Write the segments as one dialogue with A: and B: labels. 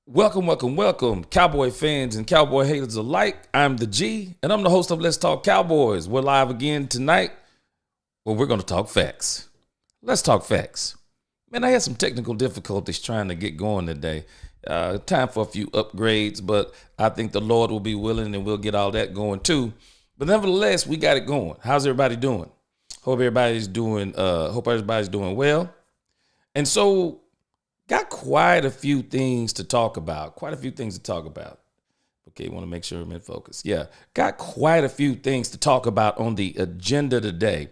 A: Welcome, Cowboy fans and Cowboy haters alike. I'm the G, and I'm the host of Let's Talk Cowboys. We're live again tonight, where we're going to talk facts. Let's talk facts. Man, I had some technical difficulties trying to get going today. Time for a few upgrades, but I think the Lord will be willing, and we'll get all that going too. But nevertheless, we got it going. How's everybody doing? Hope everybody's doing well. And so, got quite a few things to talk about. Okay, want to make sure I'm in focus. Yeah, got quite a few things to talk about on the agenda today.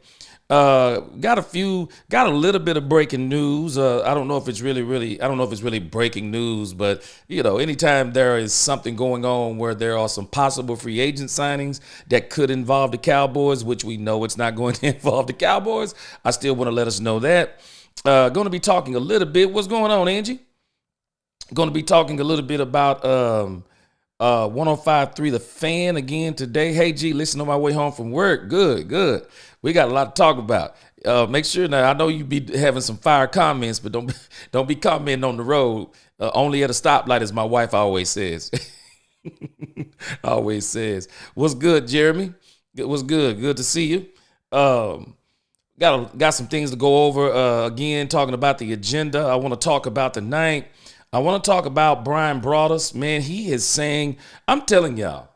A: Got a little bit of breaking news. I don't know if it's really breaking news, but anytime there is something going on where there are some possible free agent signings that could involve the Cowboys, which we know it's not going to involve the Cowboys, I still want to let us know that. Going to be talking a little bit. What's going on, Angie? Going to be talking a little bit about 105.3 The Fan again today. Hey, G, listen on my way home from work. Good. We got a lot to talk about. Make sure now. I know you be having some fire comments, but don't be commenting on the road. Only at a stoplight, as my wife always says. Always says. What's good, Jeremy? What's good? Good to see you. Got some things to go over. Again, talking about the agenda. I want to talk about the night. I want to talk about Broaduss. Man, he is saying, I'm telling y'all,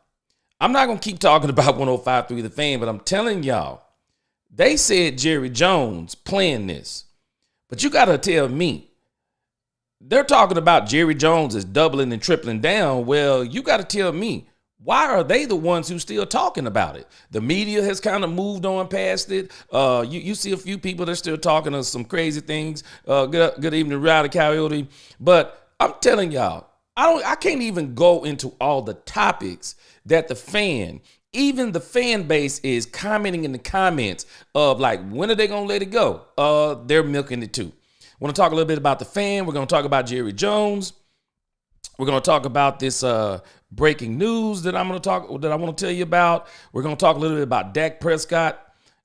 A: I'm not going to keep talking about 105.3 The Fan, but I'm telling y'all, they said Jerry Jones playing this. But you got to tell me, they're talking about Jerry Jones is doubling and tripling down. Well, you got to tell me, why are they the ones who still talking about it? The media has kind of moved on past it. You see a few people that are still talking of some crazy things. Good evening, Rowdy Coyote. But I'm telling y'all, I can't even go into all the topics that even the fan base is commenting in the comments of, like, when are they going to let it go? They're milking it too. Want to talk a little bit about the fan. We're going to talk about Jerry Jones. We're going to talk about this breaking news that I want to tell you about. We're going to talk a little bit about Dak Prescott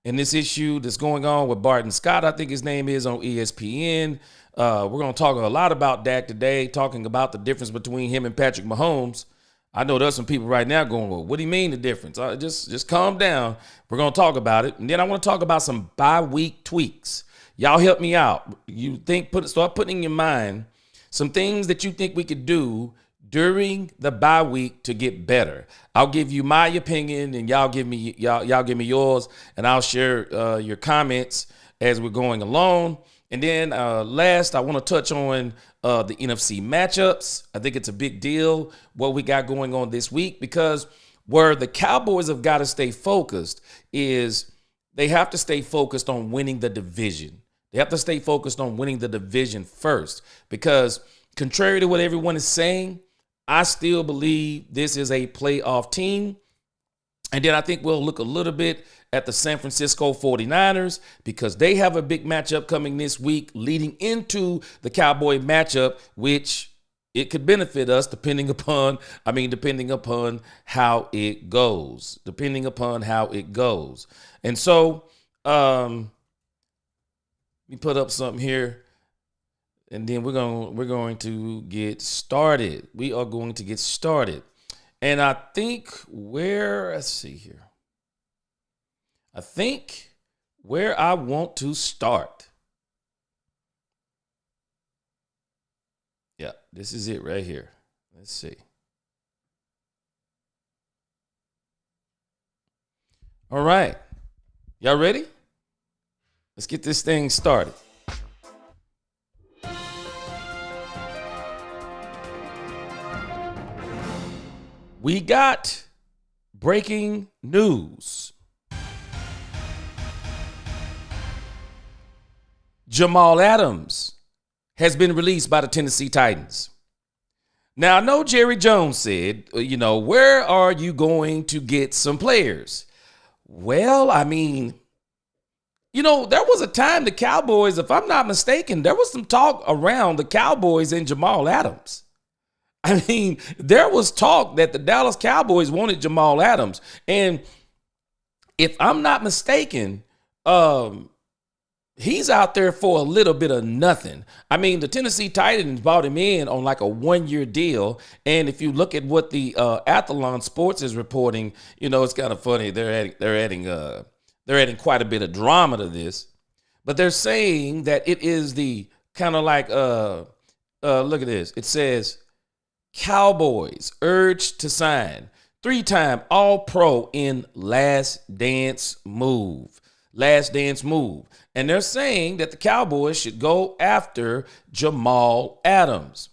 A: and this issue that's going on with Bart Scott, I think his name is, on ESPN. We're going to talk a lot about Dak today, talking about the difference between him and Patrick Mahomes. I know there's some people right now going, well, what do you mean the difference? Just calm down. We're going to talk about it. And then I want to talk about some bye-week tweaks. Y'all help me out. Start putting in your mind some things that you think we could do during the bye week to get better. I'll give you my opinion, and y'all give me yours, and I'll share your comments as we're going along. And then last, I want to touch on the NFC matchups. I think it's a big deal what we got going on this week, because where the Cowboys have got to stay focused is they have to stay focused on winning the division. They have to stay focused on winning the division first, because contrary to what everyone is saying, I still believe this is a playoff team. And then I think we'll look a little bit at the San Francisco 49ers, because they have a big matchup coming this week leading into the Cowboy matchup, which it could benefit us depending upon how it goes. And so, let me put up something here, and then we're going to get started. We are going to get started. And I think where I want to start. Yeah, this is it right here. Let's see. All right. Y'all ready? Let's get this thing started. We got breaking news. Jamaal Adams has been released by the Tennessee Titans. Now, I know Jerry Jones said, where are you going to get some players? Well, I mean, there was a time the Cowboys, if I'm not mistaken, there was some talk around the Cowboys and Jamaal Adams. I mean, there was talk that the Dallas Cowboys wanted Jamaal Adams. And if I'm not mistaken, he's out there for a little bit of nothing. I mean, the Tennessee Titans bought him in on like a 1-year deal. And if you look at what the Athlon Sports is reporting, it's kind of funny. They're adding quite a bit of drama to this, but they're saying that it is the kind of like look at this. It says Cowboys urged to sign 3-time All-Pro in Last Dance move. And they're saying that the Cowboys should go after Jamaal Adams.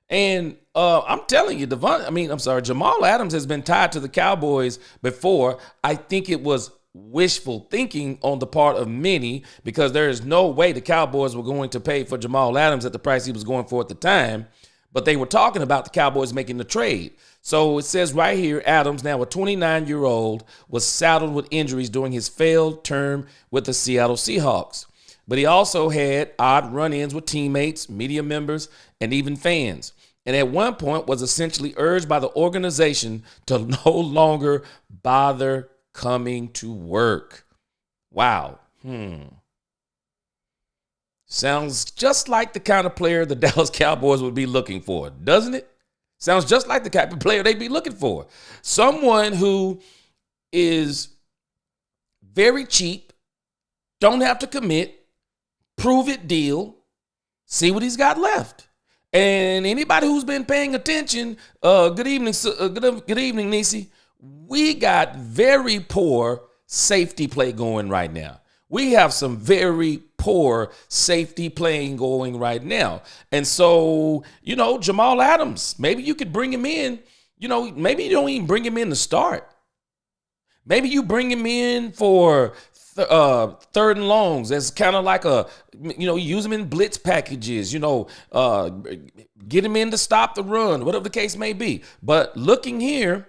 A: And I'm telling you, Jamaal Adams has been tied to the Cowboys before. I think it was wishful thinking on the part of many, because there is no way the Cowboys were going to pay for Jamaal Adams at the price he was going for at the time. But they were talking about the Cowboys making the trade. So it says right here, Adams, now a 29-year-old, was saddled with injuries during his failed term with the Seattle Seahawks. But he also had odd run-ins with teammates, media members, and even fans. And at one point was essentially urged by the organization to no longer bother coming to work. Wow. Sounds just like the kind of player the Dallas Cowboys would be looking for, doesn't it? Sounds just like the type of player they'd be looking for. Someone who is very cheap, don't have to commit, prove it deal, see what he's got left. And anybody who's been paying attention, good evening, Nisi. We got very poor safety play going right now. We have some very poor safety playing going right now. And so, Jamaal Adams, maybe you could bring him in. Maybe you don't even bring him in to start. Maybe you bring him in for third and longs as kind of like use him in blitz packages, get him in to stop the run, whatever the case may be. But looking here,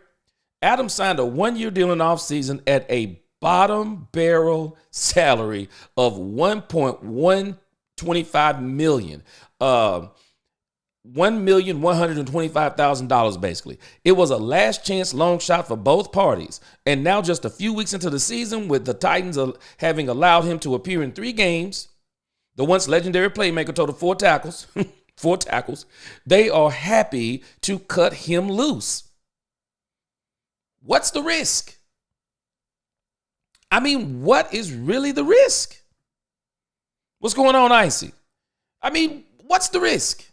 A: Adams signed a 1-year deal in offseason at a bottom barrel salary of $1.125 million. $1,125,000 basically. It was a last chance long shot for both parties. And now just a few weeks into the season, with the Titans having allowed him to appear in 3 games, the once legendary playmaker totaled 4 tackles, 4 tackles, they are happy to cut him loose. What's the risk? What is really the risk? What's going on, Icy? What's the risk?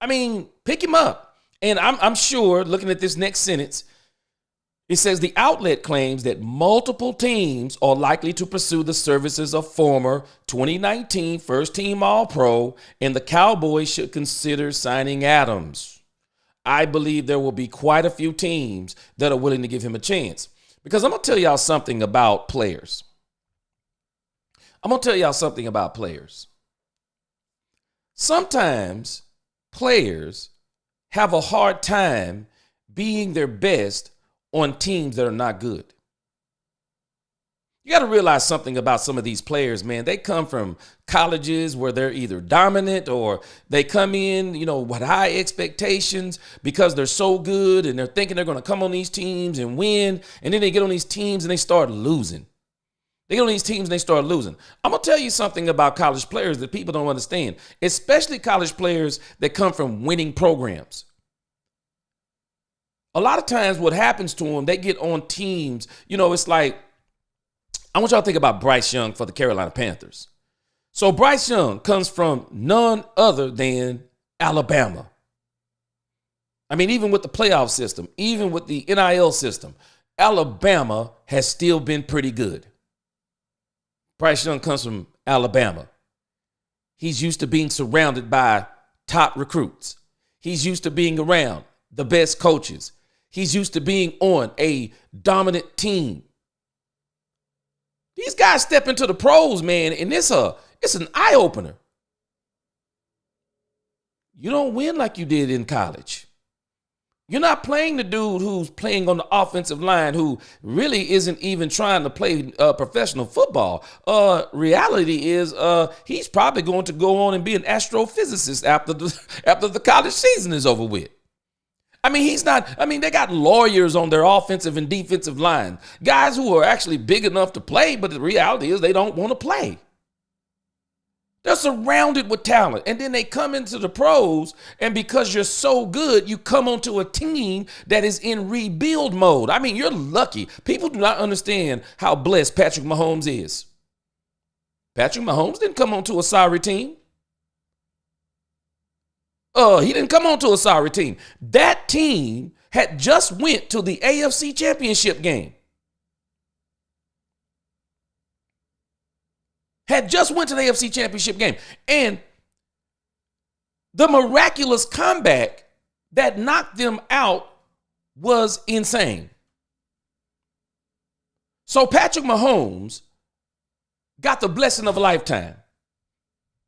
A: Pick him up. And I'm sure, looking at this next sentence, it says the outlet claims that multiple teams are likely to pursue the services of former 2019 first-team All-Pro, and the Cowboys should consider signing Adams. I believe there will be quite a few teams that are willing to give him a chance. Because I'm going to tell y'all something about players. Sometimes players have a hard time being their best on teams that are not good. You got to realize something about some of these players, man. They come from colleges where they're either dominant, or they come in, with high expectations because they're so good and they're thinking they're going to come on these teams and win. And then they get on these teams and they start losing. I'm going to tell you something about college players that people don't understand, especially college players that come from winning programs. A lot of times what happens to them, they get on teams, it's like, I want y'all to think about Bryce Young for the Carolina Panthers. So Bryce Young comes from none other than Alabama. Even with the playoff system, even with the NIL system, Alabama has still been pretty good. Bryce Young comes from Alabama. He's used to being surrounded by top recruits. He's used to being around the best coaches. He's used to being on a dominant team. These guys step into the pros, man, and it's an eye-opener. You don't win like you did in college. You're not playing the dude who's playing on the offensive line, who really isn't even trying to play professional football. Reality is he's probably going to go on and be an astrophysicist after the college season is over with. I mean, he's not, I mean, they got lawyers on their offensive and defensive line, guys who are actually big enough to play, but the reality is they don't want to play. They're surrounded with talent. And then they come into the pros, and because you're so good, you come onto a team that is in rebuild mode. I mean, you're lucky. People do not understand how blessed Patrick Mahomes is. Patrick Mahomes didn't come onto a sorry team. He didn't come onto a sorry team. That team had just went to the AFC Championship game. Had just went to the AFC Championship game. And the miraculous comeback that knocked them out was insane. So Patrick Mahomes got the blessing of a lifetime.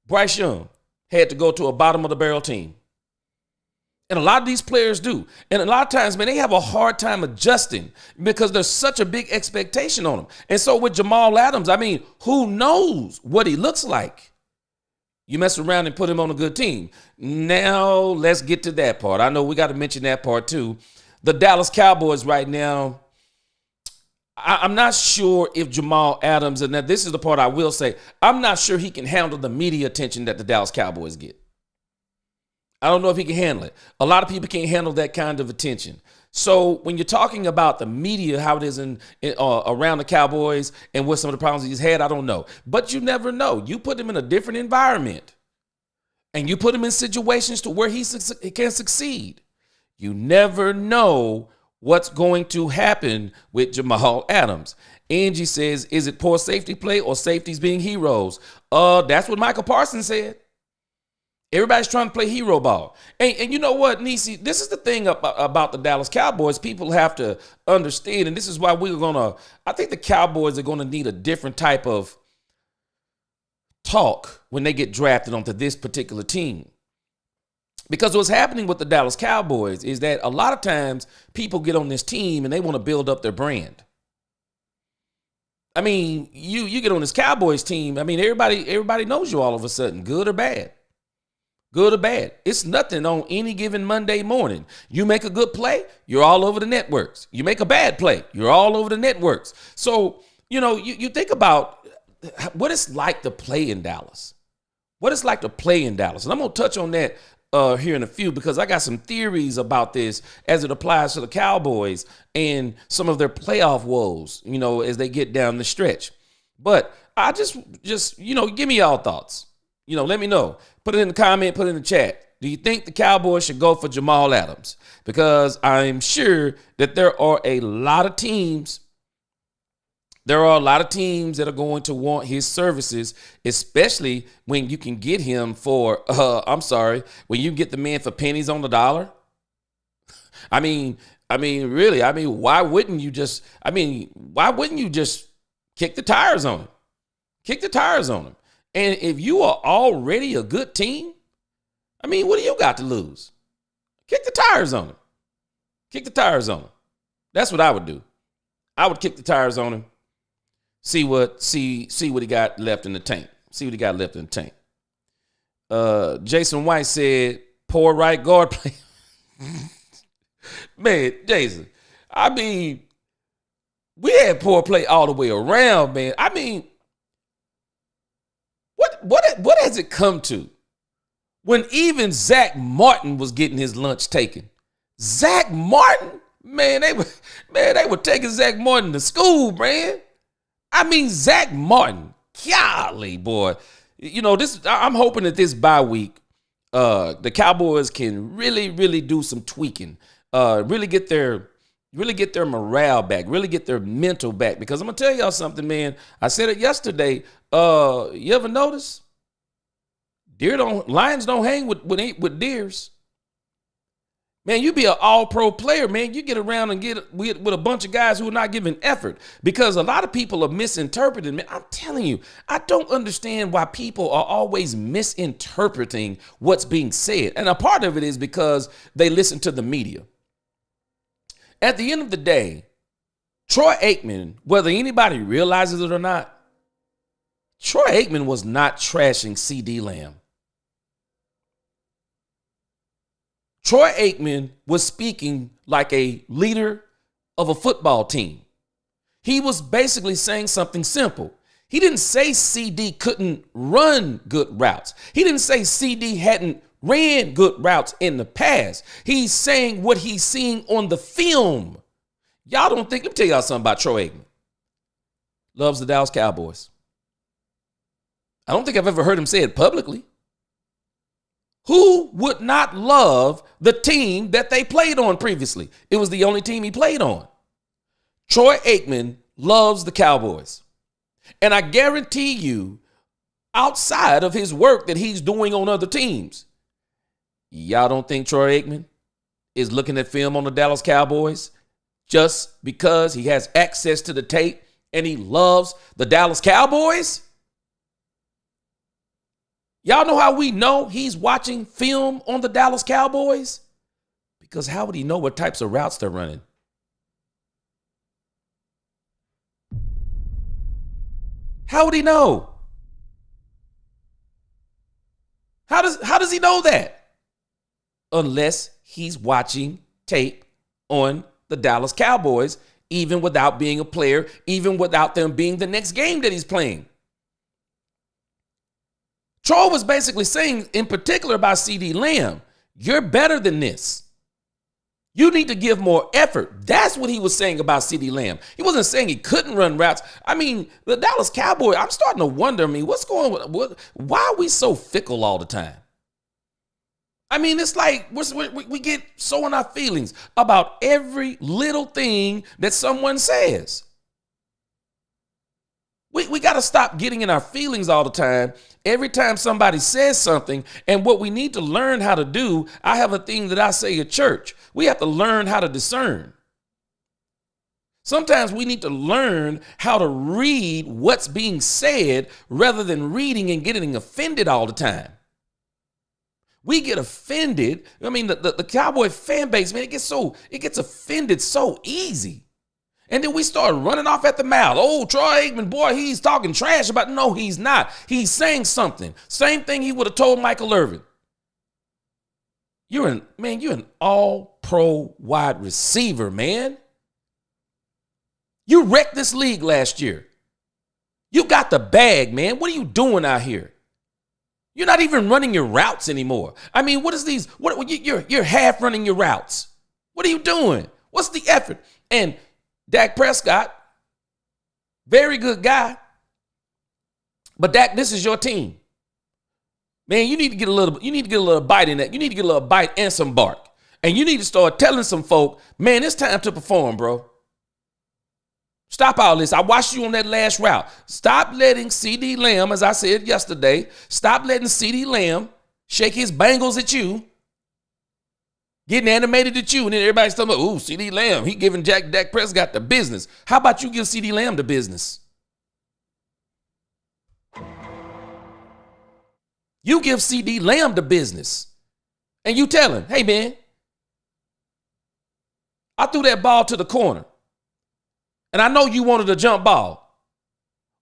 A: Bryce Young had to go to a bottom of the barrel team. And a lot of these players do. And a lot of times, man, they have a hard time adjusting because there's such a big expectation on them. And so with Jamaal Adams, I mean, who knows what he looks like? You mess around and put him on a good team. Now, let's get to that part. I know we got to mention that part too. The Dallas Cowboys right now, I'm not sure if Jamaal Adams, and now this is the part I will say, I'm not sure he can handle the media attention that the Dallas Cowboys get. I don't know if he can handle it. A lot of people can't handle that kind of attention. So when you're talking about the media, how it is around the Cowboys and what some of the problems he's had, I don't know. But you never know. You put him in a different environment and you put him in situations to where he can succeed. You never know what's going to happen with Jamaal Adams. Angie says, is it poor safety play or safeties being heroes? That's what Michael Parsons said. Everybody's trying to play hero ball. And you know what, Nisi, this is the thing about the Dallas Cowboys. People have to understand, and this is why I think the Cowboys are going to need a different type of talk when they get drafted onto this particular team. Because what's happening with the Dallas Cowboys is that a lot of times people get on this team and they want to build up their brand. I mean, you get on this Cowboys team, I mean, everybody knows you all of a sudden, good or bad. Good or bad. It's nothing on any given Monday morning. You make a good play, you're all over the networks. You make a bad play, you're all over the networks. So, you think about what it's like to play in Dallas. What it's like to play in Dallas. And I'm going to touch on that here in a few because I got some theories about this as it applies to the Cowboys and some of their playoff woes, as they get down the stretch. But I just give me y'all thoughts. Let me know. Put it in the comment, put it in the chat. Do you think the Cowboys should go for Jamaal Adams? Because I'm sure that there are a lot of teams. There are a lot of teams that are going to want his services, especially when you can get him for, when you get the man for pennies on the dollar. I mean, really, why wouldn't you just kick the tires on him? Kick the tires on him. And if you are already a good team, what do you got to lose? Kick the tires on him. Kick the tires on him. That's what I would do. I would kick the tires on him. See what he got left in the tank. See what he got left in the tank. Jason White said, poor right guard play. Man, Jason, we had poor play all the way around, man. What has it come to when even Zach Martin was getting his lunch taken? Zach Martin, man, they were taking Zach Martin to school, man. Zach Martin, golly, boy. I'm hoping that this bye week, the Cowboys can really, really do some tweaking, really get their morale back, really get their mental back. Because I'm gonna tell y'all something, man. I said it yesterday. You ever notice? Lions don't hang with deers. Man, you be an all-pro player, man. You get around and get with a bunch of guys who are not giving effort because a lot of people are misinterpreting. Man, I'm telling you, I don't understand why people are always misinterpreting what's being said. And a part of it is because they listen to the media. At the end of the day, Troy Aikman, whether anybody realizes it or not, Troy Aikman was not trashing CD Lamb. Troy Aikman was speaking like a leader of a football team. He was basically saying something simple. He didn't say CD couldn't run good routes. He didn't say CD hadn't ran good routes in the past. He's saying what he's seeing on the film. Y'all don't think, let me tell y'all something about Troy Aikman. Loves the Dallas Cowboys. I don't think I've ever heard him say it publicly. Who would not love the team that they played on previously? It was the only team he played on. Troy Aikman loves the Cowboys. And I guarantee you, outside of his work that he's doing on other teams, y'all don't think Troy Aikman is looking at film on the Dallas Cowboys just because he has access to the tape and he loves the Dallas Cowboys? Y'all know how we know he's watching film on the Dallas Cowboys? Because how would he know what types of routes they're running? How would he know? How does he know that? Unless he's watching tape on the Dallas Cowboys, even without being a player, even without them being the next game that he's playing. Troy was basically saying, in particular about CD Lamb, you're better than this. You need to give more effort. That's what he was saying about CD Lamb. He wasn't saying he couldn't run routes. I mean, the Dallas Cowboys, I'm starting to wonder, what's going on? Why are we so fickle all the time? I mean, it's like we get so in our feelings about every little thing that someone says. We got to stop getting in our feelings all the time. Every time somebody says something, and what we need to learn how to do, I have a thing that I say at church. We have to learn how to discern. Sometimes we need to learn how to read what's being said rather than reading and getting offended all the time. We get offended. I mean, the Cowboy fan base, man, it gets offended so easy. And then we start running off at the mouth. Oh, Troy Aikman, boy, he's talking trash about. No, he's not. He's saying something. Same thing he would have told Michael Irvin. You're an all-pro wide receiver, man. You wrecked this league last year. You got the bag, man. What are you doing out here? You're not even running your routes anymore. I mean, what is these? You're half running your routes. What are you doing? What's the effort? And Dak Prescott, very good guy. But Dak, this is your team. Man, you need to get a little bite in that. You need to get a little bite and some bark. And you need to start telling some folk, man, it's time to perform, bro. Stop all this. I watched you on that last route. Stop letting CD Lamb, as I said yesterday, stop letting CD Lamb shake his bangles at you, getting animated at you, and then everybody's talking about, ooh, CD Lamb, he giving Dak Prescott the business. How about you give CD Lamb the business? You give CD Lamb the business, and you tell him, hey, man, I threw that ball to the corner. And I know you wanted a jump ball.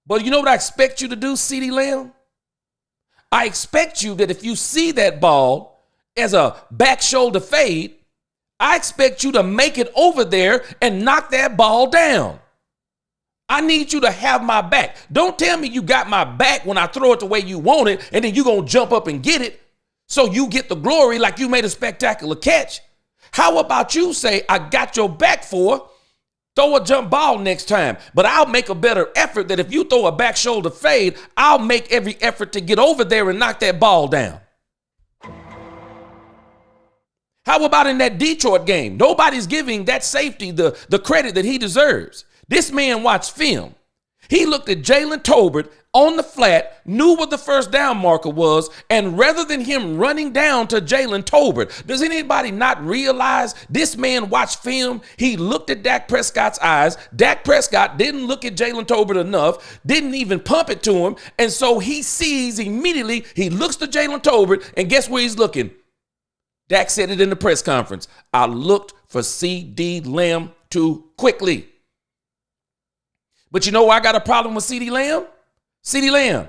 A: But you know what I expect you to do, CeeDee Lamb? I expect you that if you see that ball as a back shoulder fade, I expect you to make it over there and knock that ball down. I need you to have my back. Don't tell me you got my back when I throw it the way you want it, and then you're going to jump up and get it so you get the glory like you made a spectacular catch. How about you say, I got your back for throw a jump ball next time, but I'll make a better effort that if you throw a back shoulder fade, I'll make every effort to get over there and knock that ball down. How about in that Detroit game? Nobody's giving that safety the credit that he deserves. This man watched film. He looked at Jalen Tolbert on the flat, knew what the first down marker was, and rather than him running down to Jalen Tolbert, does anybody not realize this man watched film? He looked at Dak Prescott's eyes. Dak Prescott didn't look at Jalen Tolbert enough, didn't even pump it to him, and so he sees immediately, he looks to Jalen Tolbert, and guess where he's looking? Dak said it in the press conference. I looked for CeeDee Lamb too quickly. But you know why I got a problem with CeeDee Lamb? CeeDee Lamb,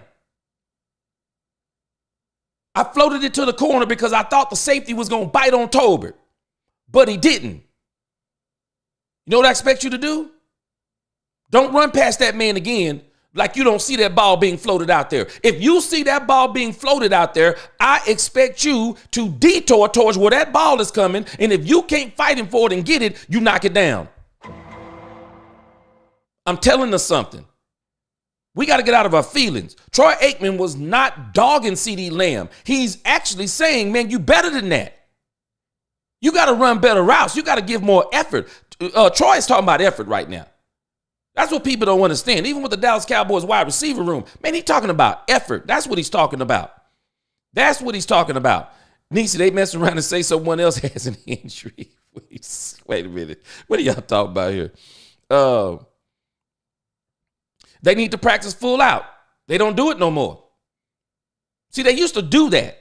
A: I floated it to the corner because I thought the safety was going to bite on Tolbert, but he didn't. You know what I expect you to do? Don't run past that man again like you don't see that ball being floated out there. If you see that ball being floated out there, I expect you to detour towards where that ball is coming. And if you can't fight him for it and get it, you knock it down. I'm telling us something. We got to get out of our feelings. Troy Aikman was not dogging CeeDee Lamb. He's actually saying, man, you better than that. You got to run better routes. You got to give more effort. Troy is talking about effort right now. That's what people don't understand. Even with the Dallas Cowboys wide receiver room, man, he's talking about effort. That's what he's talking about. That's what he's talking about. Niecy, they mess around and say someone else has an injury. Wait a minute. What are y'all talking about here? They need to practice full out. They don't do it no more. See, they used to do that.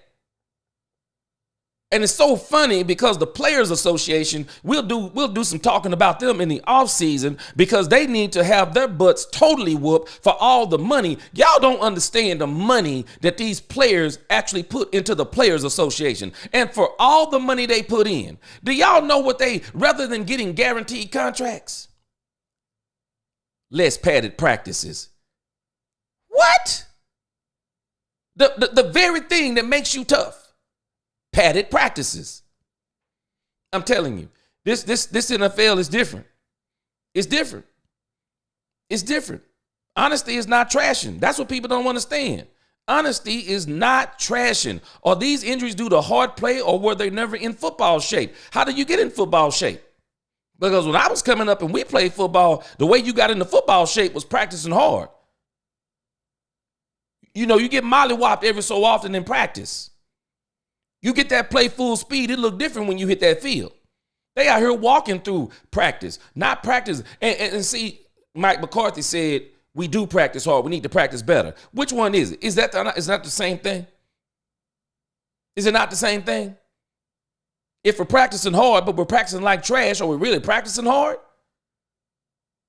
A: And it's so funny because the Players Association, we'll do some talking about them in the offseason because they need to have their butts totally whooped for all the money. Y'all don't understand the money that these players actually put into the Players Association. And for all the money they put in, do y'all know what rather than getting guaranteed contracts? Less padded practices. What? The very thing that makes you tough. Padded practices. I'm telling you, this NFL is different. It's different. It's different. Honesty is not trashing. That's what people don't understand. Honesty is not trashing. Are these injuries due to hard play or were they never in football shape? How did you get in football shape? Because when I was coming up and we played football, the way you got into football shape was practicing hard. You know, you get mollywopped every so often in practice. You get that play full speed, it look different when you hit that field. They out here walking through practice, not practice. And see, Mike McCarthy said, we do practice hard. We need to practice better. Which one is it? Is that the same thing? Is it not the same thing? If we're practicing hard, but we're practicing like trash, are we really practicing hard?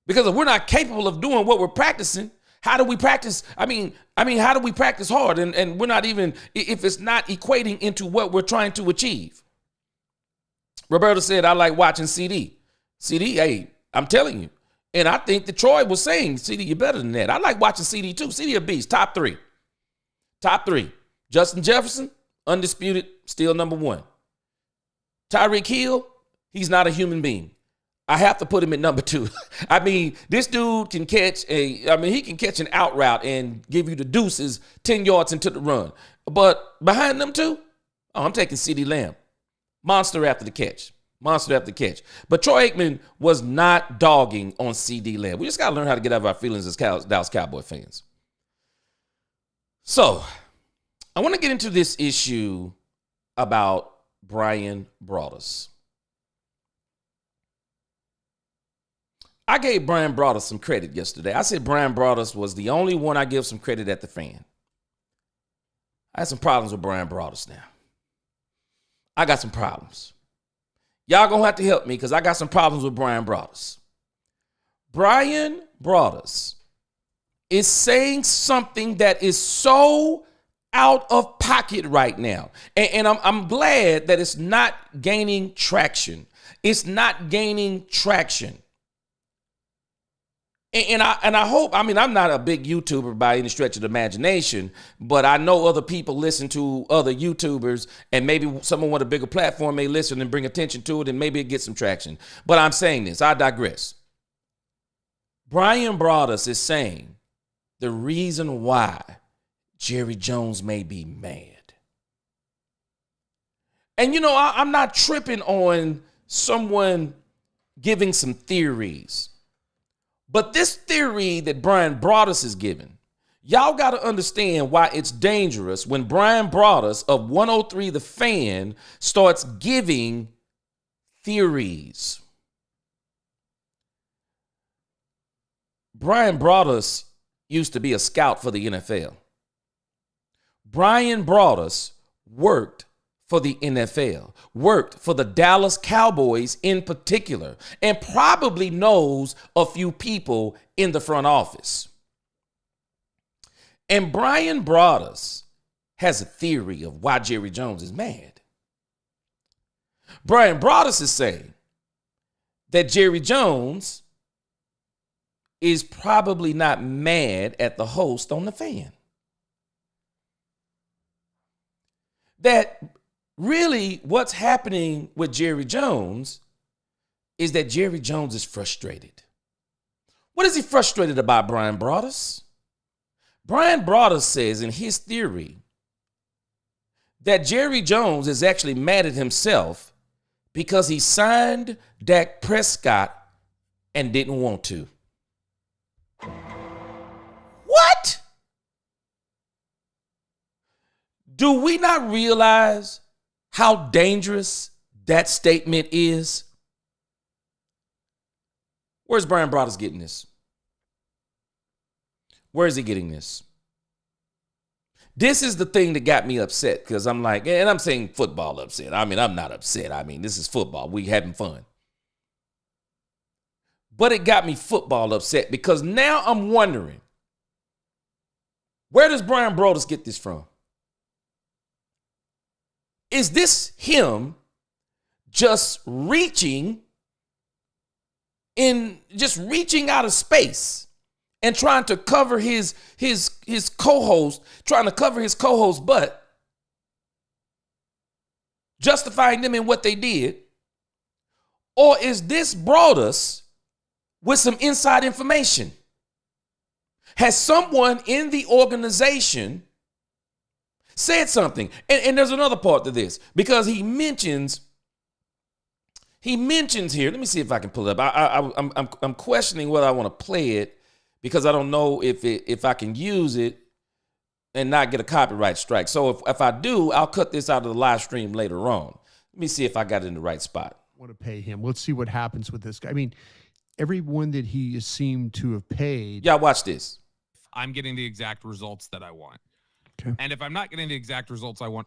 A: Because if we're not capable of doing what we're practicing, how do we practice? I mean, how do we practice hard? And we're not even, if it's not equating into what we're trying to achieve. Roberta said, I like watching CD. CD, hey, I'm telling you. And I think that Troy was saying, CD, you're better than that. I like watching CD too. CD a beast, top three. Top three. Justin Jefferson, undisputed, still number one. Tyreek Hill, he's not a human being. I have to put him at number two. I mean, this dude can he can catch an out route and give you the deuces 10 yards into the run. But behind them two, I'm taking CeeDee Lamb. Monster after the catch. Monster after the catch. But Troy Aikman was not dogging on CeeDee Lamb. We just got to learn how to get out of our feelings as Dallas Cowboy fans. So, I want to get into this issue about Brian Broaduss. I gave Brian Broaduss some credit yesterday. I said Brian Broaduss was the only one I give some credit at the Fan. I had some problems with Brian Broaduss now. I got some problems. Y'all gonna have to help me because I got some problems with Brian Broaduss. Brian Broaduss is saying something that is so out of pocket right now. And I'm glad that it's not gaining traction. It's not gaining traction. And I hope, I'm not a big YouTuber by any stretch of the imagination, but I know other people listen to other YouTubers and maybe someone with a bigger platform may listen and bring attention to it and maybe it gets some traction. But I'm saying this, I digress. Brian Broaduss is saying the reason why Jerry Jones may be mad. And I'm not tripping on someone giving some theories. But this theory that Brian Broaduss is giving, y'all got to understand why it's dangerous when Brian Broaduss of 103 The Fan starts giving theories. Brian Broaduss used to be a scout for the NFL. Brian Broaduss worked for the NFL, worked for the Dallas Cowboys in particular, and probably knows a few people in the front office. And Brian Broaduss has a theory of why Jerry Jones is mad. Brian Broaduss is saying that Jerry Jones is probably not mad at the host on The Fan. That really what's happening with Jerry Jones is that Jerry Jones is frustrated. What is he frustrated about, Brian Broaduss? Brian Broaduss says in his theory that Jerry Jones is actually mad at himself because he signed Dak Prescott and didn't want to. What? Do we not realize how dangerous that statement is? Where's Brian Broaduss getting this? Where is he getting this? This is the thing that got me upset because I'm like, and I'm saying football upset. I mean, I'm not upset. I mean, this is football. We having fun. But it got me football upset because now I'm wondering, where does Brian Broaduss get this from? Is this him just reaching out of space and trying to cover his co-host, trying to cover his co-host's butt, justifying them in what they did? Or is this Broaduss with some inside information? Has someone in the organization said something? And there's another part to this, because he mentions here, let me see if I can pull it up. I'm questioning whether I want to play it because I don't know if I can use it and not get a copyright strike. So if I do, I'll cut this out of the live stream later on. Let me see if I got it in the right spot.
B: I want to pay him. Let's see what happens with this guy. I mean, everyone that he seemed to have paid.
A: Yeah, watch this.
C: I'm getting the exact results that I want.
B: Okay.
C: And if I'm not getting the exact results I want,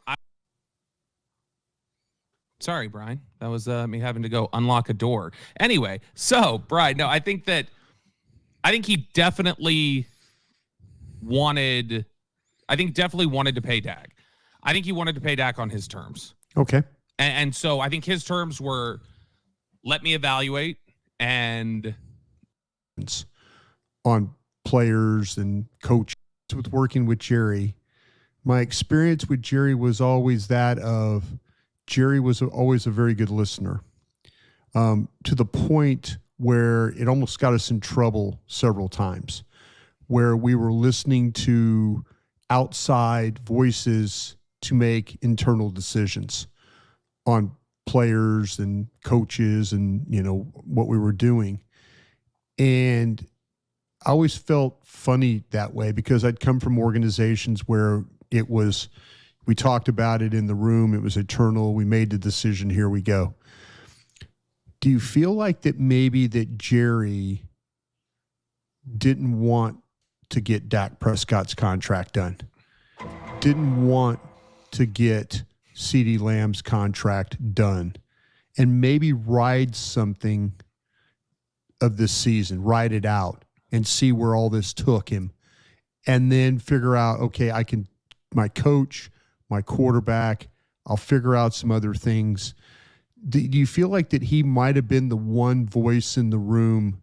C: sorry, Brian. That was me having to go unlock a door. Anyway, so, Brian, no, I think he definitely wanted to pay Dak. I think he wanted to pay Dak on his terms.
B: Okay.
C: And so I think his terms were, let me evaluate and
B: on players and coaches with working with Jerry. My experience with Jerry was always that of Jerry was always a very good listener, to the point where it almost got us in trouble several times, where we were listening to outside voices to make internal decisions on players and coaches and, what we were doing. And I always felt funny that way because I'd come from organizations where it was, we talked about it in the room, it was eternal, we made the decision, here we go. Do you feel like that maybe that Jerry didn't want to get Dak Prescott's contract done? Didn't want to get CeeDee Lamb's contract done? And maybe ride something of this season, ride it out and see where all this took him. And then figure out, okay, my coach, my quarterback, I'll figure out some other things. Do you feel like that he might have been the one voice in the room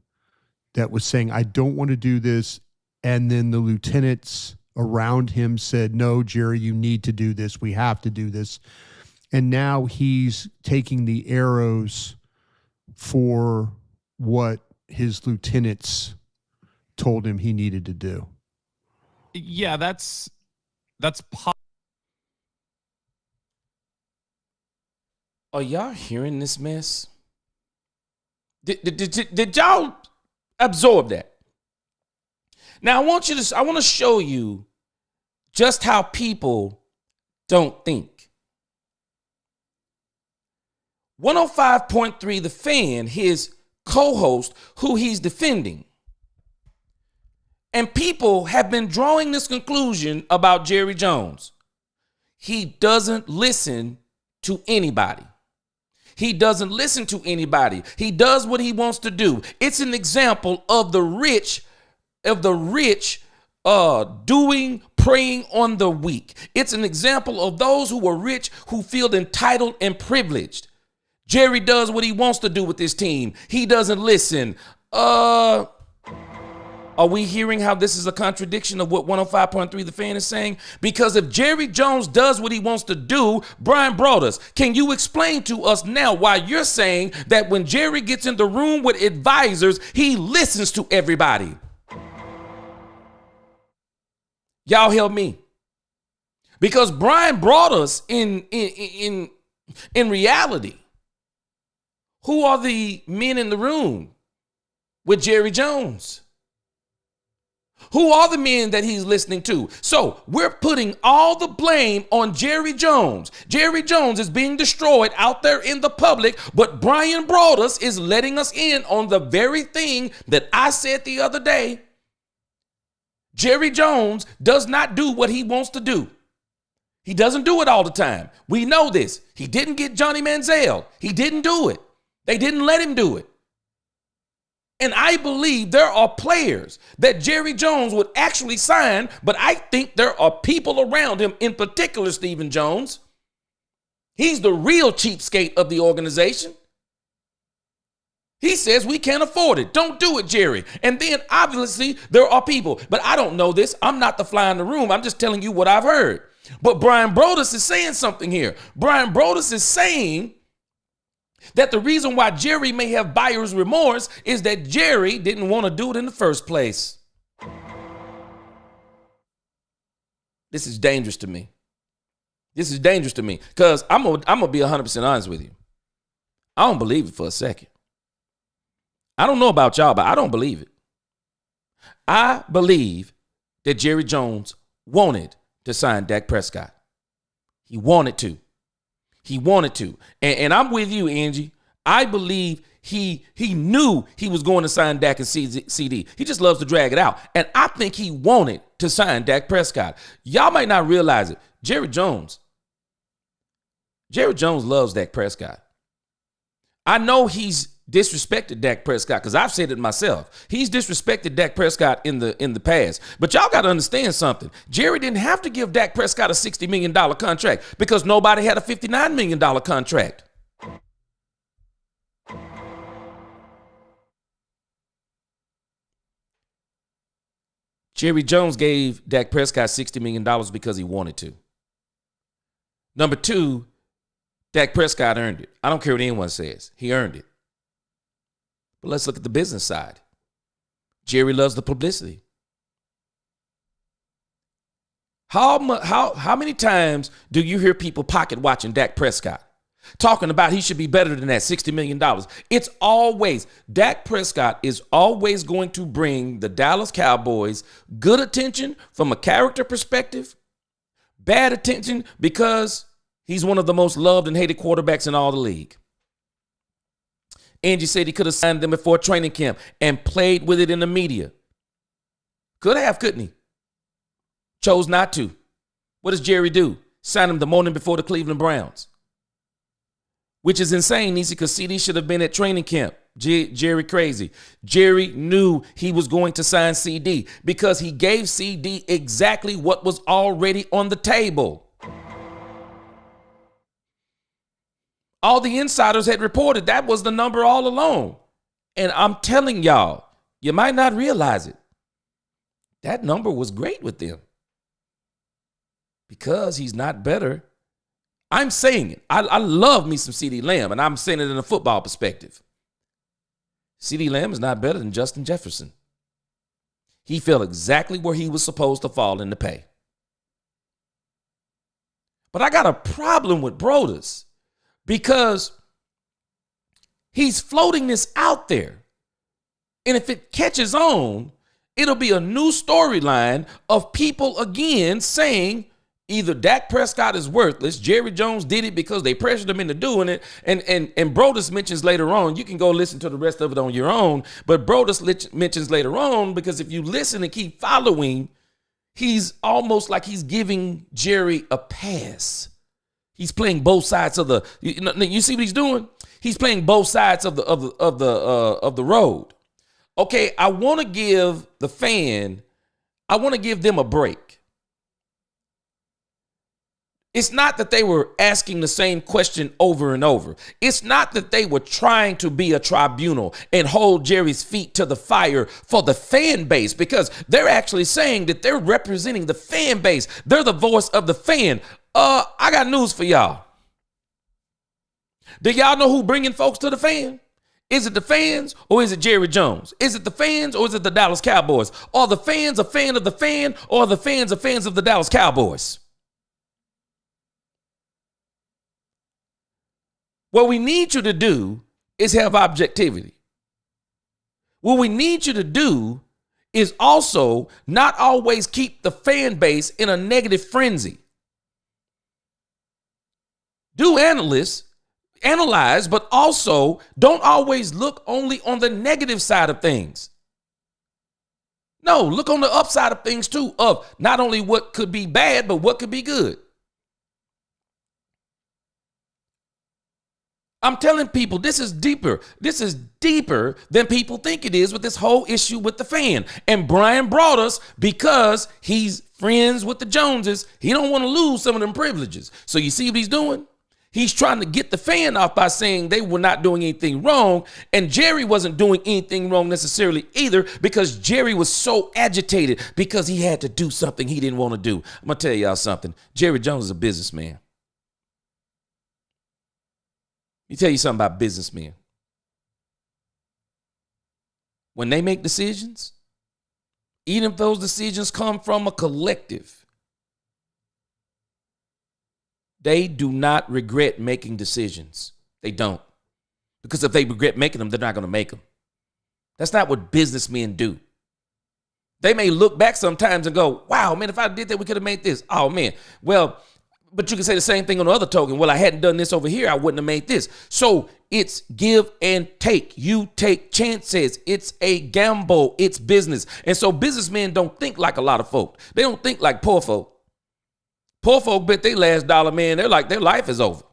B: that was saying, I don't want to do this, and then the lieutenants around him said, no, Jerry, you need to do this. We have to do this. And now he's taking the arrows for what his lieutenants told him he needed to do.
C: Yeah, that's
A: Are y'all hearing this mess? Did y'all absorb that? Now I want to show you just how people don't think. 105.3 The Fan, his co-host, who he's defending. And people have been drawing this conclusion about Jerry Jones. He doesn't listen to anybody. He doesn't listen to anybody. He does what he wants to do. It's an example of the rich preying on the weak. It's an example of those who are rich who feel entitled and privileged. Jerry does what he wants to do with this team. He doesn't listen. Are we hearing how this is a contradiction of what 105.3 The Fan is saying? Because if Jerry Jones does what he wants to do, Brian Broaduss, can you explain to us now why you're saying that when Jerry gets in the room with advisors, he listens to everybody? Y'all help me. Because Brian Broaduss, in reality, who are the men in the room with Jerry Jones? Who are the men that he's listening to? So we're putting all the blame on Jerry Jones. Jerry Jones is being destroyed out there in the public, but Brian Broaduss is letting us in on the very thing that I said the other day. Jerry Jones does not do what he wants to do. He doesn't do it all the time. We know this. He didn't get Johnny Manziel. He didn't do it. They didn't let him do it. And I believe there are players that Jerry Jones would actually sign, but I think there are people around him, in particular Stephen Jones. He's the real cheapskate of the organization. He says we can't afford it. Don't do it, Jerry. And then obviously there are people, but I don't know this. I'm not the fly in the room. I'm just telling you what I've heard. But Brian Broaduss is saying something here. Brian Broaduss is saying that the reason why Jerry may have buyer's remorse is that Jerry didn't want to do it in the first place. This is dangerous to me. This is dangerous to me because I'm gonna be 100% honest with you. I don't believe it for a second. I don't know about y'all, but I don't believe it. I believe that Jerry Jones wanted to sign Dak Prescott. He wanted to. He wanted to. And I'm with you, Angie. I believe he knew he was going to sign Dak and CD. He just loves to drag it out. And I think he wanted to sign Dak Prescott. Y'all might not realize it. Jerry Jones loves Dak Prescott. I know he's disrespected Dak Prescott because I've said it myself. He's disrespected Dak Prescott in the past. But y'all got to understand something. Jerry didn't have to give Dak Prescott a $60 million contract because nobody had a $59 million contract. Jerry Jones gave Dak Prescott $60 million because he wanted to. Number two, Dak Prescott earned it. I don't care what anyone says. He earned it. But let's look at the business side. Jerry loves the publicity. How many times do you hear people pocket watching Dak Prescott? Talking about he should be better than that $60 million. It's always, Dak Prescott is always going to bring the Dallas Cowboys good attention from a character perspective, bad attention because he's one of the most loved and hated quarterbacks in all the league. Angie said he could have signed them before training camp and played with it in the media. Could have, couldn't he? Chose not to. What does Jerry do? Sign him the morning before the Cleveland Browns. Which is insane, Niecy, because CD should have been at training camp. Jerry crazy. Jerry knew he was going to sign CD because he gave CD exactly what was already on the table. All the insiders had reported that was the number all along. And I'm telling y'all, you might not realize it. That number was great with them. Because he's not better. I'm saying it. I love me some CeeDee Lamb, and I'm saying it in a football perspective. CeeDee Lamb is not better than Justin Jefferson. He fell exactly where he was supposed to fall in the pay. But I got a problem with Broaduss. Because he's floating this out there. And if it catches on, it'll be a new storyline of people again saying either Dak Prescott is worthless, Jerry Jones did it because they pressured him into doing it, and Broaduss mentions later on, you can go listen to the rest of it on your own, but Broaduss mentions later on, because if you listen and keep following, he's almost like he's giving Jerry a pass. He's playing both sides of the. You see what he's doing? He's playing both sides of the road. Okay, I want to give the fan I want to give them a break. It's not that they were asking the same question over and over. It's not that they were trying to be a tribunal and hold Jerry's feet to the fire for the fan base, because they're actually saying that they're representing the fan base. They're the voice of the fan. I got news for y'all. Do y'all know who bringing folks to the fan? Is it the fans or is it Jerry Jones? Is it the fans or is it the Dallas Cowboys? Are the fans a fan of the fan, or are the fans fans of the Dallas Cowboys? What we need you to do is have objectivity. What we need you to do is also not always keep the fan base in a negative frenzy. Do analyze, but also don't always look only on the negative side of things. No, look on the upside of things too, of not only what could be bad, but what could be good. I'm telling people this is deeper. This is deeper than people think it is with this whole issue with the fan. And Brian Broaduss, because he's friends with the Joneses, he don't want to lose some of them privileges. So you see what he's doing? He's trying to get the fan off by saying they were not doing anything wrong. And Jerry wasn't doing anything wrong necessarily either, because Jerry was so agitated because he had to do something he didn't want to do. I'm going to tell y'all something. Jerry Jones is a businessman. Let me tell you something about businessmen. When they make decisions, even if those decisions come from a collective, they do not regret making decisions. They don't. Because if they regret making them, they're not going to make them. That's not what businessmen do. They may look back sometimes and go, wow, man, if I did that, we could have made this. Oh, man. Well, but you can say the same thing on the other token. Well, I hadn't done this over here, I wouldn't have made this. So it's give and take. You take chances. It's a gamble. It's business. And so businessmen don't think like a lot of folk. They don't think like poor folk. Poor folk bet their last dollar, man. They're like, their life is over.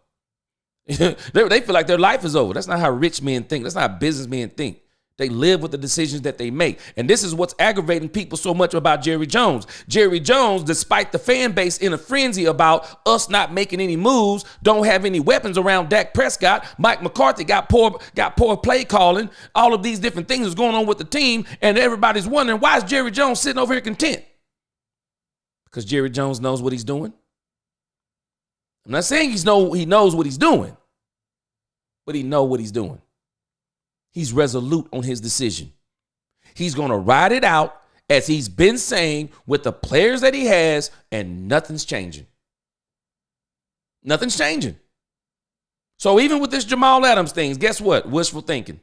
A: They feel like their life is over. That's not how rich men think. That's not how businessmen think. They live with the decisions that they make. And this is what's aggravating people so much about Jerry Jones. Jerry Jones, despite the fan base in a frenzy about us not making any moves, don't have any weapons around Dak Prescott. Mike McCarthy got poor play calling. All of these different things is going on with the team. And everybody's wondering, why is Jerry Jones sitting over here content? Because Jerry Jones knows what he's doing. I'm not saying he knows what he's doing, but he knows what he's doing. He's resolute on his decision. He's going to ride it out, as he's been saying, with the players that he has, and nothing's changing. Nothing's changing. So even with this Jamaal Adams thing, guess what? Wishful thinking.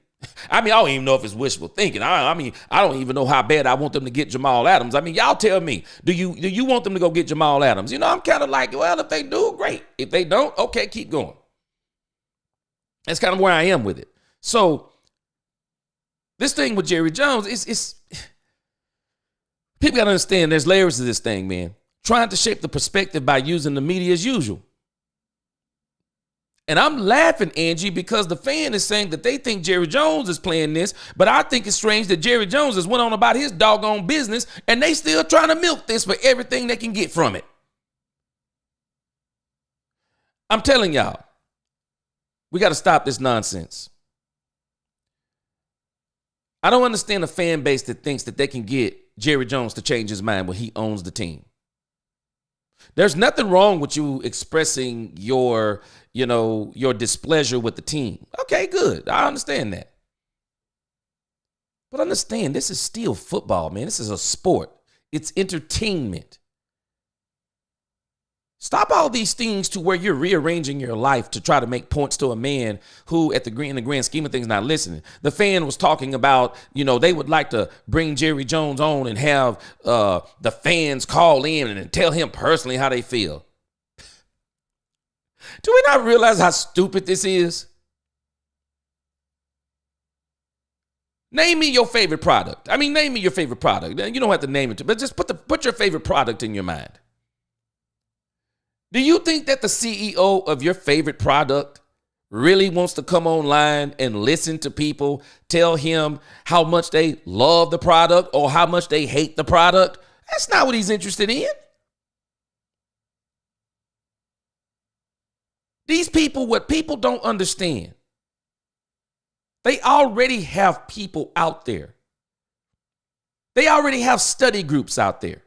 A: I mean, I don't even know if it's wishful thinking. I mean, I don't even know how bad I want them to get Jamaal Adams. I mean, y'all tell me, do you want them to go get Jamaal Adams? You know, I'm kind of like, well, if they do, great. If they don't, okay, keep going. That's kind of where I am with it. So this thing with Jerry Jones, it's people got to understand there's layers to this thing, man. Trying to shape the perspective by using the media as usual. And I'm laughing, Angie, because the fan is saying that they think Jerry Jones is playing this, but I think it's strange that Jerry Jones has went on about his doggone business and they still trying to milk this for everything they can get from it. I'm telling y'all, we got to stop this nonsense. I don't understand a fan base that thinks that they can get Jerry Jones to change his mind when he owns the team. There's nothing wrong with you expressing your displeasure with the team. Okay, good. I understand that. But understand, this is still football, man. This is a sport. It's entertainment. Stop all these things to where you're rearranging your life to try to make points to a man who, in the grand scheme of things, not listening. The fan was talking about, they would like to bring Jerry Jones on and have the fans call in and tell him personally how they feel. Do we not realize how stupid this is? Name me your favorite product. I mean, name me your favorite product. You don't have to name it, but just put your favorite product in your mind. Do you think that the CEO of your favorite product really wants to come online and listen to people tell him how much they love the product or how much they hate the product? That's not what he's interested in. These people, what people don't understand, they already have people out there. They already have study groups out there.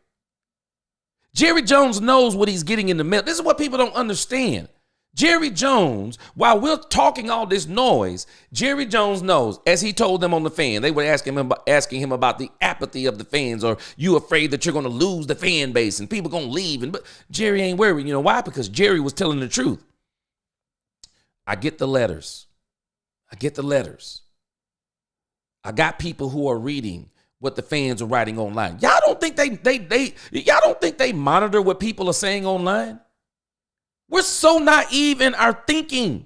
A: Jerry Jones knows what he's getting in the mail. This is what people don't understand. Jerry Jones, while we're talking all this noise, Jerry Jones knows, as he told them on the fan, they were asking him about the apathy of the fans, or you afraid that you're going to lose the fan base and people going to leave. But Jerry ain't worried. You know why? Because Jerry was telling the truth. I get the letters. I got people who are reading what the fans are writing online. Y'all don't think they monitor what people are saying online? We're so naive in our thinking.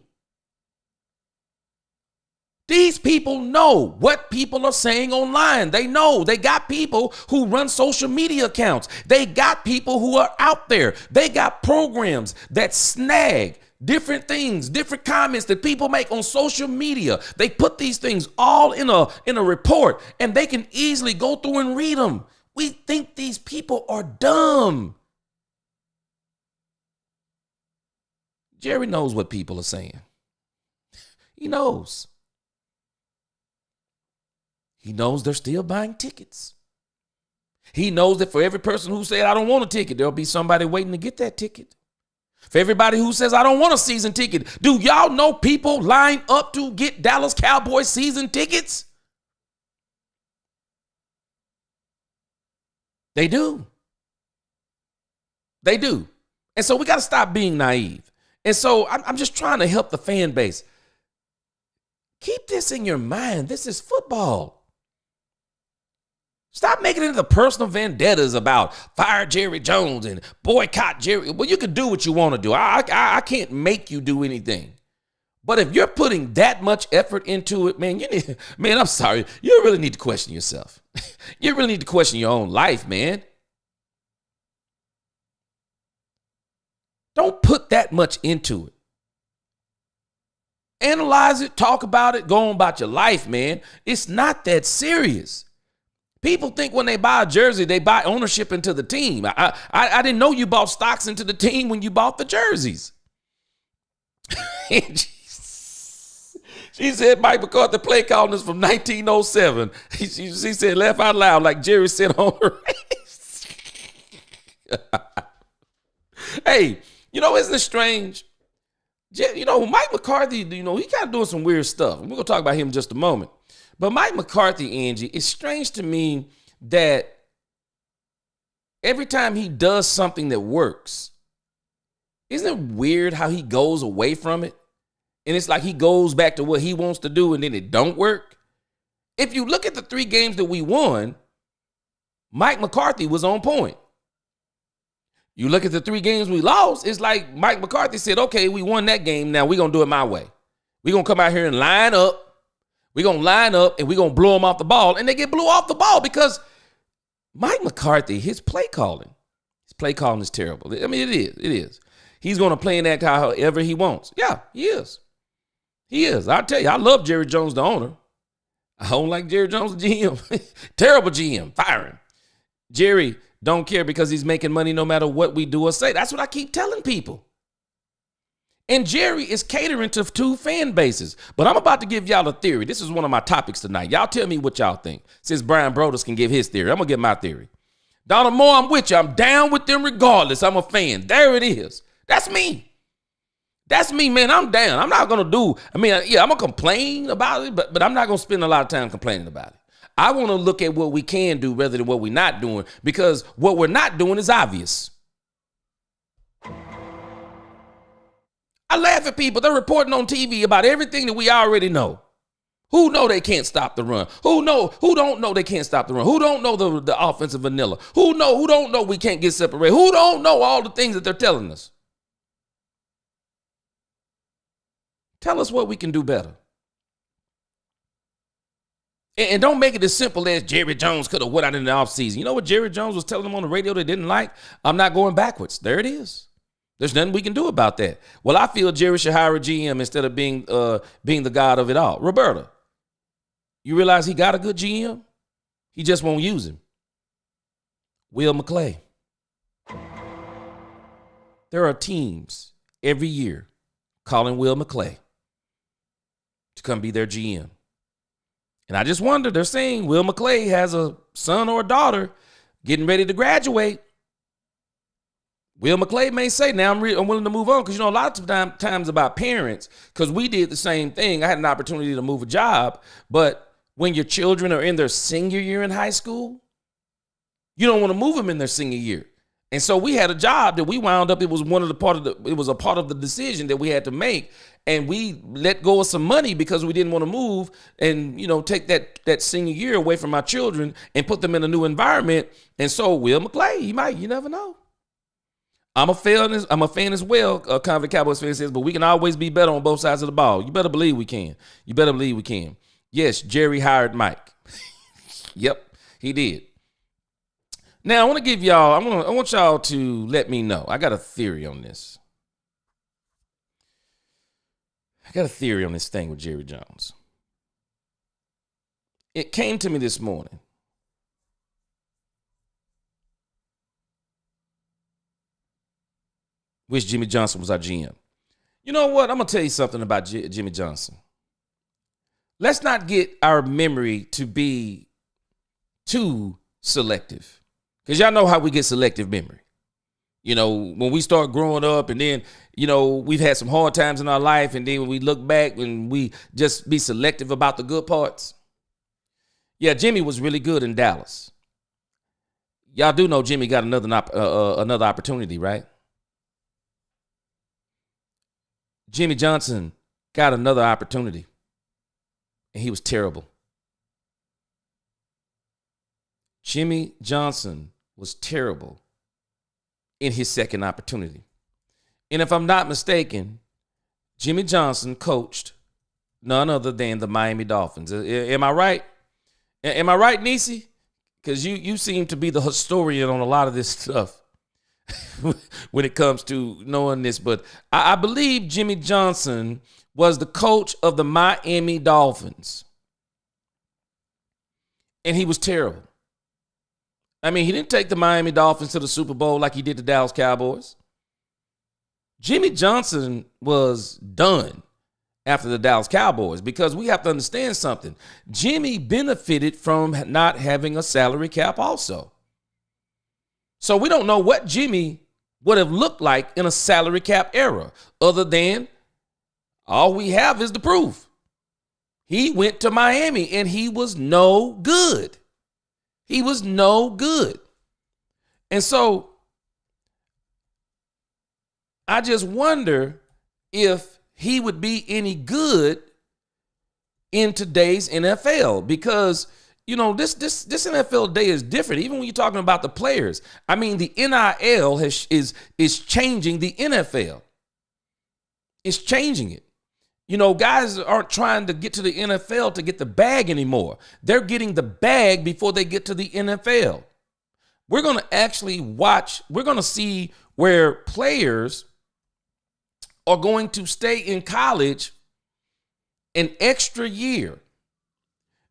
A: These people know what people are saying online. They know. They got people who run social media accounts. They got people who are out there. They got programs that snag different things, different comments that people make on social media. They put these things all in a report, and they can easily go through and read them. We think these people are dumb. Jerry knows what people are saying. He knows. He knows they're still buying tickets. He knows that for every person who said, I don't want a ticket, there'll be somebody waiting to get that ticket. For everybody who says, I don't want a season ticket, do y'all know people line up to get Dallas Cowboys season tickets? They do. They do. And so we got to stop being naive. And so I'm just trying to help the fan base. Keep this in your mind. This is football. Stop making it into personal vendettas about fire Jerry Jones and boycott Jerry. Well, you can do what you want to do. I can't make you do anything. But if you're putting that much effort into it, man, I'm sorry. You really need to question yourself. You really need to question your own life, man. Don't put that much into it. Analyze it, talk about it, go on about your life, man. It's not that serious. People think when they buy a jersey, they buy ownership into the team. I didn't know you bought stocks into the team when you bought the jerseys. She said Mike McCarthy play calling is from 1907. She said, laugh out loud like Jerry said on her race. Hey, isn't it strange? Mike McCarthy, he kind of doing some weird stuff. We're going to talk about him in just a moment. But Mike McCarthy, Angie, it's strange to me that every time he does something that works, isn't it weird how he goes away from it? And it's like he goes back to what he wants to do and then it don't work. If you look at the 3 games that we won, Mike McCarthy was on point. You look at the 3 games we lost, it's like Mike McCarthy said, okay, we won that game. Now we're going to do it my way. We're going to come out here and line up. We're going to line up and we're going to blow them off the ball. And they get blew off the ball because Mike McCarthy, his play calling is terrible. I mean, it is. He's going to play and act however he wants. Yeah, he is. He is. I tell you, I love Jerry Jones, the owner. I don't like Jerry Jones, the GM. Terrible GM. Fire him. Jerry don't care because he's making money no matter what we do or say. That's what I keep telling people. And Jerry is catering to 2 fan bases. But I'm about to give y'all a theory. This is one of my topics tonight. Y'all tell me what y'all think. Since Brian Broaduss can give his theory, I'm going to give my theory. Donald Moore, I'm with you. I'm down with them regardless. I'm a fan. There it is. That's me. That's me, man. I'm down. I'm not going to I'm going to complain about it, but I'm not going to spend a lot of time complaining about it. I want to look at what we can do rather than what we're not doing, because what we're not doing is obvious. I laugh at people. They're reporting on TV about everything that we already know. Who know they can't stop the run? Who don't know they can't stop the run? Who don't know the offensive vanilla? Who don't know we can't get separated? Who don't know all the things that they're telling us? Tell us what we can do better. And don't make it as simple as Jerry Jones could have went out in the offseason. You know what Jerry Jones was telling them on the radio they didn't like? I'm not going backwards. There it is. There's nothing we can do about that. Well, I feel Jerry should hire a GM instead of being the god of it all. Roberta, you realize he got a good GM? He just won't use him. Will McClay. There are teams every year calling Will McClay to come be their GM. And I just wonder, they're saying Will McClay has a son or a daughter getting ready to graduate. Will McClay may say, now I'm willing to move on. Because, a lot of times about parents, because we did the same thing. I had an opportunity to move a job. But when your children are in their senior year in high school, you don't want to move them in their senior year. And so we had a job that we wound up, it was a part of the decision that we had to make. And we let go of some money because we didn't want to move and, take that senior year away from our children and put them in a new environment. And so Will McClay, you never know. I'm a fan as well. Confident Cowboys fan says, but we can always be better on both sides of the ball. You better believe we can. Yes, Jerry hired Mike. Yep, he did. Now, I want to give y'all, I want y'all to let me know. I got a theory on this. I got a theory on this thing with Jerry Jones. It came to me this morning. Wish Jimmy Johnson was our GM. You know what? I'm going to tell you something about Jimmy Johnson. Let's not get our memory to be too selective. Because y'all know how we get selective memory. When we start growing up and then, we've had some hard times in our life. And then when we look back and we just be selective about the good parts. Yeah, Jimmy was really good in Dallas. Y'all do know Jimmy got another opportunity, right? Jimmy Johnson got another opportunity. And he was terrible. Jimmy Johnson was terrible in his second opportunity. And if I'm not mistaken, Jimmy Johnson coached none other than the Miami Dolphins. Am I right? Am I right, Nisi? Because you seem to be the historian on a lot of this stuff when it comes to knowing this. But I believe Jimmy Johnson was the coach of the Miami Dolphins. And he was terrible. I mean, he didn't take the Miami Dolphins to the Super Bowl like he did the Dallas Cowboys. Jimmy Johnson was done after the Dallas Cowboys because we have to understand something. Jimmy benefited from not having a salary cap also. So we don't know what Jimmy would have looked like in a salary cap era other than all we have is the proof. He went to Miami and he was no good. He was no good. And so I just wonder if he would be any good in today's NFL because, this NFL day is different. Even when you're talking about the players, I mean, the NIL is changing the NFL. It's changing it. Guys aren't trying to get to the NFL to get the bag anymore. They're getting the bag before they get to the NFL. We're going to actually we're going to see where players are going to stay in college an extra year.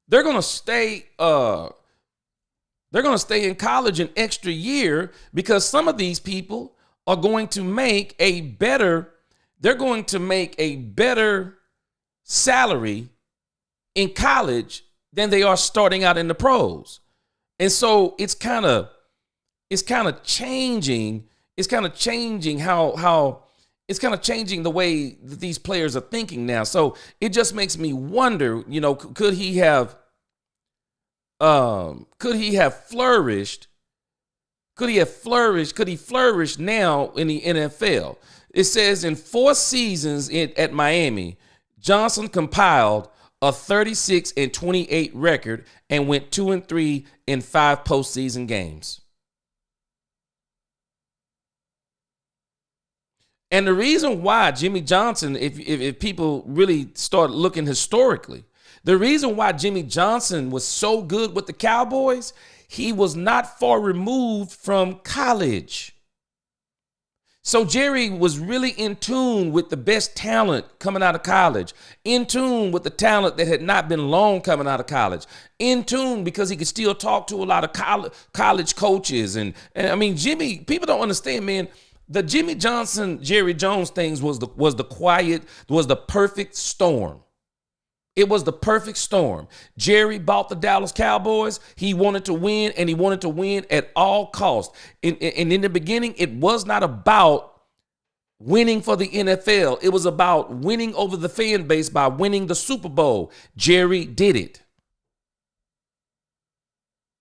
A: They're going to stay in college an extra year because some of these people are going to make a better salary in college than they are starting out in the pros. And so it's kind of changing the way that these players are thinking now. So it just makes me wonder, could he have flourished? Could he flourish now in the NFL? It says in 4 seasons at Miami, Johnson compiled a 36-28 record and went 2-3 in 5 postseason games. And the reason why Jimmy Johnson, if people really start looking historically, the reason why Jimmy Johnson was so good with the Cowboys, he was not far removed from college. So Jerry was really in tune with the best talent coming out of college, in tune with the talent that had not been long coming out of college, in tune because he could still talk to a lot of college coaches. And I mean, Jimmy, people don't understand, man. The Jimmy Johnson, Jerry Jones things was the perfect storm. It was the perfect storm. Jerry bought the Dallas Cowboys. He wanted to win, and he wanted to win at all costs. And in the beginning, it was not about winning for the NFL. It was about winning over the fan base by winning the Super Bowl. Jerry did it.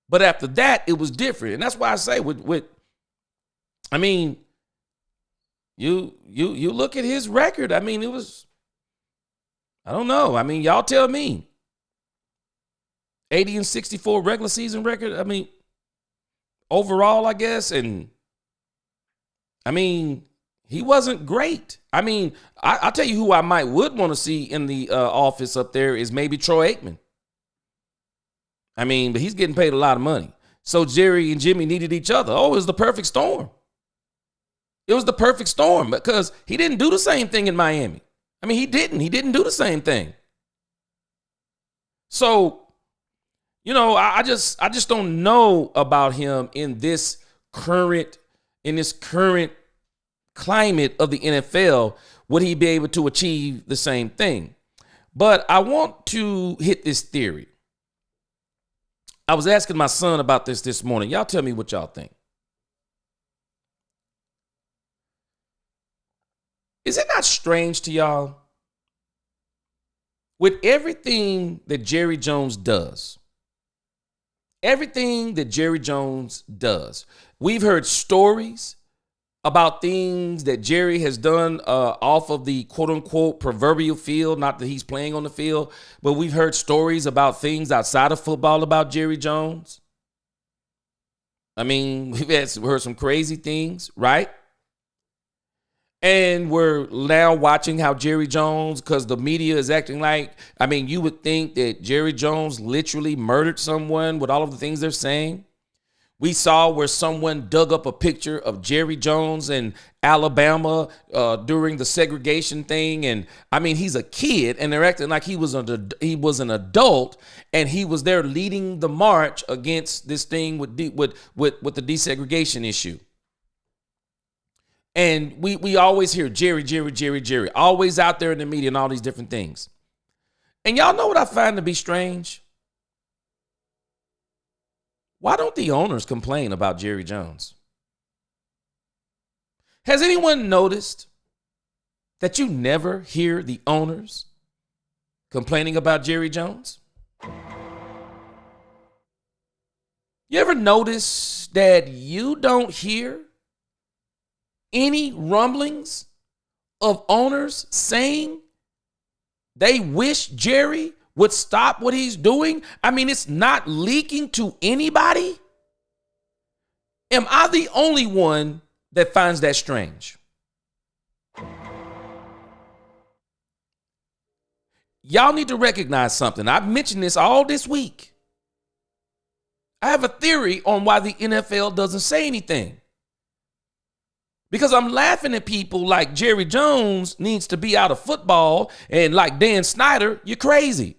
A: But after that, it was different. And that's why I say you look at his record. I mean, it was, I don't know. I mean, y'all tell me. 80-64 regular season record. I mean, overall, I guess. And I mean, he wasn't great. I mean, I'll tell you who I would want to see in the office up there is maybe Troy Aikman. I mean, but he's getting paid a lot of money. So Jerry and Jimmy needed each other. Oh, it was the perfect storm. It was the perfect storm because he didn't do the same thing in Miami. I mean, he didn't do the same thing. So, you know, I just don't know about him in this current climate of the NFL. Would he be able to achieve the same thing? But I want to hit this theory. I was asking my son about this morning. Y'all tell me what y'all think. Is it not strange to y'all? With everything that Jerry Jones does, we've heard stories about things that Jerry has done off of the quote-unquote proverbial field, not that he's playing on the field, but we've heard stories about things outside of football about Jerry Jones. I mean, we've heard some crazy things, right? And we're now watching how Jerry Jones, because the media is acting like, I mean, you would think that Jerry Jones literally murdered someone with all of the things they're saying. We saw where someone dug up a picture of Jerry Jones in Alabama during the segregation thing. And I mean, he's a kid and they're acting like he was an adult and he was there leading the march against this thing with the desegregation issue. And we always hear Jerry, always out there in the media and all these different things. And y'all know what I find to be strange? Why don't the owners complain about Jerry Jones? Has anyone noticed that you never hear the owners complaining about Jerry Jones? You ever notice that you don't hear any rumblings of owners saying they wish Jerry would stop what he's doing? I mean, it's not leaking to anybody. Am I the only one that finds that strange? Y'all need to recognize something. I've mentioned this all this week. I have a theory on why the NFL doesn't say anything. Because I'm laughing at people like Jerry Jones needs to be out of football and like Dan Snyder, you're crazy.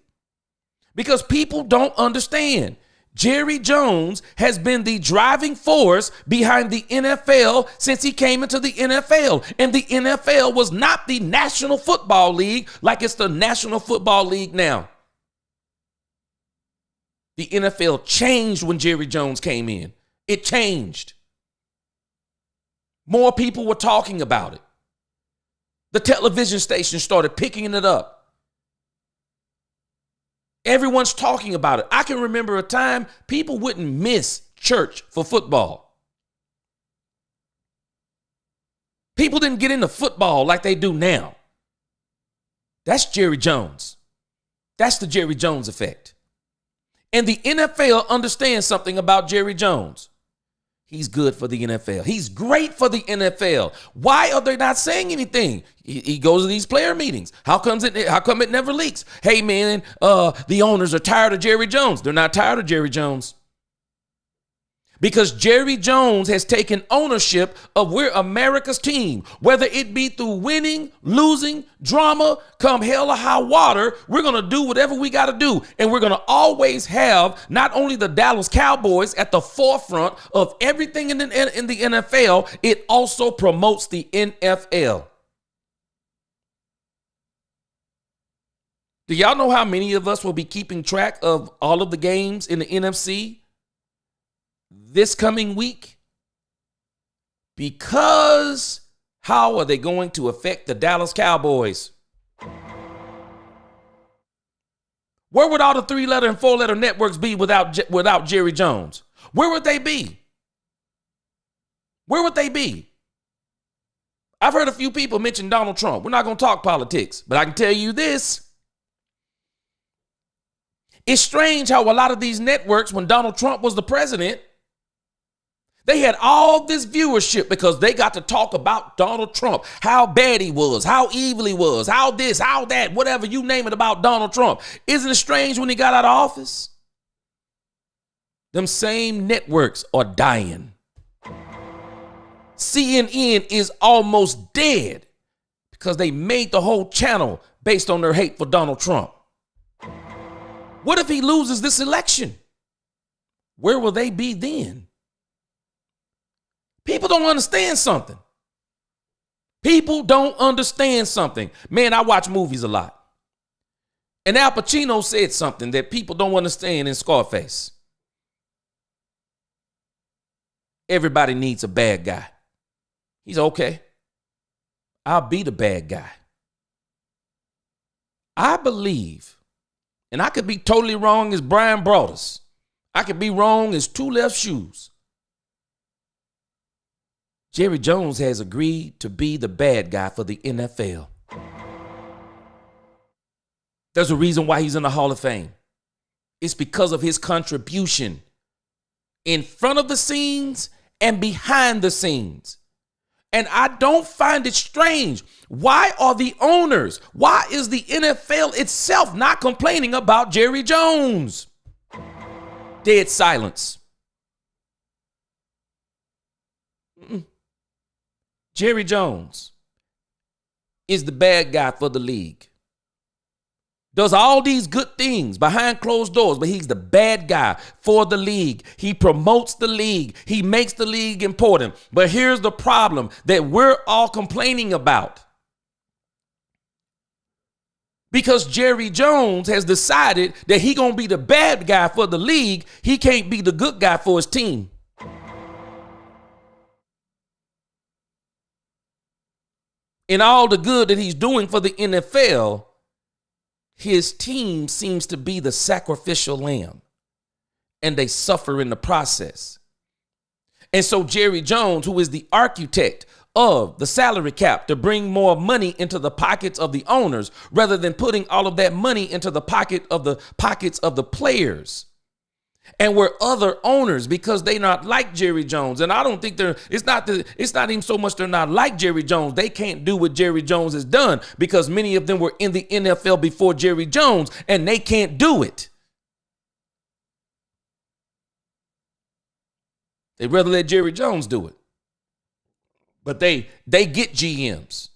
A: Because people don't understand. Jerry Jones has been the driving force behind the NFL since he came into the NFL. And the NFL was not the National Football League like it's the National Football League now. The NFL changed when Jerry Jones came in. It changed. More people were talking about it. The television stations started picking it up. Everyone's talking about it. I can remember a time people wouldn't miss church for football. People didn't get into football like they do now. That's Jerry Jones. That's the Jerry Jones effect. And the NFL understands something about Jerry Jones. He's good for the NFL. He's great for the NFL. Why are they not saying anything? He goes to these player meetings. How come it never leaks? Hey, man, the owners are tired of Jerry Jones. They're not tired of Jerry Jones. Because Jerry Jones has taken ownership of we're America's team. Whether it be through winning, losing, drama, come hell or high water, we're going to do whatever we got to do. And we're going to always have not only the Dallas Cowboys at the forefront of everything in the NFL, it also promotes the NFL. Do y'all know how many of us will be keeping track of all of the games in the NFC this coming week? Because how are they going to affect the Dallas Cowboys? Where would all the 3-letter and 4-letter networks be without Jerry Jones? Where would they be? Where would they be? I've heard a few people mention Donald Trump. We're not going to talk politics, but I can tell you this. It's strange how a lot of these networks, when Donald Trump was the president, they had all this viewership because they got to talk about Donald Trump, how bad he was, how evil he was, how this, how that, whatever you name it about Donald Trump. Isn't it strange when he got out of office? Them same networks are dying. CNN is almost dead because they made the whole channel based on their hate for Donald Trump. What if he loses this election? Where will they be then? People don't understand something. People don't understand something. Man, I watch movies a lot. And Al Pacino said something that people don't understand in Scarface. Everybody needs a bad guy. He's okay. I'll be the bad guy. I believe, and I could be totally wrong as Brian Broaduss. I could be wrong as two left shoes. Jerry Jones has agreed to be the bad guy for the NFL. There's a reason why he's in the Hall of Fame. It's because of his contribution in front of the scenes and behind the scenes. And I don't find it strange. Why are the owners, why is the NFL itself not complaining about Jerry Jones? Dead silence. Jerry Jones is the bad guy for the league. Does all these good things behind closed doors, but he's the bad guy for the league. He promotes the league. He makes the league important. But here's the problem that we're all complaining about. Because Jerry Jones has decided that he's going to be the bad guy for the league, he can't be the good guy for his team. In all the good that he's doing for the NFL, his team seems to be the sacrificial lamb, and they suffer in the process. And so Jerry Jones, who is the architect of the salary cap to bring more money into the pockets of the owners, rather than putting all of that money into the pockets of the players. And we're other owners, because they not like Jerry Jones. And I don't think it's not even so much they're not like Jerry Jones. They can't do what Jerry Jones has done, because many of them were in the NFL before Jerry Jones, and they can't do it. They'd rather let Jerry Jones do it. But they get GMs.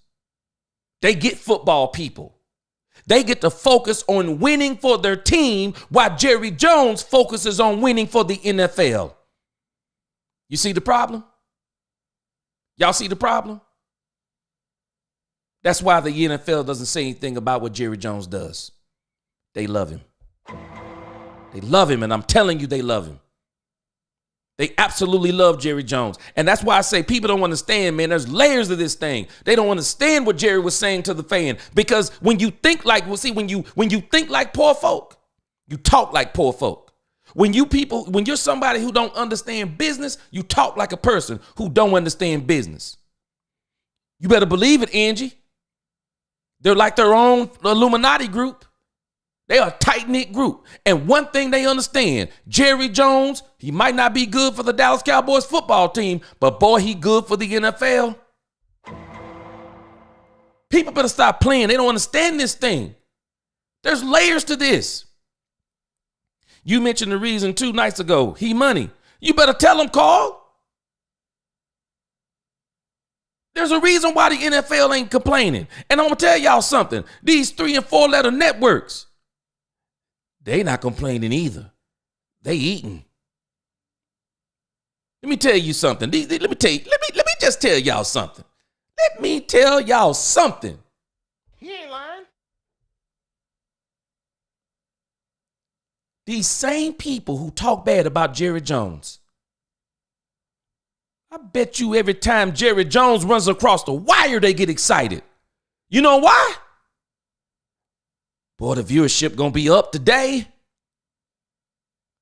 A: They get football people. They get to focus on winning for their team, while Jerry Jones focuses on winning for the NFL. You see the problem? Y'all see the problem? That's why the NFL doesn't say anything about what Jerry Jones does. They love him. They love him, and I'm telling you, they love him. They absolutely love Jerry Jones. And that's why I say people don't understand, man. There's layers of this thing. They don't understand what Jerry was saying to the fan. Because when you think like, when you think like poor folk, you talk like poor folk. When you're somebody who don't understand business, you talk like a person who don't understand business. You better believe it, Angie. They're like their own Illuminati group. They are a tight-knit group. And one thing they understand, Jerry Jones, he might not be good for the Dallas Cowboys football team, but boy, he good for the NFL. People better stop playing. They don't understand this thing. There's layers to this. You mentioned the reason 2 nights ago, he money. You better tell them, Carl. There's a reason why the NFL ain't complaining. And I'm going to tell y'all something. These 3- and 4-letter networks, they not complaining either. They eating. Let me tell you something. Let me just tell y'all something. Let me tell y'all something.
D: He ain't lying.
A: These same people who talk bad about Jerry Jones, I bet you every time Jerry Jones runs across the wire, they get excited. You know why? Boy, the viewership gonna be up today.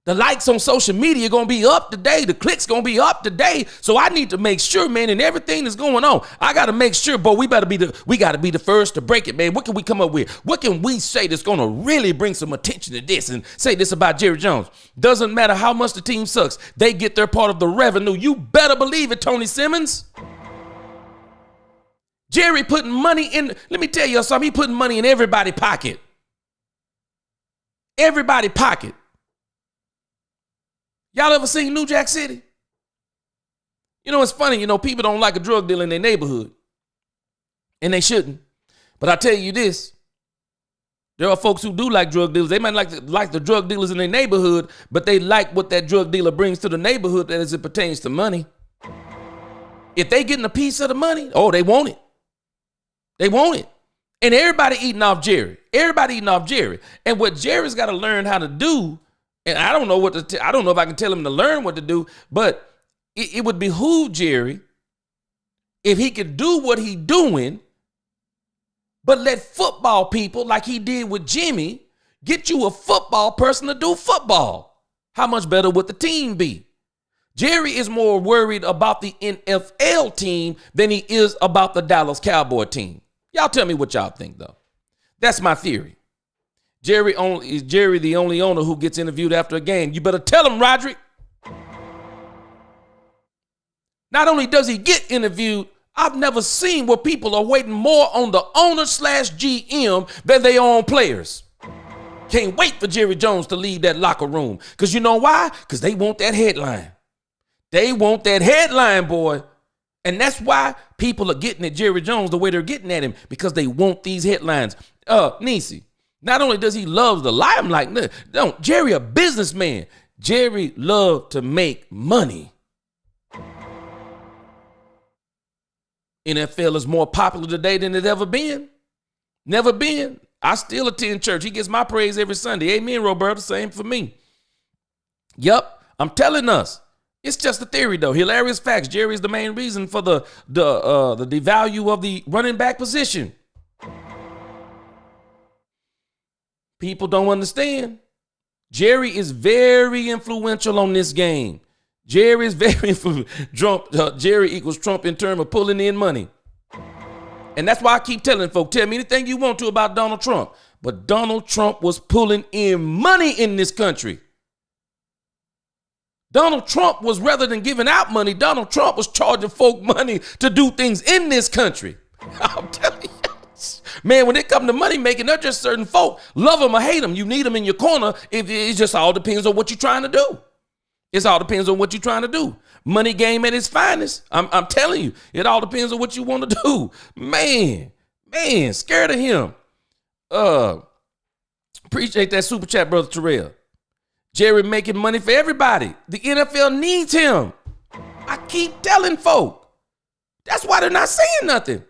A: The likes on social media gonna be up today. The clicks gonna be up today. So I need to make sure, man, and everything that's going on, I gotta make sure, boy, we gotta be the first to break it, man. What can we come up with? What can we say that's gonna really bring some attention to this and say this about Jerry Jones? Doesn't matter how much the team sucks, they get their part of the revenue. You better believe it, Tony Simmons. Jerry putting money in, let me tell you something, he putting money in everybody's pocket. Everybody's pocket. Y'all ever seen New Jack City? You know, it's funny, people don't like a drug dealer in their neighborhood. And they shouldn't. But I tell you this, there are folks who do like drug dealers. They might like the drug dealers in their neighborhood, but they like what that drug dealer brings to the neighborhood as it pertains to money. If they getting a piece of the money, oh, they want it. They want it. And everybody eating off Jerry. Everybody eating off Jerry. And what Jerry's got to learn how to do, and I don't know I don't know if I can tell him to learn what to do, but it would behoove Jerry if he could do what he's doing, but let football people, like he did with Jimmy, get you a football person to do football. How much better would the team be? Jerry is more worried about the NFL team than he is about the Dallas Cowboy team. Y'all tell me what y'all think, though. That's my theory. Is Jerry the only owner who gets interviewed after a game? You better tell him, Roderick. Not only does he get interviewed, I've never seen where people are waiting more on the owner/GM than they are on players. Can't wait for Jerry Jones to leave that locker room. Because you know why? Because they want that headline. They want that headline, boy. And that's why people are getting at Jerry Jones the way they're getting at him, because they want these headlines. Nisi, not only does he love the limelight, no, Jerry a businessman. Jerry loved to make money. NFL is more popular today than it ever been. Never been. I still attend church. He gets my praise every Sunday. Amen, Roberta. Same for me. Yup, I'm telling us. It's just a theory, though. Hilarious facts. Jerry's the main reason for the devalue of the running back position. People don't understand. Jerry is very influential on this game. Jerry is very influential. Jerry equals Trump in terms of pulling in money. And that's why I keep telling folks, tell me anything you want to about Donald Trump. But Donald Trump was pulling in money in this country. Donald Trump was, rather than giving out money, Donald Trump was charging folk money to do things in this country. I'm telling you. Man, when it comes to money making, they're just certain folk. Love them or hate them. You need them in your corner. It just all depends on what you're trying to do. It all depends on what you're trying to do. Money game at its finest. I'm telling you, it all depends on what you want to do. Man, scared of him. Appreciate that super chat, Brother Terrell. Jerry making money for everybody. The NFL needs him. I keep telling folk. That's why they're not saying nothing.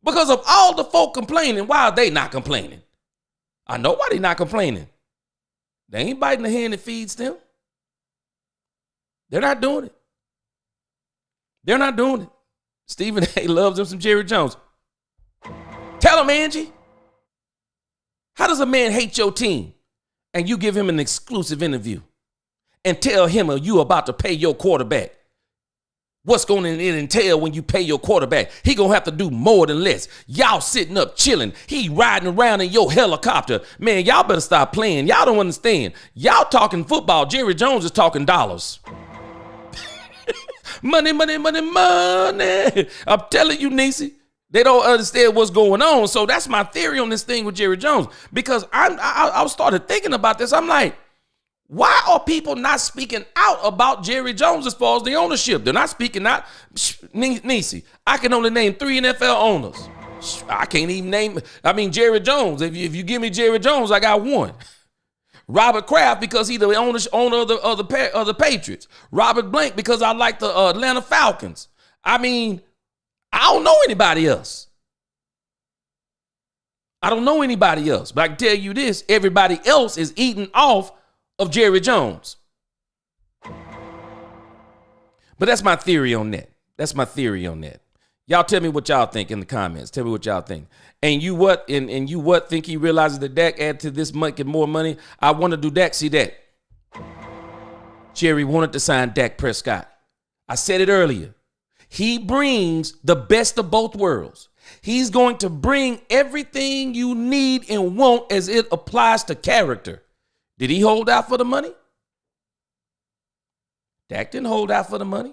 A: Because of all the folk complaining, why are they not complaining? I know why they're not complaining. They ain't biting the hand that feeds them. They're not doing it. They're not doing it. Stephen A. loves him some Jerry Jones. Tell him, Angie. How does a man hate your team and you give him an exclusive interview and tell him you about to pay your quarterback? What's going to entail when you pay your quarterback? He going to have to do more than less. Y'all sitting up chilling. He riding around in your helicopter. Man, y'all better stop playing. Y'all don't understand. Y'all talking football. Jerry Jones is talking dollars. Money, money, money, money. I'm telling you, Nisi, they don't understand what's going on. So that's my theory on this thing with Jerry Jones. Because I started thinking about this. I'm like, Why are people not speaking out about Jerry Jones as far as the ownership? They're not speaking out. Nisi, I can only name 3 NFL owners. I can't even name. I mean, Jerry Jones. If you give me Jerry Jones, I got one. Robert Kraft, because he's the owner of the Patriots. Robert Blank, because I like the Atlanta Falcons. I mean, I don't know anybody else. I don't know anybody else. But I can tell you this, everybody else is eating off of Jerry Jones. But that's my theory on that. That's my theory on that. Y'all tell me what y'all think in the comments. Tell me what y'all think. And you what? And you what think he realizes that Dak add to this money, get more money? I want to do Dak. See that? Jerry wanted to sign Dak Prescott. I said it earlier. He brings the best of both worlds. He's going to bring everything you need and want as it applies to character. Did he hold out for the money? Dak didn't hold out for the money.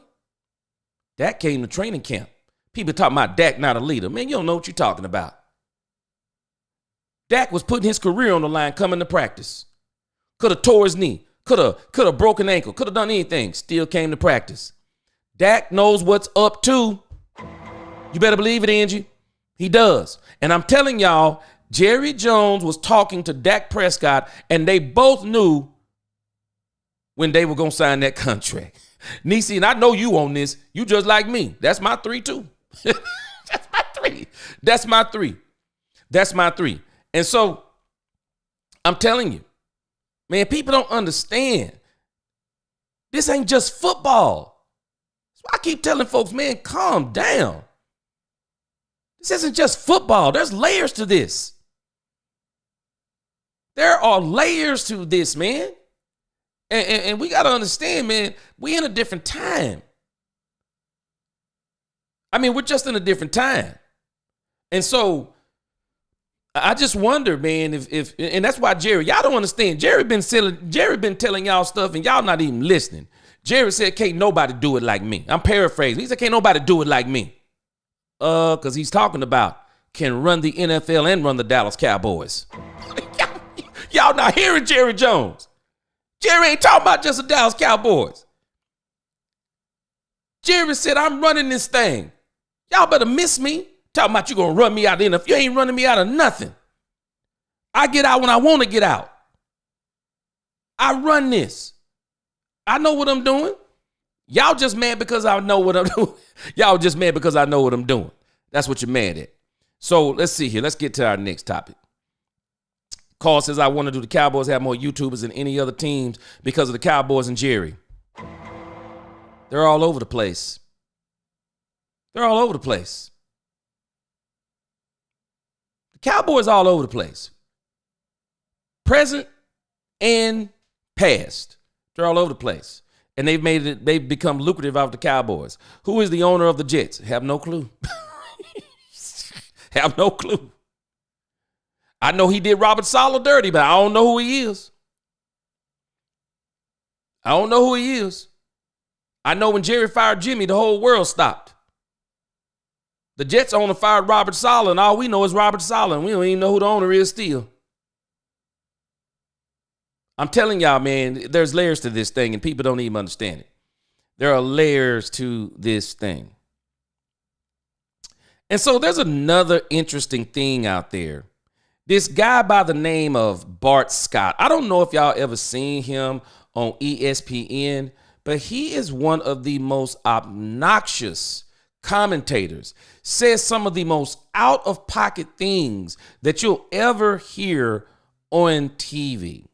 A: Dak came to training camp. People talking about Dak not a leader. Man, you don't know what you're talking about. Dak was putting his career on the line coming to practice. Could have tore his knee. Could have broken ankle. Could have done anything. Still came to practice. Dak knows what's up too. You better believe it, Angie. He does. And I'm telling y'all, Jerry Jones was talking to Dak Prescott, and they both knew when they were going to sign that contract. Nisi, and I know you on this. You just like me. That's my 3 too. That's my 3. That's my 3. That's my 3. And so I'm telling you, man, people don't understand. This ain't just football. So I keep telling folks, man, calm down. This isn't just football. There's layers to this. There are layers to this, man. And we got to understand, man, we in a different time. I mean, we're just in a different time. And so I just wonder, man, if and that's why Jerry, y'all don't understand. Jerry been telling y'all stuff and y'all not even listening. Jerry said, can't nobody do it like me. I'm paraphrasing. He said, can't nobody do it like me. Because he's talking about can run the NFL and run the Dallas Cowboys. Y'all not hearing Jerry Jones. Jerry ain't talking about just the Dallas Cowboys. Jerry said, I'm running this thing. Y'all better miss me. Talking about you going to run me out of the NFL. You ain't running me out of nothing. I get out when I want to get out. I run this. I know what I'm doing. Y'all just mad because I know what I'm doing. Y'all just mad because I know what I'm doing. That's what you're mad at. So let's see here. Let's get to our next topic. Carl says, I want to do the Cowboys have more YouTubers than any other teams because of the Cowboys and Jerry. They're all over the place. They're all over the place. The Cowboys all over the place. Present and past. They're all over the place. And they've become lucrative out of the Cowboys. Who is the owner of the Jets? Have no clue. Have no clue. I know he did Robert Saleh dirty, but I don't know who he is. I don't know who he is. I know when Jerry fired Jimmy, the whole world stopped. The Jets owner fired Robert Saleh, and all we know is Robert Saleh, and we don't even know who the owner is still. I'm telling y'all, man, there's layers to this thing, and people don't even understand it. There are layers to this thing. And so there's another interesting thing out there. This guy by the name of Bart Scott. I don't know if y'all ever seen him on ESPN, but he is one of the most obnoxious commentators. Says some of the most out-of-pocket things that you'll ever hear on TV.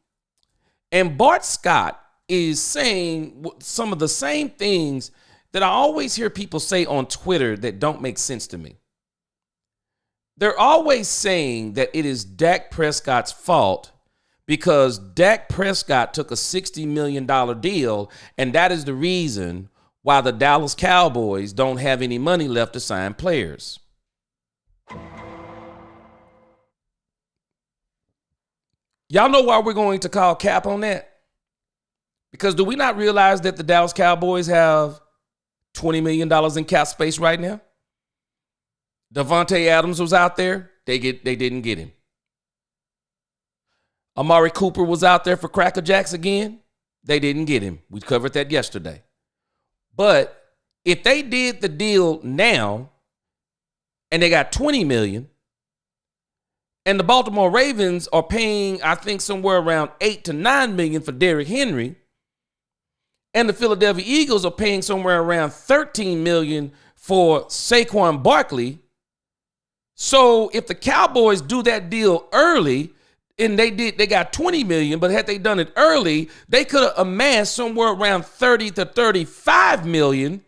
A: And Bart Scott is saying some of the same things that I always hear people say on Twitter that don't make sense to me. They're always saying that it is Dak Prescott's fault because Dak Prescott took a $60 million deal, and that is the reason why the Dallas Cowboys don't have any money left to sign players. Y'all know why we're going to call cap on that? Because do we not realize that the Dallas Cowboys have $20 million in cap space right now? Devontae Adams was out there. They didn't get him. Amari Cooper was out there for Cracker Jacks again. They didn't get him. We covered that yesterday. But if they did the deal now and they got $20 million, and the Baltimore Ravens are paying, I think, somewhere around $8 to $9 million for Derrick Henry, and the Philadelphia Eagles are paying somewhere around $13 million for Saquon Barkley. So if the Cowboys do that deal early, and they got $20 million, but had they done it early, they could have amassed somewhere around $30 to $35 million.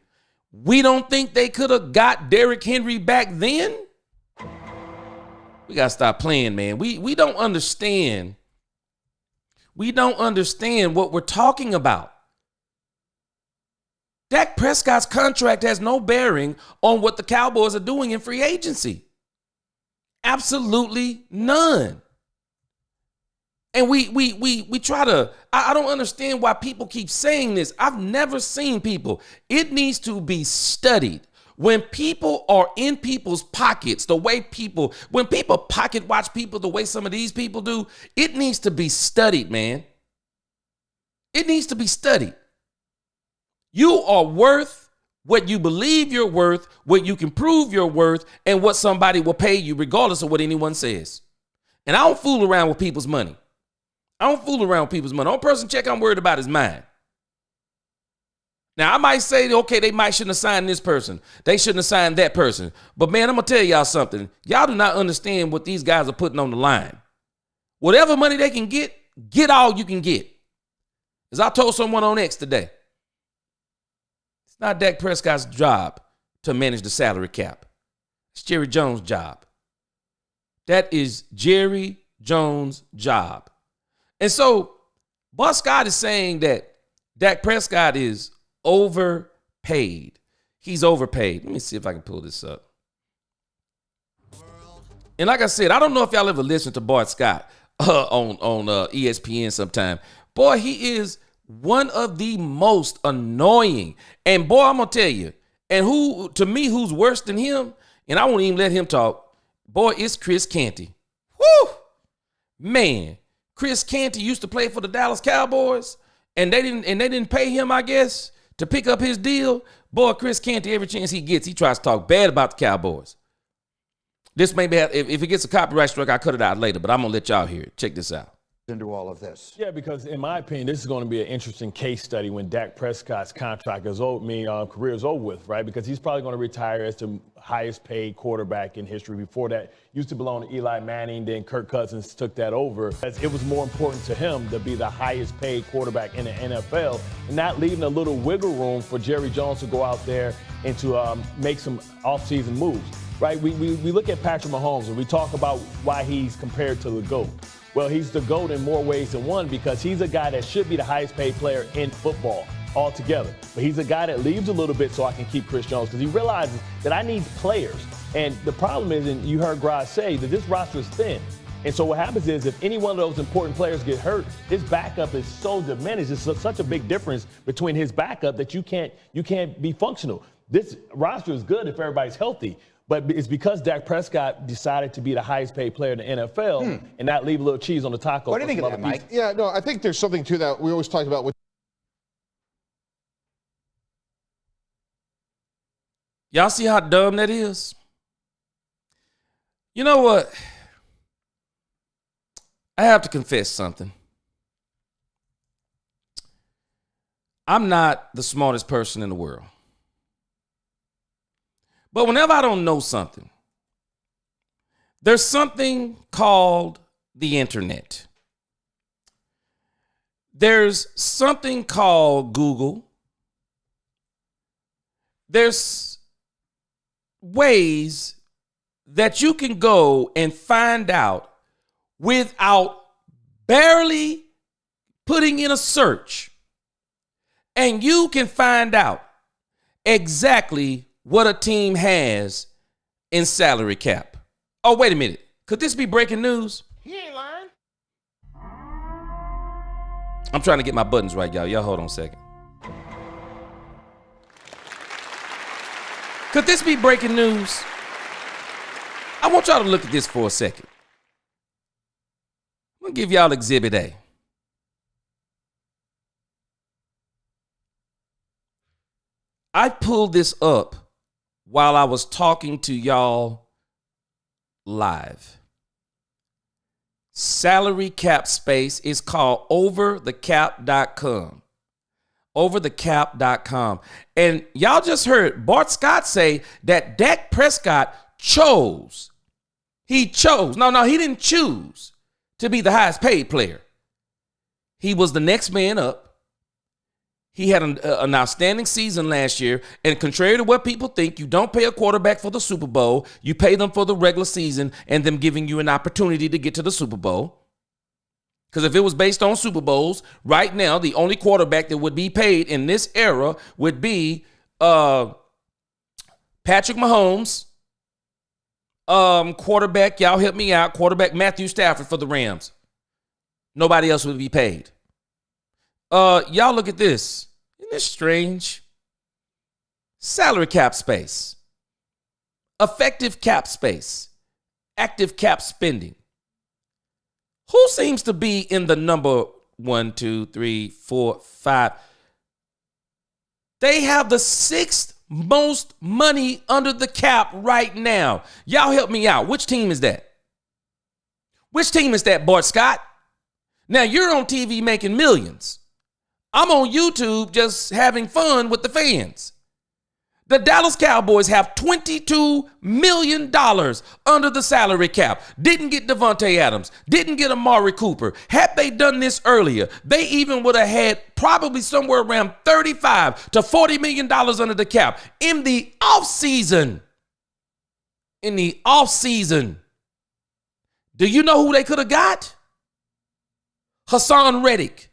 A: We don't think they could have got Derrick Henry back then. We got to stop playing, man. We don't understand. We don't understand what we're talking about. Dak Prescott's contract has no bearing on what the Cowboys are doing in free agency. Absolutely none. And we try to, I don't understand why people keep saying this. I've never seen people. It needs to be studied. When people are in people's pockets, when people pocket watch people the way some of these people do, it needs to be studied, man. It needs to be studied. You are worth what you believe you're worth, what you can prove you're worth, and what somebody will pay you regardless of what anyone says. And I don't fool around with people's money. Only person check I'm worried about is mine. Now, I might say, okay, they might shouldn't have signed this person. They shouldn't have signed that person. But, man, I'm going to tell y'all something. Y'all do not understand what these guys are putting on the line. Whatever money they can get all you can get. As I told someone on X today, it's not Dak Prescott's job to manage the salary cap. It's Jerry Jones' job. That is Jerry Jones' job. And so, Bart Scott is saying that Dak Prescott is overpaid. He's overpaid. Let me see if I can pull this up. And like I said, I don't know if y'all ever listened to Bart Scott on ESPN sometime. Boy, he is one of the most annoying. And boy, I'm going to tell you, and who's worse than him, and I won't even let him talk, boy, it's Chris Canty. Woo! Man, Chris Canty used to play for the Dallas Cowboys, and they didn't pay him, I guess, to pick up his deal. Boy, Chris Canty, every chance he gets, he tries to talk bad about the Cowboys. This may be, if it gets a copyright strike, I'll cut it out later, but I'm going to let y'all hear it. Check this out.
D: Into all of this.
E: Yeah, because in my opinion, this is going to be an interesting case study when Dak Prescott's contract is over, career is over with, right? Because he's probably going to retire as the highest paid quarterback in history. Before that, used to belong to Eli Manning, then Kirk Cousins took that over. It was more important to him to be the highest paid quarterback in the NFL and not leaving a little wiggle room for Jerry Jones to go out there and to make some offseason moves, right? We look at Patrick Mahomes and we talk about why he's compared to the GOAT. Well, he's the GOAT in more ways than one because he's a guy that should be the highest paid player in football altogether. But he's a guy that leaves a little bit so I can keep Chris Jones because he realizes that I need players. And the problem is, and you heard Graz say, that this roster is thin. And so what happens is if any one of those important players get hurt, his backup is so diminished. It's such a big difference between his backup that you can't be functional. This roster is good if everybody's healthy. But it's because Dak Prescott decided to be the highest paid player in the NFL and not leave a little cheese on the taco.
D: What do you think of that, Mike?
F: Yeah, no, I think there's something to that. We always talk about what.
A: Y'all see how dumb that is? You know what? I have to confess something. I'm not the smartest person in the world. But whenever I don't know something, there's something called the internet. There's something called Google. There's ways that you can go and find out without barely putting in a search. And you can find out exactly what a team has in salary cap. Oh, wait a minute. Could this be breaking news?
F: He ain't lying.
A: I'm trying to get my buttons right, y'all. Y'all hold on a second. Could this be breaking news? I want y'all to look at this for a second. I'm going to give y'all Exhibit A. I pulled this up while I was talking to y'all live. Salary cap space is called overthecap.com. Overthecap.com. And y'all just heard Bart Scott say that Dak Prescott chose. He chose. No, he didn't choose to be the highest paid player. He was the next man up. He had an outstanding season last year. And contrary to what people think, you don't pay a quarterback for the Super Bowl. You pay them for the regular season and them giving you an opportunity to get to the Super Bowl. Because if it was based on Super Bowls, right now, the only quarterback that would be paid in this era would be Patrick Mahomes. Quarterback, y'all help me out. Quarterback Matthew Stafford for the Rams. Nobody else would be paid. Y'all look at this. Isn't this strange? Salary cap space. Effective cap space. Active cap spending. Who seems to be in the number 1, 2, 3, 4, 5? They have the 6th most money under the cap right now. Y'all help me out. Which team is that? Which team is that, Bart Scott? Now, you're on TV making millions. I'm on YouTube just having fun with the fans. The Dallas Cowboys have $22 million under the salary cap. Didn't get Devontae Adams. Didn't get Amari Cooper. Had they done this earlier, they even would have had probably somewhere around $35 to $40 million under the cap in the offseason. In the offseason. Do you know who they could have got? Hassan Reddick,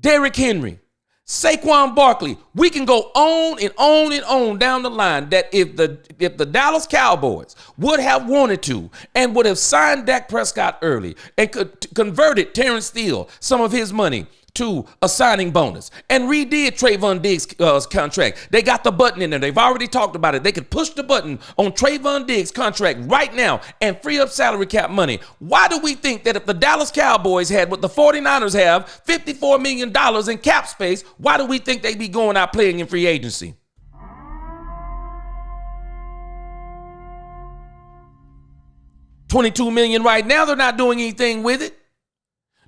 A: Derrick Henry, Saquon Barkley. We can go on and on and on down the line that if the Dallas Cowboys would have wanted to and would have signed Dak Prescott early and could converted Terrence Steele, some of his money, to a signing bonus and redid Trayvon Diggs' contract. They got the button in there. They've already talked about it. They could push the button on Trayvon Diggs' contract right now and free up salary cap money. Why do we think that if the Dallas Cowboys had what the 49ers have, $54 million in cap space, why do we think they'd be going out playing in free agency? $22 million right now, they're not doing anything with it.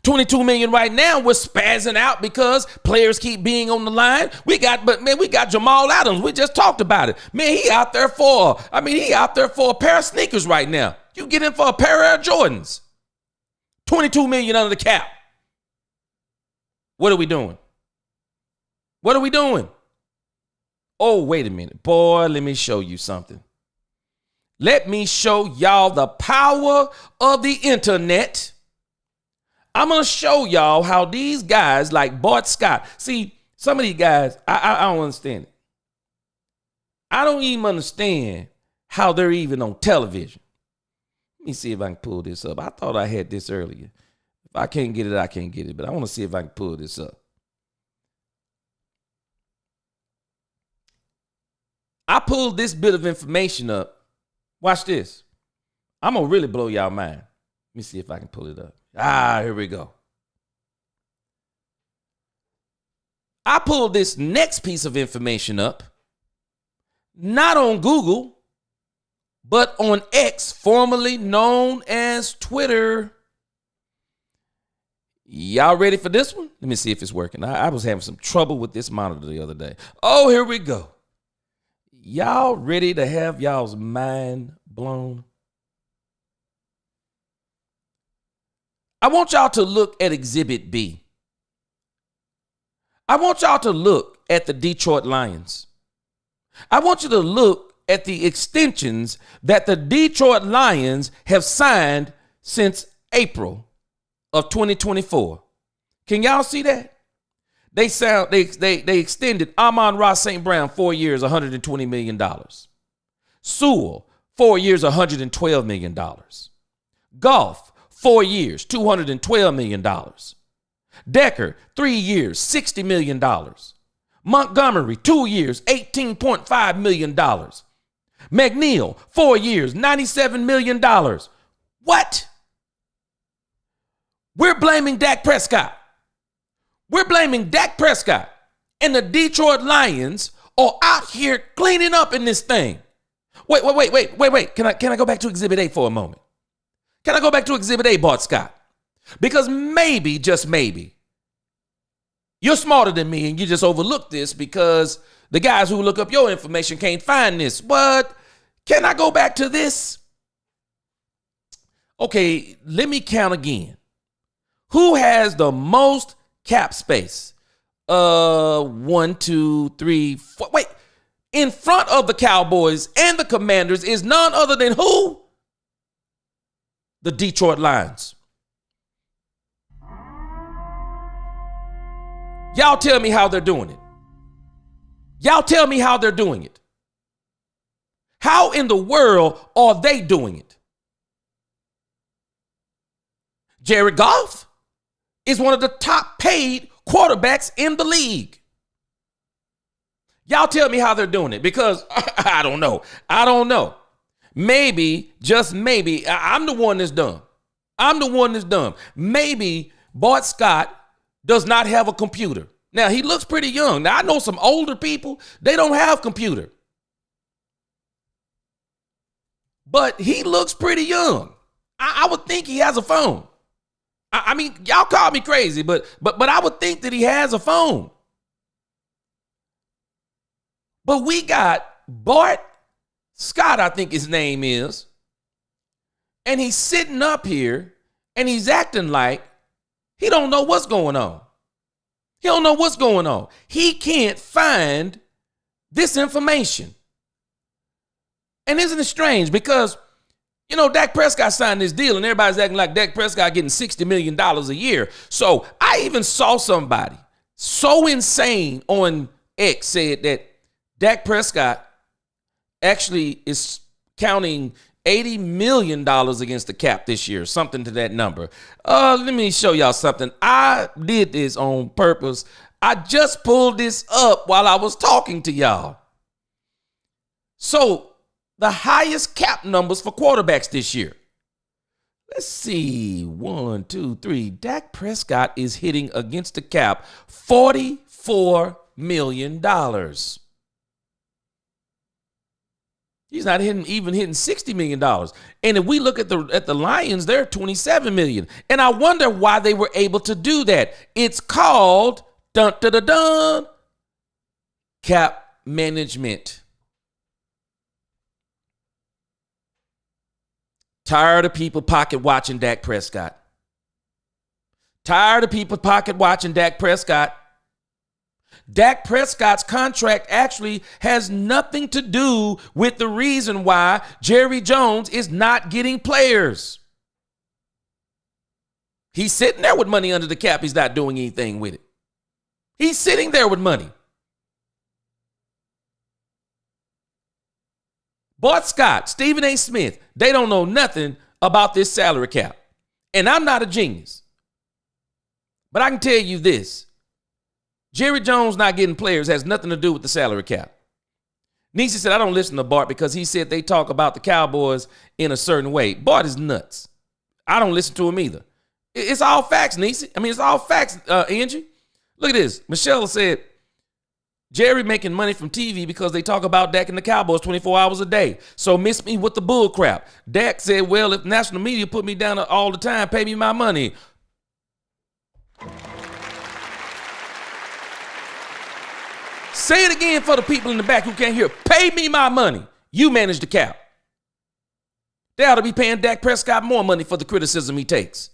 A: $22 million right now, we're spazzing out because players keep being on the line. We got Jamaal Adams. We just talked about it. Man, he out there for a pair of sneakers right now. You get him for a pair of Jordans. $22 million under the cap. What are we doing? What are we doing? Oh, wait a minute. Boy, let me show you something. Let me show y'all the power of the internet. I'm going to show y'all how these guys like Bart Scott. See, some of these guys, I don't understand it. I don't even understand how they're even on television. Let me see if I can pull this up. I thought I had this earlier. If I can't get it, I can't get it. But I want to see if I can pull this up. I pulled this bit of information up. Watch this. I'm going to really blow y'all mind. Let me see if I can pull it up. Here we go. I pulled this next piece of information up, not on Google, but on X, formerly known as Twitter. Y'all ready for this one? Let me see if it's working. I was having some trouble with this monitor the other day. Oh, here we go. Y'all ready to have y'all's mind blown? I want y'all to look at Exhibit B. I want y'all to look at the Detroit Lions. I want you to look at the extensions that the Detroit Lions have signed since April of 2024. Can y'all see that? They extended Amon-Ra St. Brown 4 years, $120 million. Sewell, 4 years, $112 million. Goff, 4 years, $212 million. Decker, 3 years, $60 million. Montgomery, 2 years, $18.5 million. McNeil, 4 years, $97 million. What? We're blaming Dak Prescott. We're blaming Dak Prescott and the Detroit Lions are out here cleaning up in this thing. Wait. Can I go back to Exhibit A for a moment? Can I go back to Exhibit A, Bart Scott? Because maybe, just maybe, you're smarter than me and you just overlooked this because the guys who look up your information can't find this. But can I go back to this? Okay, let me count again. Who has the most cap space? 1, 2, 3, 4. Wait, in front of the Cowboys and the Commanders is none other than who? The Detroit Lions. Y'all tell me how they're doing it. Y'all tell me how they're doing it. How in the world are they doing it? Jared Goff is one of the top paid quarterbacks in the league. Y'all tell me how they're doing it because I don't know. I don't know. Maybe, just maybe, I'm the one that's dumb. I'm the one that's dumb. Maybe Bart Scott does not have a computer. Now, he looks pretty young. Now, I know some older people, they don't have computer. But he looks pretty young. I would think he has a phone. I mean, y'all call me crazy, but I would think that he has a phone. But we got Bart Scott, I think his name is, and he's sitting up here and he's acting like he don't know what's going on. He don't know what's going on. He can't find this information. And isn't it strange? Because, you know, Dak Prescott signed this deal and everybody's acting like Dak Prescott getting $60 million a year. So I even saw somebody so insane on X said that Dak Prescott actually is counting $80 million against the cap this year, something to that number. Let me show y'all something. I did this on purpose. I just pulled this up while I was talking to y'all. So the highest cap numbers for quarterbacks this year. Let's see. 1, 2, 3. Dak Prescott is hitting against the cap $44 million. He's not even hitting $60 million. And if we look at the Lions, they're $27 million. And I wonder why they were able to do that. It's called cap management. Tired of people pocket watching Dak Prescott. Tired of people pocket watching Dak Prescott. Dak Prescott's contract actually has nothing to do with the reason why Jerry Jones is not getting players. He's sitting there with money under the cap. He's not doing anything with it. He's sitting there with money. Bart Scott, Stephen A. Smith, they don't know nothing about this salary cap. And I'm not a genius. But I can tell you this. Jerry Jones not getting players has nothing to do with the salary cap. Niecy said, I don't listen to Bart because he said they talk about the Cowboys in a certain way. Bart is nuts. I don't listen to him either. It's all facts, Niecy. I mean, it's all facts, Angie. Look at this. Michelle said, Jerry making money from TV because they talk about Dak and the Cowboys 24 hours a day. So miss me with the bull crap. Dak said, well, if national media put me down all the time, pay me my money. Say it again for the people in the back who can't hear. Pay me my money. You manage the cap. They ought to be paying Dak Prescott more money for the criticism he takes.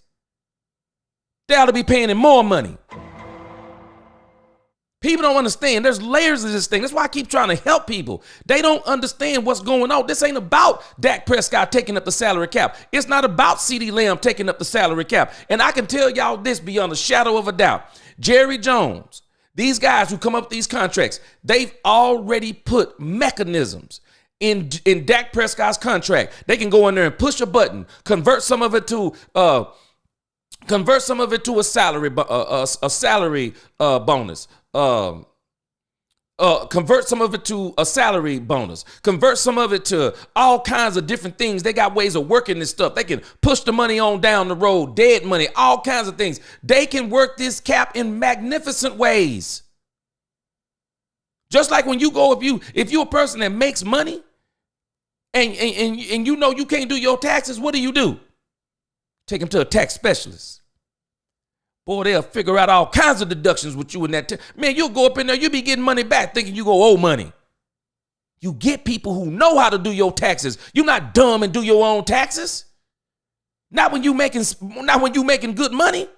A: They ought to be paying him more money. People don't understand. There's layers of this thing. That's why I keep trying to help people. They don't understand what's going on. This ain't about Dak Prescott taking up the salary cap. It's not about CeeDee Lamb taking up the salary cap. And I can tell y'all this beyond a shadow of a doubt. Jerry Jones, these guys who come up with these contracts, they've already put mechanisms in Dak Prescott's contract. They can go in there and push a button, convert some of it to a salary bonus. Convert some of it to a salary bonus. Convert some of it to all kinds of different things. They got ways of working this stuff. They can push the money on down the road, dead money, all kinds of things. They can work this cap in magnificent ways. Just like when you go, if you're a person that makes money and you know you can't do your taxes, what do? Take them to a tax specialist. Boy, they'll figure out all kinds of deductions with you in that. Man, you'll go up in there, you'll be getting money back thinking you go owe money. You get people who know how to do your taxes. You're not dumb and do your own taxes. Not when you making good money.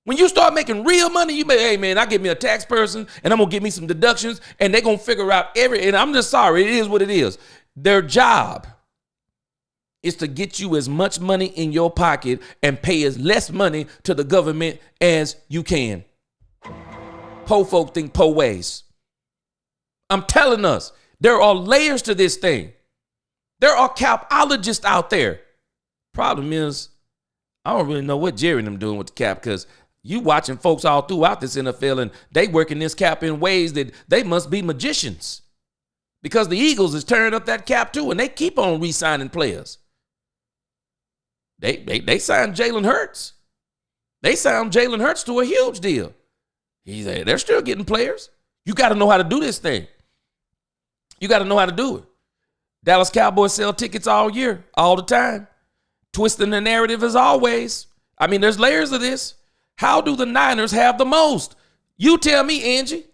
A: When you start making real money, you may, hey man, I get me a tax person and I'm gonna get me some deductions and they're gonna figure out and I'm just sorry, it is what it is. Their job is to get you as much money in your pocket and pay as less money to the government as you can. Po folk think po ways. I'm telling us, there are layers to this thing. There are capologists out there. Problem is, I don't really know what Jerry and them doing with the cap, because you watching folks all throughout this NFL and they working this cap in ways that they must be magicians, because the Eagles is turning up that cap too, and they keep on re-signing players. They signed Jalen Hurts. They signed Jalen Hurts to a huge deal. They're still getting players. You got to know how to do this thing. You got to know how to do it. Dallas Cowboys sell tickets all year, all the time. Twisting the narrative as always. I mean, there's layers of this. How do the Niners have the most? You tell me, Angie.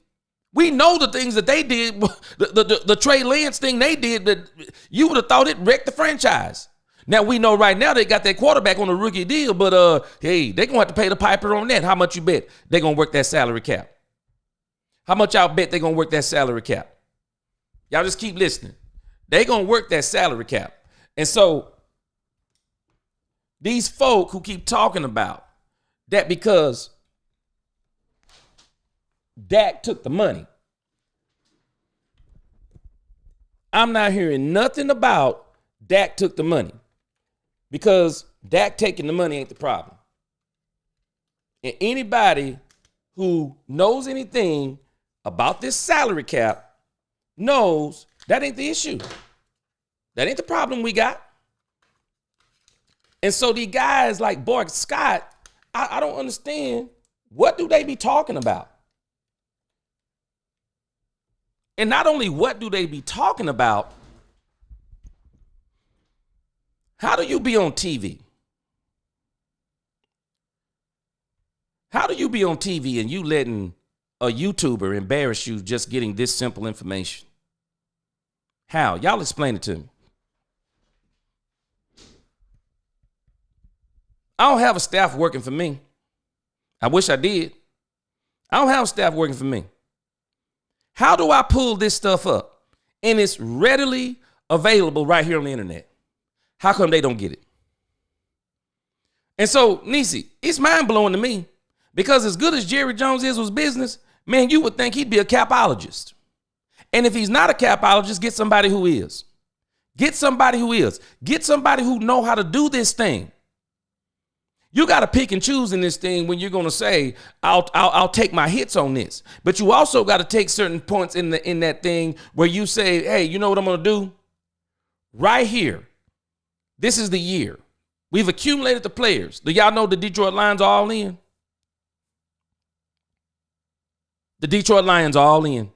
A: We know the things that they did, the Trey Lance thing they did, that you would have thought it wrecked the franchise. Now, we know right now they got that quarterback on a rookie deal, but hey, they're going to have to pay the piper on that. How much you bet they're going to work that salary cap? How much y'all bet they're going to work that salary cap? Y'all just keep listening. They're going to work that salary cap. And so these folk who keep talking about that because Dak took the money, I'm not hearing nothing about Dak took the money, because Dak taking the money ain't the problem. And anybody who knows anything about this salary cap knows that ain't the issue. That ain't the problem we got. And so these guys like Bart Scott, I don't understand. What do they be talking about? And not only what do they be talking about, how do you be on TV? How do you be on TV and you letting a YouTuber embarrass you just getting this simple information? How? Y'all explain it to me. I don't have a staff working for me. I wish I did. I don't have a staff working for me. How do I pull this stuff up? And it's readily available right here on the internet. How come they don't get it? And so, Nisi, it's mind-blowing to me, because as good as Jerry Jones is with business, man, you would think he'd be a capologist. And if he's not a capologist, get somebody who is. Get somebody who is. Get somebody who know how to do this thing. You got to pick and choose in this thing when you're going to say, I'll take my hits on this. But you also got to take certain points in that thing where you say, hey, you know what I'm going to do? Right here, this is the year. We've accumulated the players. Do y'all know the Detroit Lions are all in? The Detroit Lions are all in.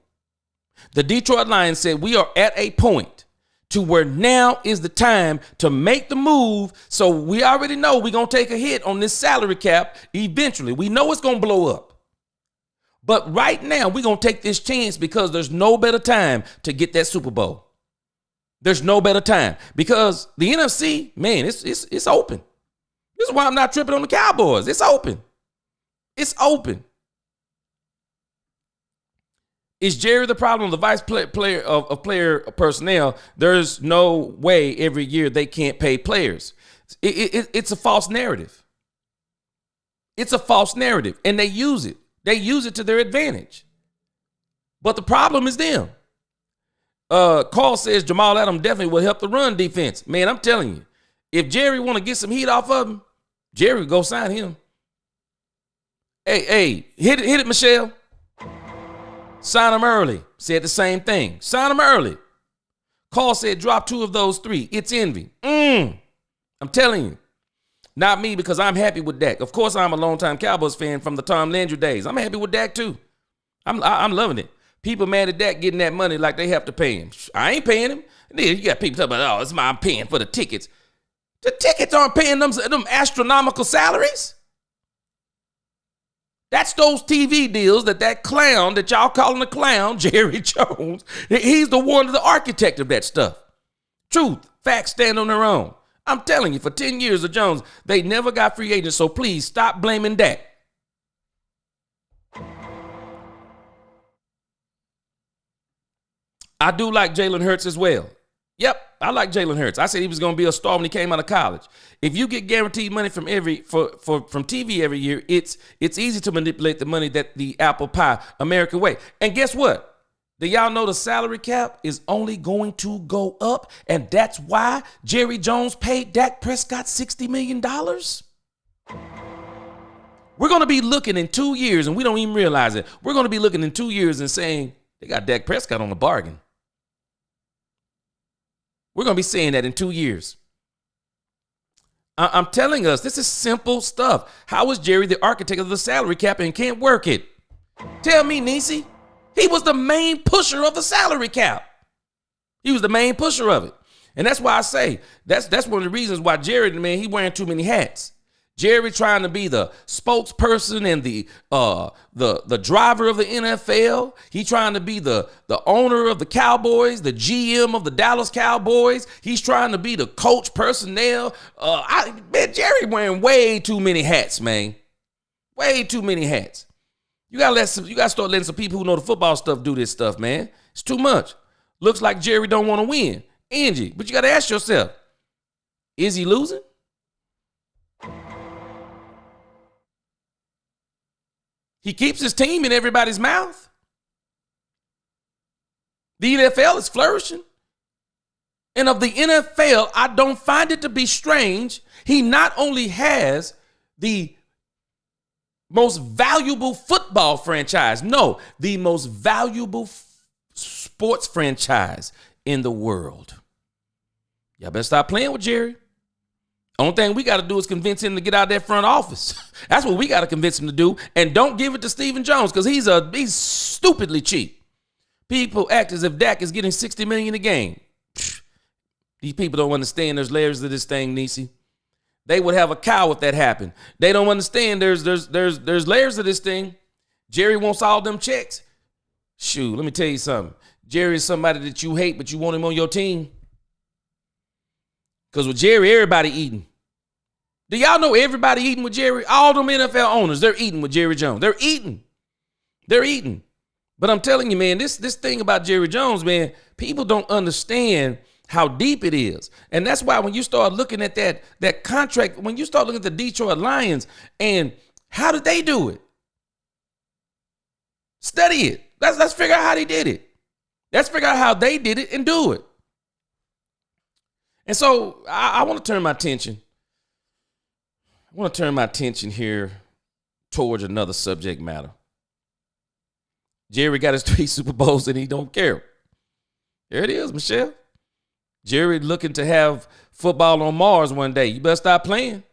A: The Detroit Lions said we are at a point to where now is the time to make the move. So we already know we're going to take a hit on this salary cap eventually. We know it's going to blow up. But right now, we're going to take this chance because there's no better time to get that Super Bowl. There's no better time because the NFC, man, it's open. This is why I'm not tripping on the Cowboys. It's open. It's open. Is Jerry the problem? The vice player of player personnel? There's no way every year they can't pay players. It's a false narrative. It's a false narrative, and they use it. They use it to their advantage. But the problem is them. Carl says Jamaal Adams definitely will help the run defense. Man, I'm telling you, if Jerry want to get some heat off of him, Jerry go sign him. Hey, hit it, Michelle. Sign him early. Said the same thing. Sign him early. Carl said drop 2 of those 3. It's envy. I'm telling you. Not me, because I'm happy with Dak. Of course, I'm a longtime Cowboys fan from the Tom Landry days. I'm happy with Dak too. I'm loving it. People mad at Dak getting that money like they have to pay him. I ain't paying him. And then you got people talking about, it's I'm paying for the tickets. The tickets aren't paying them astronomical salaries. That's those TV deals that clown that y'all calling a clown, Jerry Jones, he's the one, the architect of that stuff. Truth, facts stand on their own. I'm telling you, for 10 years of Jones, they never got free agents, so please stop blaming Dak. I do like Jalen Hurts as well. Yep, I like Jalen Hurts. I said he was going to be a star when he came out of college. If you get guaranteed money from from TV every year, it's easy to manipulate the money that the apple pie American way. And guess what? Do y'all know the salary cap is only going to go up? And that's why Jerry Jones paid Dak Prescott $60 million? We're going to be looking in 2 years, and we don't even realize it. We're going to be looking in 2 years and saying, they got Dak Prescott on a bargain. We're going to be saying that in 2 years. I'm telling us, this is simple stuff. How is Jerry the architect of the salary cap and can't work it? Tell me, Niecy. He was the main pusher of the salary cap. He was the main pusher of it. And that's why I say, that's one of the reasons why Jerry, man, he wearing too many hats. Jerry trying to be the spokesperson and the driver of the NFL. He trying to be the owner of the Cowboys, the GM of the Dallas Cowboys. He's trying to be the coach personnel. Man, Jerry wearing way too many hats, man. Way too many hats. You gotta start letting some people who know the football stuff do this stuff, man. It's too much. Looks like Jerry don't want to win, Angie. But you gotta ask yourself, is he losing? He keeps his team in everybody's mouth. The NFL is flourishing. And of the NFL, I don't find it to be strange. He not only has the most valuable football franchise, no, the most valuable sports franchise in the world. Y'all better stop playing with Jerry. Only thing we got to do is convince him to get out of that front office. That's what we got to convince him to do. And don't give it to Stephen Jones because he's stupidly cheap. People act as if Dak is getting $60 million a game. These people don't understand there's layers to this thing, Niecy. They would have a cow if that happened. They don't understand there's layers to this thing. Jerry wants all them checks. Shoot, let me tell you something. Jerry is somebody that you hate, but you want him on your team. Because with Jerry, everybody eating. Do y'all know everybody eating with Jerry? All them NFL owners, they're eating with Jerry Jones. They're eating. They're eating. But I'm telling you, man, this thing about Jerry Jones, man, people don't understand how deep it is. And that's why when you start looking at that contract, when you start looking at the Detroit Lions and how did they do it? Study it. Let's figure out how they did it. Let's figure out how they did it and do it. And so I want to turn my attention. I want to turn my attention here towards another subject matter. Jerry got his 3 Super Bowls and he don't care. There it is, Michelle. Jerry looking to have football on Mars one day. You better stop playing.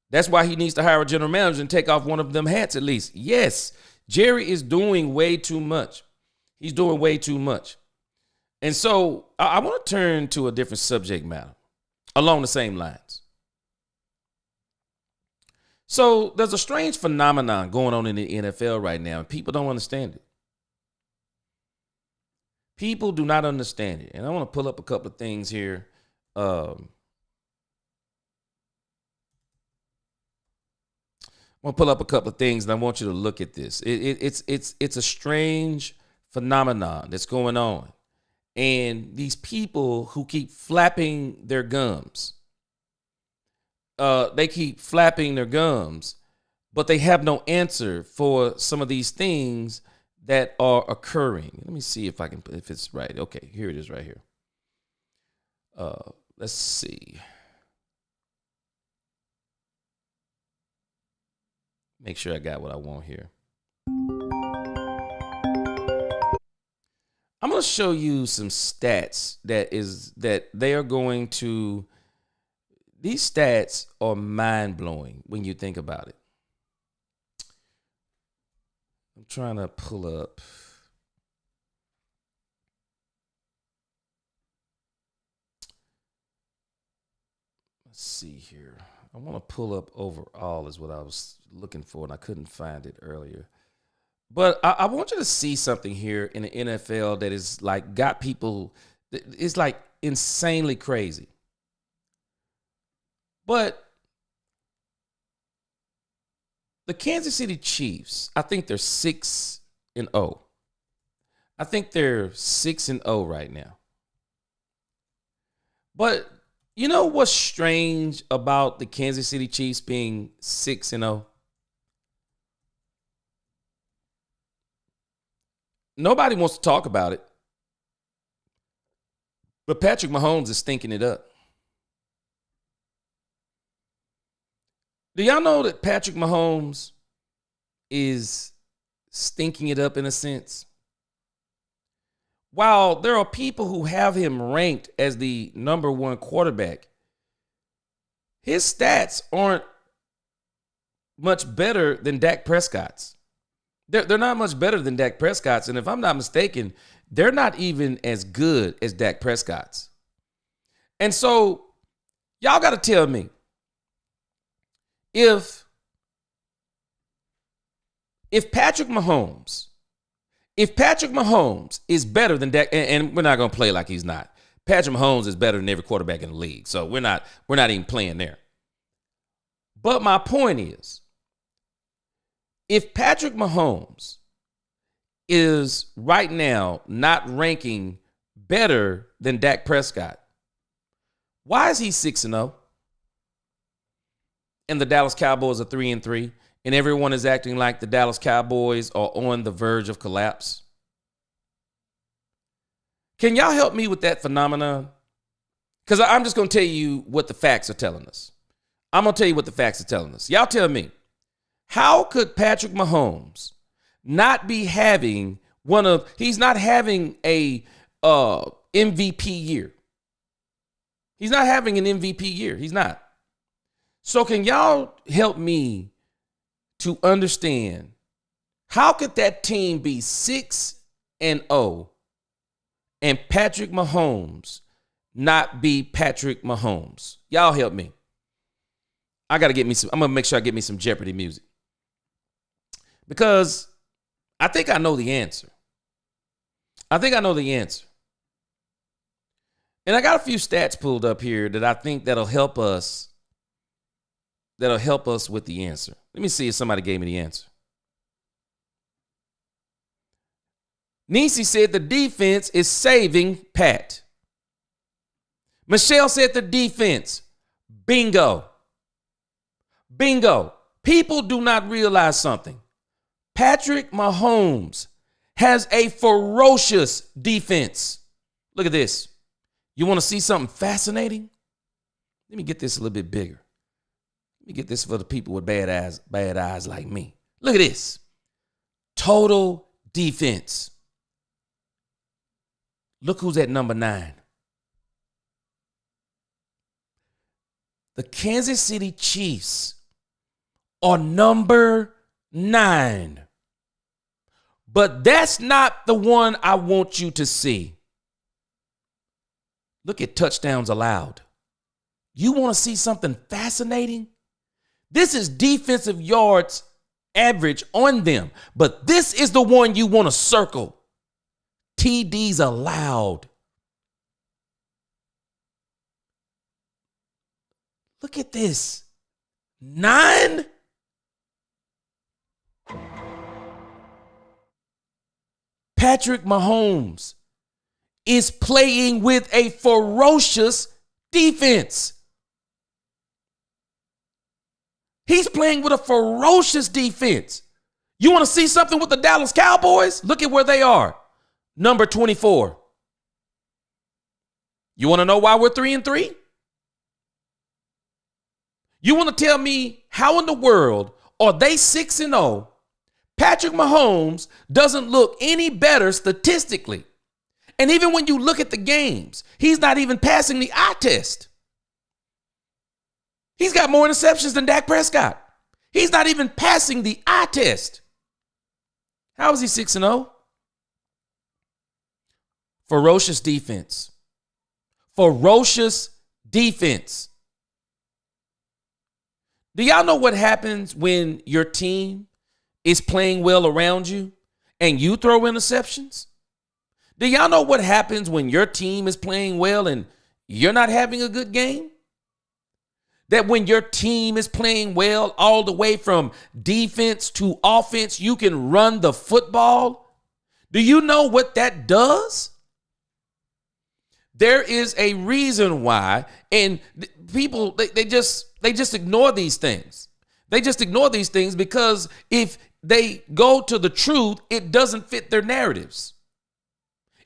A: That's why he needs to hire a general manager and take off one of them hats at least. Yes, Jerry is doing way too much. He's doing way too much. And so I want to turn to a different subject matter along the same lines. So there's a strange phenomenon going on in the NFL right now, and people don't understand it. People do not understand it. And I want to pull up a couple of things here. I want to pull up a couple of things, and I want you to look at this. It's a strange phenomenon that's going on. And these people who keep flapping their gums, they keep flapping their gums, but they have no answer for some of these things that are occurring. Let me see if it's right. Okay, here it is right here. Let's see. Make sure I got what I want here. I'm going to show you some stats that they are going to, these stats are mind-blowing when you think about it. I'm trying to pull up Let's see here. I want to pull up overall is what I was looking for, and I couldn't find it earlier. But I want you to see something here in the NFL that is like got people, it's like insanely crazy. But the Kansas City Chiefs, I think they're 6-0. I think they're 6-0 right now. But you know what's strange about the Kansas City Chiefs being 6-0? Nobody wants to talk about it. But Patrick Mahomes is stinking it up. Do y'all know that Patrick Mahomes is stinking it up in a sense? While there are people who have him ranked as the number one quarterback, his stats aren't much better than Dak Prescott's. They're not much better than Dak Prescott's. And if I'm not mistaken, they're not even as good as Dak Prescott's. And so y'all got to tell me, if Patrick Mahomes is better than Dak, and we're not going to play like he's not. Patrick Mahomes is better than every quarterback in the league. So we're not even playing there. But my point is, if Patrick Mahomes is right now not ranking better than Dak Prescott, why is he 6-0? And the Dallas Cowboys are 3-3, and everyone is acting like the Dallas Cowboys are on the verge of collapse. Can y'all help me with that phenomenon? Because I'm just going to tell you what the facts are telling us. I'm going to tell you what the facts are telling us. Y'all tell me, how could Patrick Mahomes not be having he's not having a MVP year? He's not having an MVP year. He's not. So can y'all help me to understand, how could that team be 6-0 and Patrick Mahomes not be Patrick Mahomes? Y'all help me. I'm going to make sure I get me some Jeopardy music. Because I think I know the answer. And I got a few stats pulled up here that I think that'll help us with the answer. Let me see if somebody gave me the answer. Nisi said the defense is saving Pat. Michelle said the defense. Bingo. People do not realize something. Patrick Mahomes has a ferocious defense. Look at this. You want to see something fascinating? Let me get this a little bit bigger. Let me get this for the people with bad eyes like me. Look at this. Total defense. Look who's at number 9. The Kansas City Chiefs are number 9. But that's not the one I want you to see. Look at touchdowns allowed. You want to see something fascinating? This is defensive yards average on them. But this is the one you want to circle. TDs allowed. Look at this. 9? Patrick Mahomes is playing with a ferocious defense. He's playing with a ferocious defense. You want to see something with the Dallas Cowboys? Look at where they are. Number 24. You want to know why we're 3-3? You want to tell me how in the world are they 6-0? Patrick Mahomes doesn't look any better statistically. And even when you look at the games, he's not even passing the eye test. He's got more interceptions than Dak Prescott. He's not even passing the eye test. How is he 6-0? Ferocious defense. Ferocious defense. Do y'all know what happens when your team is playing well around you and you throw interceptions? Do y'all know what happens when your team is playing well and you're not having a good game? That when your team is playing well all the way from defense to offense, you can run the football? Do you know what that does? There is a reason why, and people, they just ignore these things. They just ignore these things because if they go to the truth, it doesn't fit their narratives.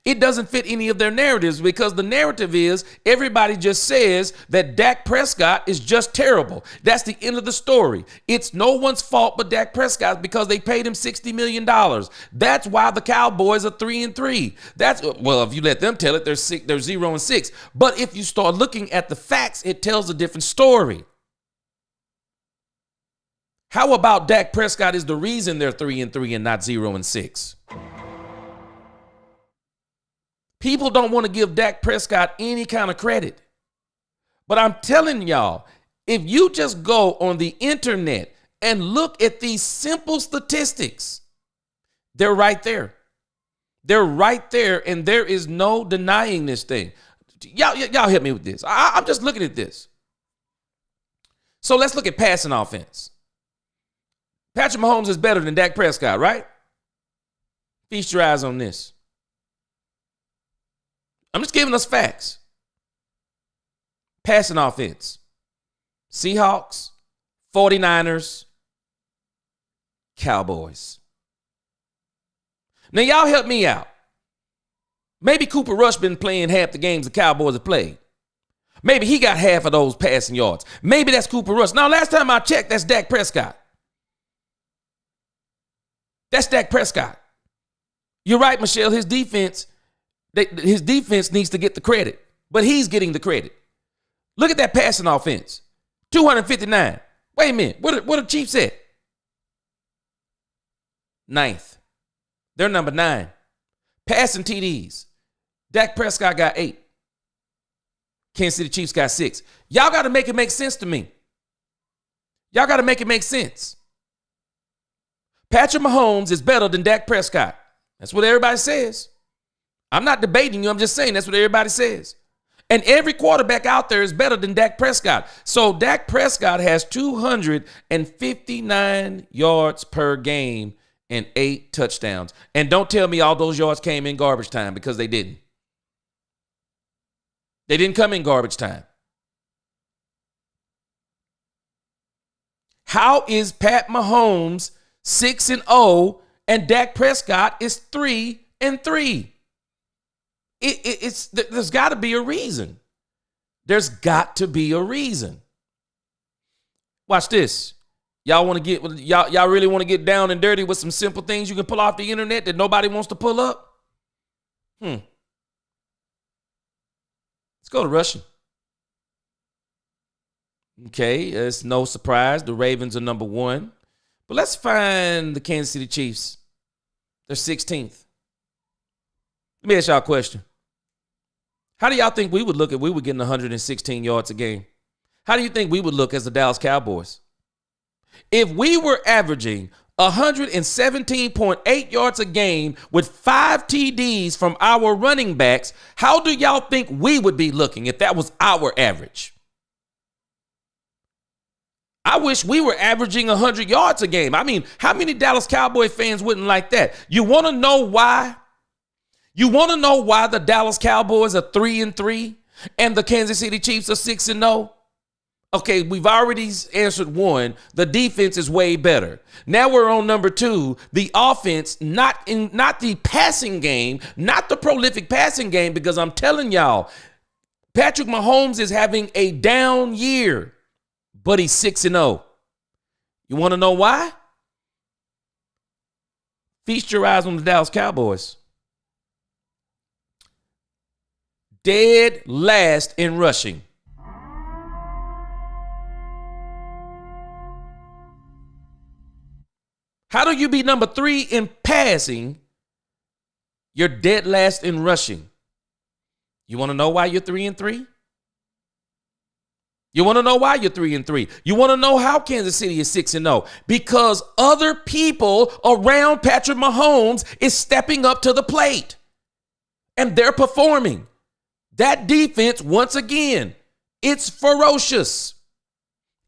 A: It doesn't fit any of their narratives because the narrative is everybody just says that Dak Prescott is just terrible. That's the end of the story. It's no one's fault but Dak Prescott because they paid him $60 million. That's why the Cowboys are 3-3. Well, if you let them tell it, they're 0-6. But if you start looking at the facts, it tells a different story. How about Dak Prescott is the reason they're 3-3 and not 0-6? People don't want to give Dak Prescott any kind of credit. But I'm telling y'all, if you just go on the internet and look at these simple statistics, they're right there. They're right there, and there is no denying this thing. Y'all help me with this. I'm just looking at this. So let's look at passing offense. Patrick Mahomes is better than Dak Prescott, right? Feast your eyes on this. I'm just giving us facts. Passing offense. Seahawks, 49ers, Cowboys. Now, y'all help me out. Maybe Cooper Rush been playing half the games the Cowboys have played. Maybe he got half of those passing yards. Maybe that's Cooper Rush. Now, last time I checked, that's Dak Prescott. That's Dak Prescott. You're right, Michelle. His defense needs to get the credit, but he's getting the credit. Look at that passing offense. 259. Wait a minute. What are the Chiefs at? 9th. They're number 9. Passing TDs. Dak Prescott got 8. Kansas City Chiefs got 6. Y'all got to make it make sense to me. Y'all got to make it make sense. Patrick Mahomes is better than Dak Prescott. That's what everybody says. I'm not debating you. I'm just saying that's what everybody says. And every quarterback out there is better than Dak Prescott. So Dak Prescott has 259 yards per game and 8 touchdowns. And don't tell me all those yards came in garbage time, because they didn't. They didn't come in garbage time. How is Pat Mahomes 6-0 and Dak Prescott is 3-3? There's got to be a reason. There's got to be a reason. Watch this. Y'all really want to get down and dirty with some simple things you can pull off the internet that nobody wants to pull up? Let's go to Russian. Okay, it's no surprise. The Ravens are number 1. But let's find the Kansas City Chiefs. They're 16th. Let me ask y'all a question. How do y'all think we would look if we were getting 116 yards a game? How do you think we would look as the Dallas Cowboys? If we were averaging 117.8 yards a game with 5 TDs from our running backs, how do y'all think we would be looking if that was our average? I wish we were averaging 100 yards a game. I mean, how many Dallas Cowboy fans wouldn't like that? You want to know why? You want to know why the Dallas Cowboys are 3-3 and the Kansas City Chiefs are 6-0? Okay, we've already answered one. The defense is way better. Now we're on number 2. The offense, not the passing game, not the prolific passing game, because I'm telling y'all, Patrick Mahomes is having a down year, but he's 6-0. You want to know why? Feast your eyes on the Dallas Cowboys. Dead last in rushing. How do you be number 3 in passing? You're dead last in rushing. You want to know why you're 3-3? You want to know why you're 3-3? You want to know how Kansas City is 6-0? Because other people around Patrick Mahomes is stepping up to the plate. And they're performing. That defense, once again, it's ferocious.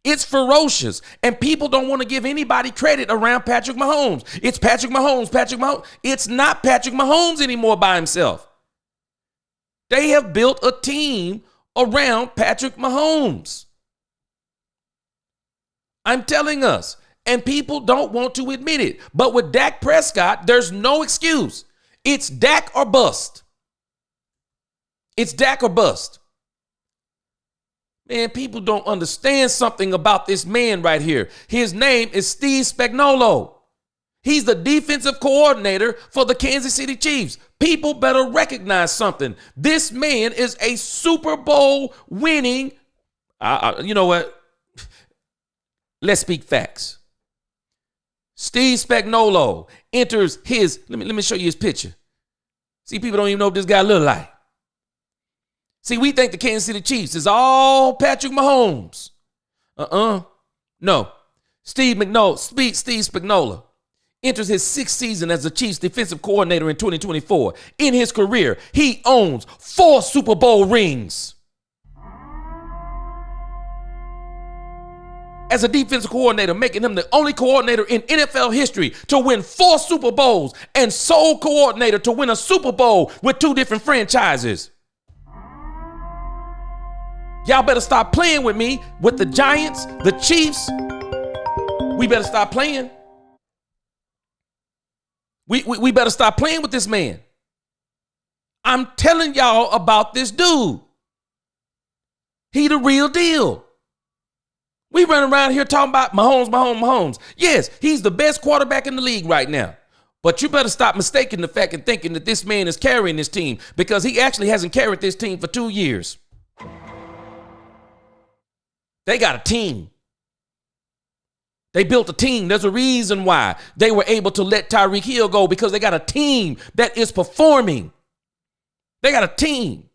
A: It's ferocious. And people don't want to give anybody credit around Patrick Mahomes. It's Patrick Mahomes, Patrick Mahomes. It's not Patrick Mahomes anymore by himself. They have built a team around Patrick Mahomes. I'm telling us, and people don't want to admit it. But with Dak Prescott, there's no excuse. It's Dak or bust. It's Dak or bust. Man, people don't understand something about this man right here. His name is Steve Spagnuolo. He's the defensive coordinator for the Kansas City Chiefs. People better recognize something. This man is a Super Bowl winning. You know what? Let's speak facts. Steve Spagnuolo enters his. Let me show you his picture. See, people don't even know what this guy look like. See, we think the Kansas City Chiefs is all Patrick Mahomes. No. Steve Spagnuolo enters his 6th season as the Chiefs defensive coordinator in 2024. In his career, he owns 4 Super Bowl rings. As a defensive coordinator, making him the only coordinator in NFL history to win 4 Super Bowls and sole coordinator to win a Super Bowl with 2 different franchises. Y'all better stop playing with me, with the Giants, the Chiefs. We better stop playing. We better stop playing with this man. I'm telling y'all about this dude. He the real deal. We run around here talking about Mahomes. Yes, he's the best quarterback in the league right now. But you better stop mistaking the fact and thinking that this man is carrying this team, because he actually hasn't carried this team for 2 years. They got a team. They built a team. There's a reason why they were able to let Tyreek Hill go, because they got a team that is performing. They got a team.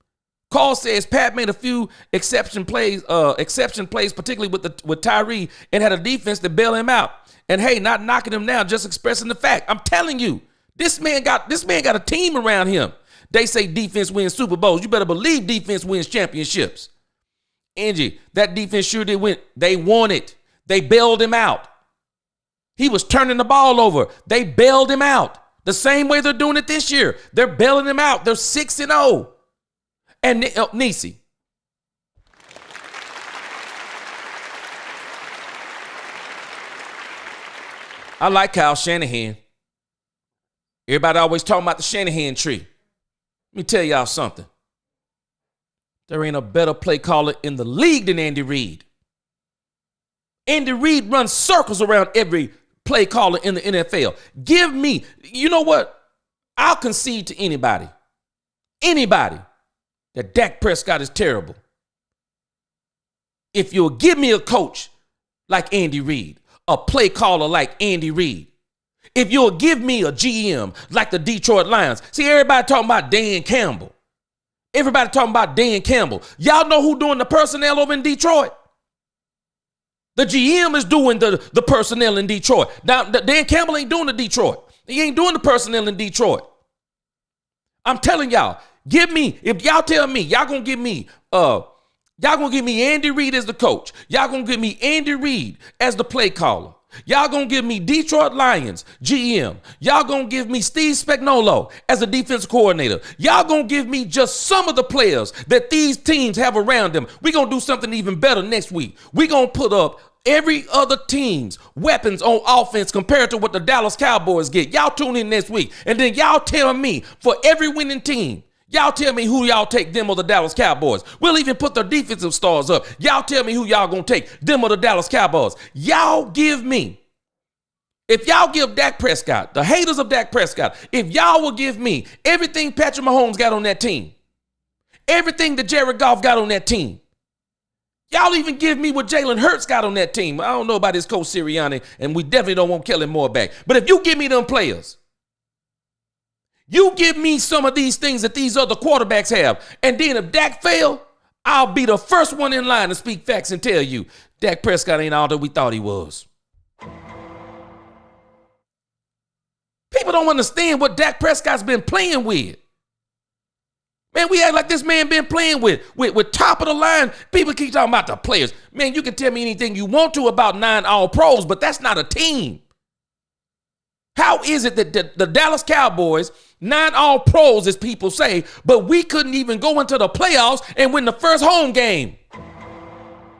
A: Carl says Pat made a few exception plays, particularly with Tyree, and had a defense to bail him out. And hey, not knocking him down, just expressing the fact. I'm telling you, this man got a team around him. They say defense wins Super Bowls. You better believe defense wins championships. Angie, that defense sure did win. They won it. They bailed him out. He was turning the ball over. They bailed him out. The same way they're doing it this year. They're bailing him out. They're 6-0. And Nisi. I like Kyle Shanahan. Everybody always talking about the Shanahan tree. Let me tell y'all something. There ain't a better play caller in the league than Andy Reid. Andy Reid runs circles around every play caller in the NFL. Give me, you know what? I'll concede to anybody, that Dak Prescott is terrible. If you'll give me a coach like Andy Reid, a play caller like Andy Reid, if you'll give me a GM like the Detroit Lions. See, everybody talking about Dan Campbell. Everybody talking about Dan Campbell. Y'all know who doing the personnel over in Detroit? The GM is doing the personnel in Detroit. Now, Dan Campbell ain't doing the Detroit. He ain't doing the personnel in Detroit. I'm telling y'all, if y'all tell me, y'all gonna give me Andy Reid as the coach. Y'all gonna give me Andy Reid as the play caller. Y'all gonna give me Detroit Lions GM. Y'all gonna give me Steve Spagnuolo as a defensive coordinator. Y'all gonna give me just some of the players that these teams have around them. We're gonna do something even better next week. We're gonna put up every other team's weapons on offense compared to what the Dallas Cowboys get. Y'all tune in next week, and then y'all tell me, for every winning team, y'all tell me who y'all take, them or the Dallas Cowboys. We'll even put their defensive stars up. Y'all tell me who y'all gonna take, them or the Dallas Cowboys. Y'all give me, if y'all give Dak Prescott, the haters of Dak Prescott, if y'all will give me everything Patrick Mahomes got on that team, everything that Jared Goff got on that team, y'all even give me what Jalen Hurts got on that team. I don't know about his coach Sirianni, and we definitely don't want Kellen Moore back. But if you give me them players, you give me some of these things that these other quarterbacks have, and then if Dak fail, I'll be the first one in line to speak facts and tell you Dak Prescott ain't all that we thought he was. People don't understand what Dak Prescott's been playing with. Man, we act like this man been playing with top of the line. People keep talking about the players. Man, you can tell me anything you want to about 9 All-Pros, but that's not a team. How is it that the Dallas Cowboys, 9 All-Pros, as people say, but we couldn't even go into the playoffs and win the first home game?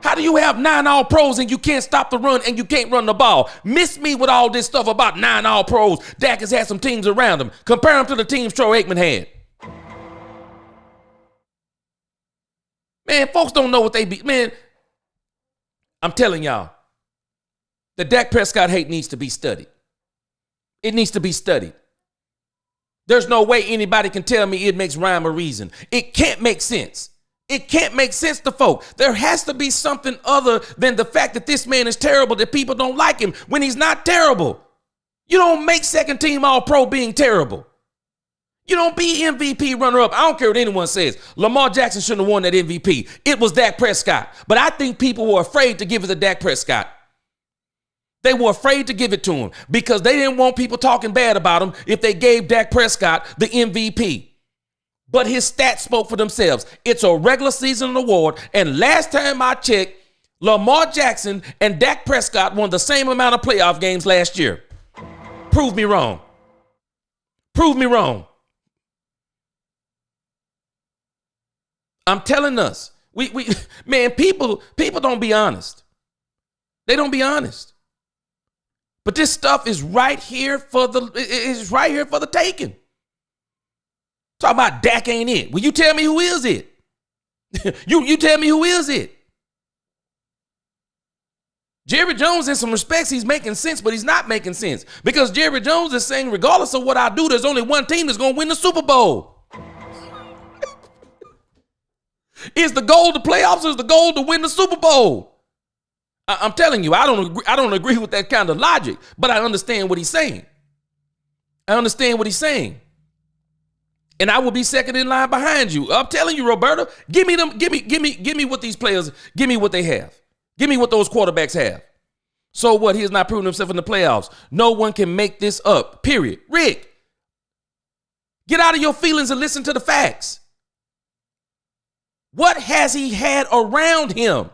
A: How do you have 9 All-Pros and you can't stop the run and you can't run the ball? Miss me with all this stuff about 9 All-Pros. Dak has had some teams around him. Compare him to the teams Troy Aikman had. Man, folks don't know what they be. Man, I'm telling y'all, the Dak Prescott hate needs to be studied. It needs to be studied. There's no way anybody can tell me it makes rhyme or reason. It can't make sense. It can't make sense to folk. There has to be something other than the fact that this man is terrible, that people don't like him when he's not terrible. You don't make second team All-Pro being terrible. You don't be MVP runner-up. I don't care what anyone says. Lamar Jackson shouldn't have won that MVP. It was Dak Prescott. But I think people were afraid to give it to Dak Prescott. They were afraid to give it to him because they didn't want people talking bad about him if they gave Dak Prescott the MVP. But his stats spoke for themselves. It's a regular season award. And last time I checked, Lamar Jackson and Dak Prescott won the same amount of playoff games last year. Prove me wrong. Prove me wrong. I'm telling us, man, people don't be honest. They don't be honest. But this stuff is right here for the taking. Talk about Dak ain't it. Well, you tell me who is it. you tell me who is it. Jerry Jones, in some respects, he's making sense, but he's not making sense. Because Jerry Jones is saying, regardless of what I do, there's only one team that's going to win the Super Bowl. Is the goal the playoffs or is the goal to win the Super Bowl? I'm telling you, I don't agree with that kind of logic, but I understand what he's saying. I understand what he's saying. And I will be second in line behind you. I'm telling you, Roberta, give me what these players, give me what they have. Give me what those quarterbacks have. So what? He has not proven himself in the playoffs. No one can make this up, period. Rick, get out of your feelings and listen to the facts. What has he had around him?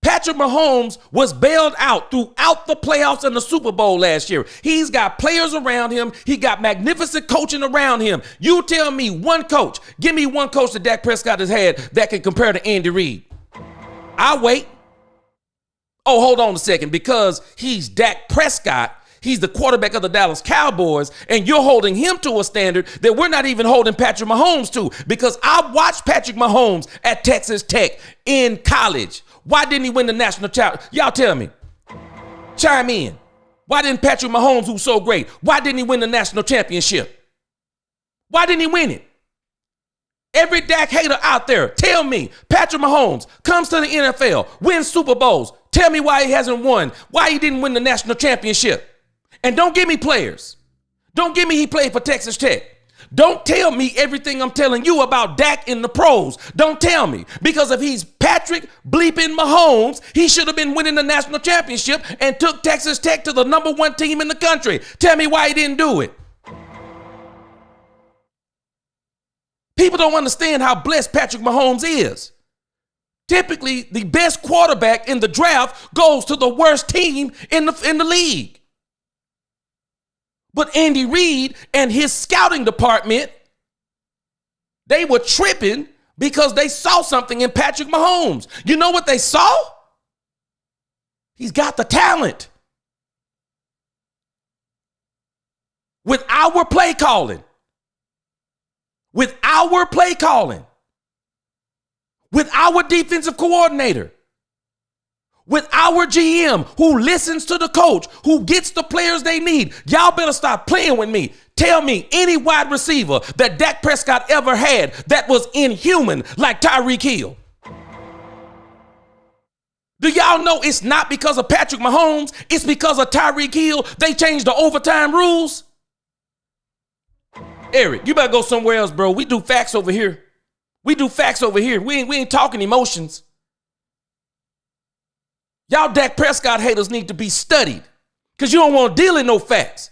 A: Patrick Mahomes was bailed out throughout the playoffs and the Super Bowl last year. He's got players around him. He got magnificent coaching around him. You tell me one coach. Give me one coach that Dak Prescott has had that can compare to Andy Reid. I'll wait. Oh, hold on a second. Because he's Dak Prescott, he's the quarterback of the Dallas Cowboys, and you're holding him to a standard that we're not even holding Patrick Mahomes to. Because I watched Patrick Mahomes at Texas Tech in college. Why didn't he win the national championship? Y'all tell me. Chime in. Why didn't Patrick Mahomes, who's so great, why didn't he win the national championship? Why didn't he win it? Every Dak hater out there, tell me, Patrick Mahomes comes to the NFL, wins Super Bowls. Tell me why he hasn't won, why he didn't win the national championship. And don't give me players. Don't give me he played for Texas Tech. Don't tell me everything I'm telling you about Dak in the pros. Don't tell me. Because if he's Patrick bleeping Mahomes, he should have been winning the national championship and took Texas Tech to the #1 team in the country. Tell me why he didn't do it. People don't understand how blessed Patrick Mahomes is. Typically, the best quarterback in the draft goes to the worst team in the league. But Andy Reid and his scouting department, they were tripping because they saw something in Patrick Mahomes. You know what they saw? He's got the talent. With our play calling, with our defensive coordinator, with our GM who listens to the coach, who gets the players they need. Y'all better stop playing with me. Tell me any wide receiver that Dak Prescott ever had that was inhuman like Tyreek Hill. Do y'all know it's not because of Patrick Mahomes? It's because of Tyreek Hill. They changed the overtime rules. Eric, you better go somewhere else, bro. We do facts over here. We do facts over here. We ain't talking emotions. Y'all Dak Prescott haters need to be studied because you don't want to deal in no facts.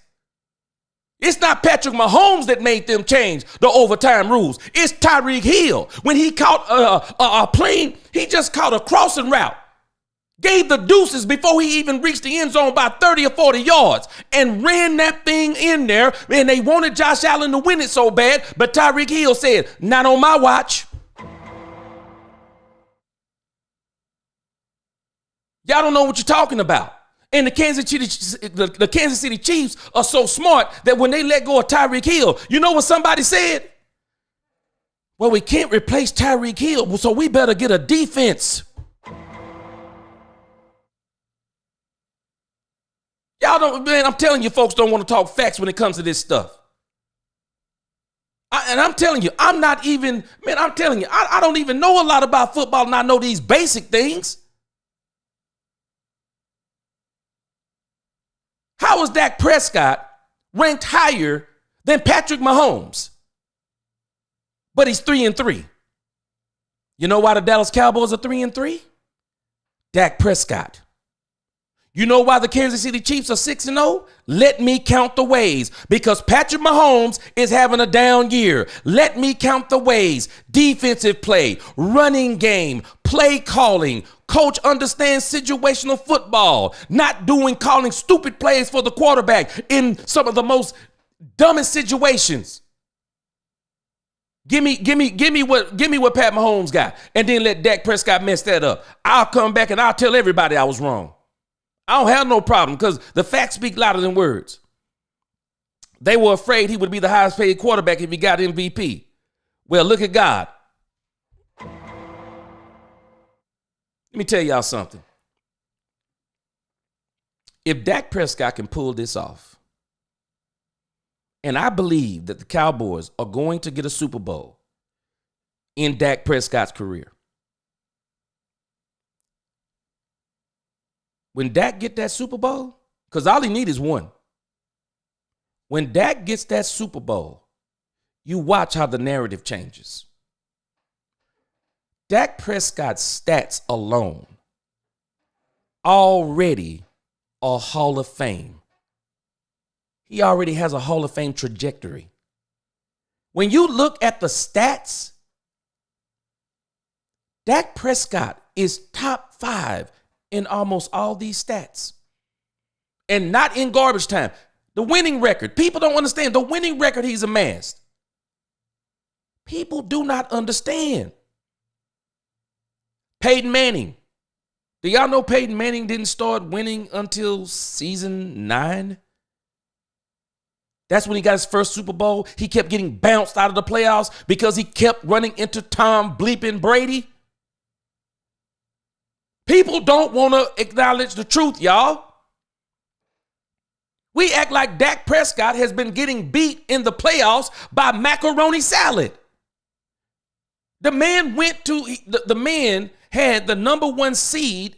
A: It's not Patrick Mahomes that made them change the overtime rules. It's Tyreek Hill. When he caught a plane, he just caught a crossing route. Gave the deuces before he even reached the end zone by 30 or 40 yards and ran that thing in there. And they wanted Josh Allen to win it so bad, but Tyreek Hill said, not on my watch. Y'all don't know what you're talking about. And the Kansas City Chiefs are so smart that when they let go of Tyreek Hill, you know what somebody said? Well, we can't replace Tyreek Hill, so we better get a defense. Y'all don't, man, I'm telling you, folks don't want to talk facts when it comes to this stuff. And I'm telling you, I'm telling you, I don't even know a lot about football, and I know these basic things. How is Dak Prescott ranked higher than Patrick Mahomes? But he's 3-3. You know why the Dallas Cowboys are 3-3? Dak Prescott. You know why the Kansas City Chiefs are 6-0? Let me count the ways. Because Patrick Mahomes is having a down year. Let me count the ways. Defensive play, running game, play calling. Coach understands situational football. Not calling stupid plays for the quarterback in some of the most dumbest situations. Give me what Pat Mahomes got, and then let Dak Prescott mess that up. I'll come back and I'll tell everybody I was wrong. I don't have no problem because the facts speak louder than words. They were afraid he would be the highest paid quarterback if he got MVP. Well, look at God. Let me tell y'all something. If Dak Prescott can pull this off, and I believe that the Cowboys are going to get a Super Bowl in Dak Prescott's career. When Dak get that Super Bowl, because all he need is one. When Dak gets that Super Bowl, you watch how the narrative changes. Dak Prescott's stats alone already are Hall of Fame. He already has a Hall of Fame trajectory. When you look at the stats, Dak Prescott is top 5 in almost all these stats. And not in garbage time. The winning record. People don't understand the winning record he's amassed. People do not understand. Peyton Manning. Do y'all know Peyton Manning didn't start winning until season 9? That's when he got his first Super Bowl. He kept getting bounced out of the playoffs because he kept running into Tom bleeping Brady. People don't want to acknowledge the truth, y'all. We act like Dak Prescott has been getting beat in the playoffs by macaroni salad. The man the man had the number 1 seed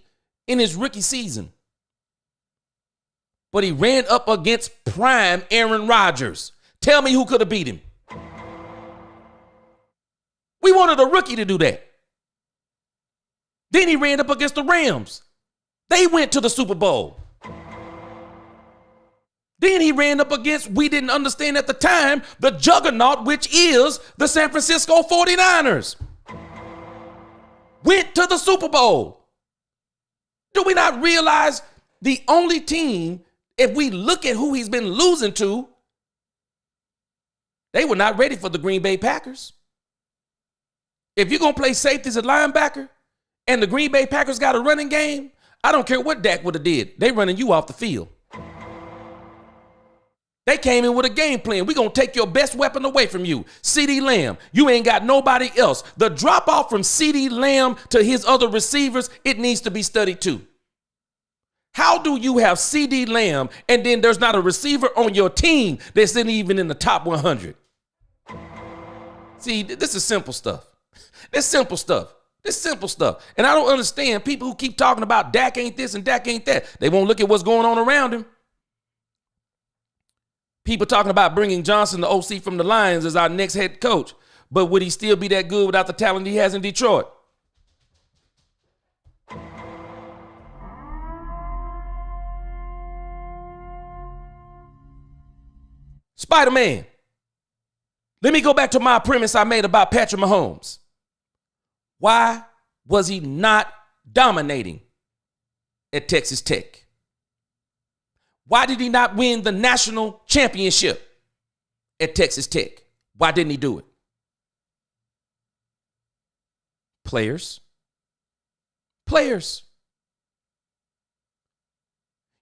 A: in his rookie season. But he ran up against prime Aaron Rodgers. Tell me who could have beat him. We wanted a rookie to do that. Then he ran up against the Rams. They went to the Super Bowl. Then he ran up against, we didn't understand at the time, the juggernaut, which is the San Francisco 49ers. Went to the Super Bowl. Do we not realize the only team, if we look at who he's been losing to, they were not ready for the Green Bay Packers. If you're going to play safety as a linebacker and the Green Bay Packers got a running game, I don't care what Dak would have did. They running you off the field. They came in with a game plan. We're going to take your best weapon away from you. CeeDee Lamb. You ain't got nobody else. The drop off from CeeDee Lamb to his other receivers, it needs to be studied too. How do you have CeeDee Lamb and then there's not a receiver on your team that's even in the top 100? See, this is simple stuff. This simple stuff. And I don't understand people who keep talking about Dak ain't this and Dak ain't that. They won't look at what's going on around him. People talking about bringing Johnson, the OC from the Lions, as our next head coach. But would he still be that good without the talent he has in Detroit? Spider-Man. Let me go back to my premise I made about Patrick Mahomes. Why was he not dominating at Texas Tech? Why did he not win the national championship at Texas Tech? Why didn't he do it? Players.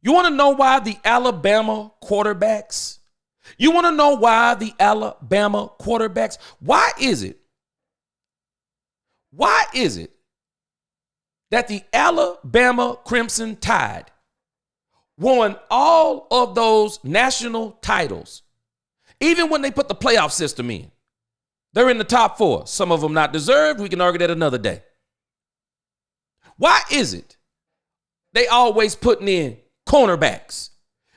A: You want to know why the Alabama quarterbacks? Why is it that the Alabama Crimson Tide won all of those national titles, even when they put the playoff system in? They're in the top 4. Some of them not deserved. We can argue that another day. Why is it they always putting in cornerbacks?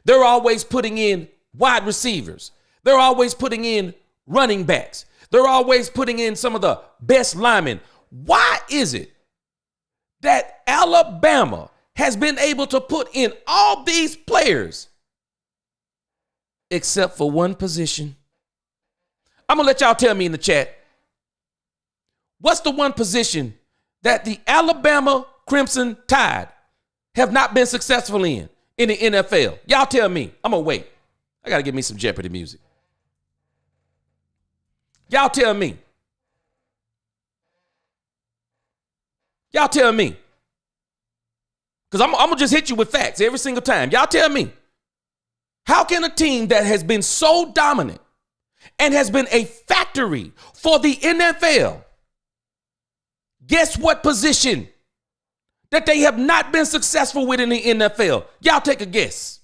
A: They're always putting in wide receivers. They're always putting in running backs. They're always putting in some of the best linemen. Why is it that Alabama has been able to put in all these players except for one position? I'm going to let y'all tell me in the chat. What's the one position that the Alabama Crimson Tide have not been successful in the NFL? Y'all tell me. I'm going to wait. I got to give me some Jeopardy music. Y'all tell me. Because I'm going to just hit you with facts every single time. Y'all tell me. How can a team that has been so dominant and has been a factory for the NFL, guess what position that they have not been successful with in the NFL? Y'all take a guess.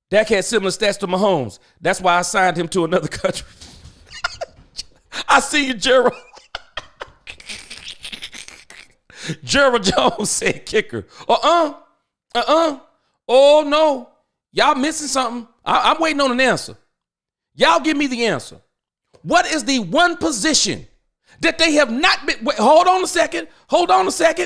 A: Dak had similar stats to Mahomes. That's why I signed him to another country. I see you, Gerald. Gerald Jones said kicker. Oh, no. Y'all missing something. I'm waiting on an answer. Y'all give me the answer. What is the one position that they have not been? Wait, hold on a second. Quarterbacks.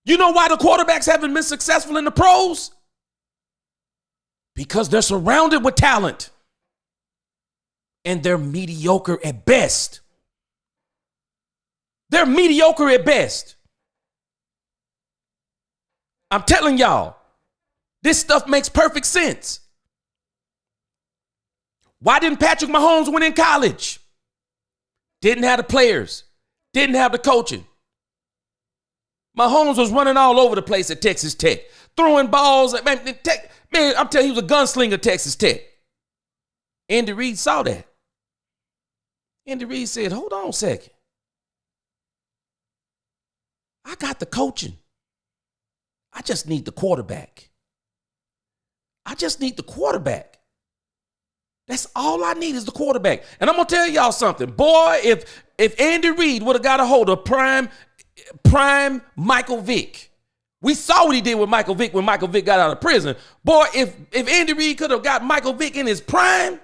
A: You know why the quarterbacks haven't been successful in the pros? Because they're surrounded with talent. And they're mediocre at best. I'm telling y'all, this stuff makes perfect sense. Why didn't Patrick Mahomes win in college? Didn't have the players. Didn't have the coaching. Mahomes was running all over the place at Texas Tech. Throwing balls. Man, I'm telling you, he was a gunslinger at Texas Tech. Andy Reid saw that. Andy Reid said, hold on a second. I got the coaching. I just need the quarterback. That's all I need is the quarterback. And I'm going to tell y'all something. Boy, if Andy Reid would have got a hold of prime Michael Vick. We saw what he did with Michael Vick when Michael Vick got out of prison. Boy, if Andy Reid could have got Michael Vick in his prime,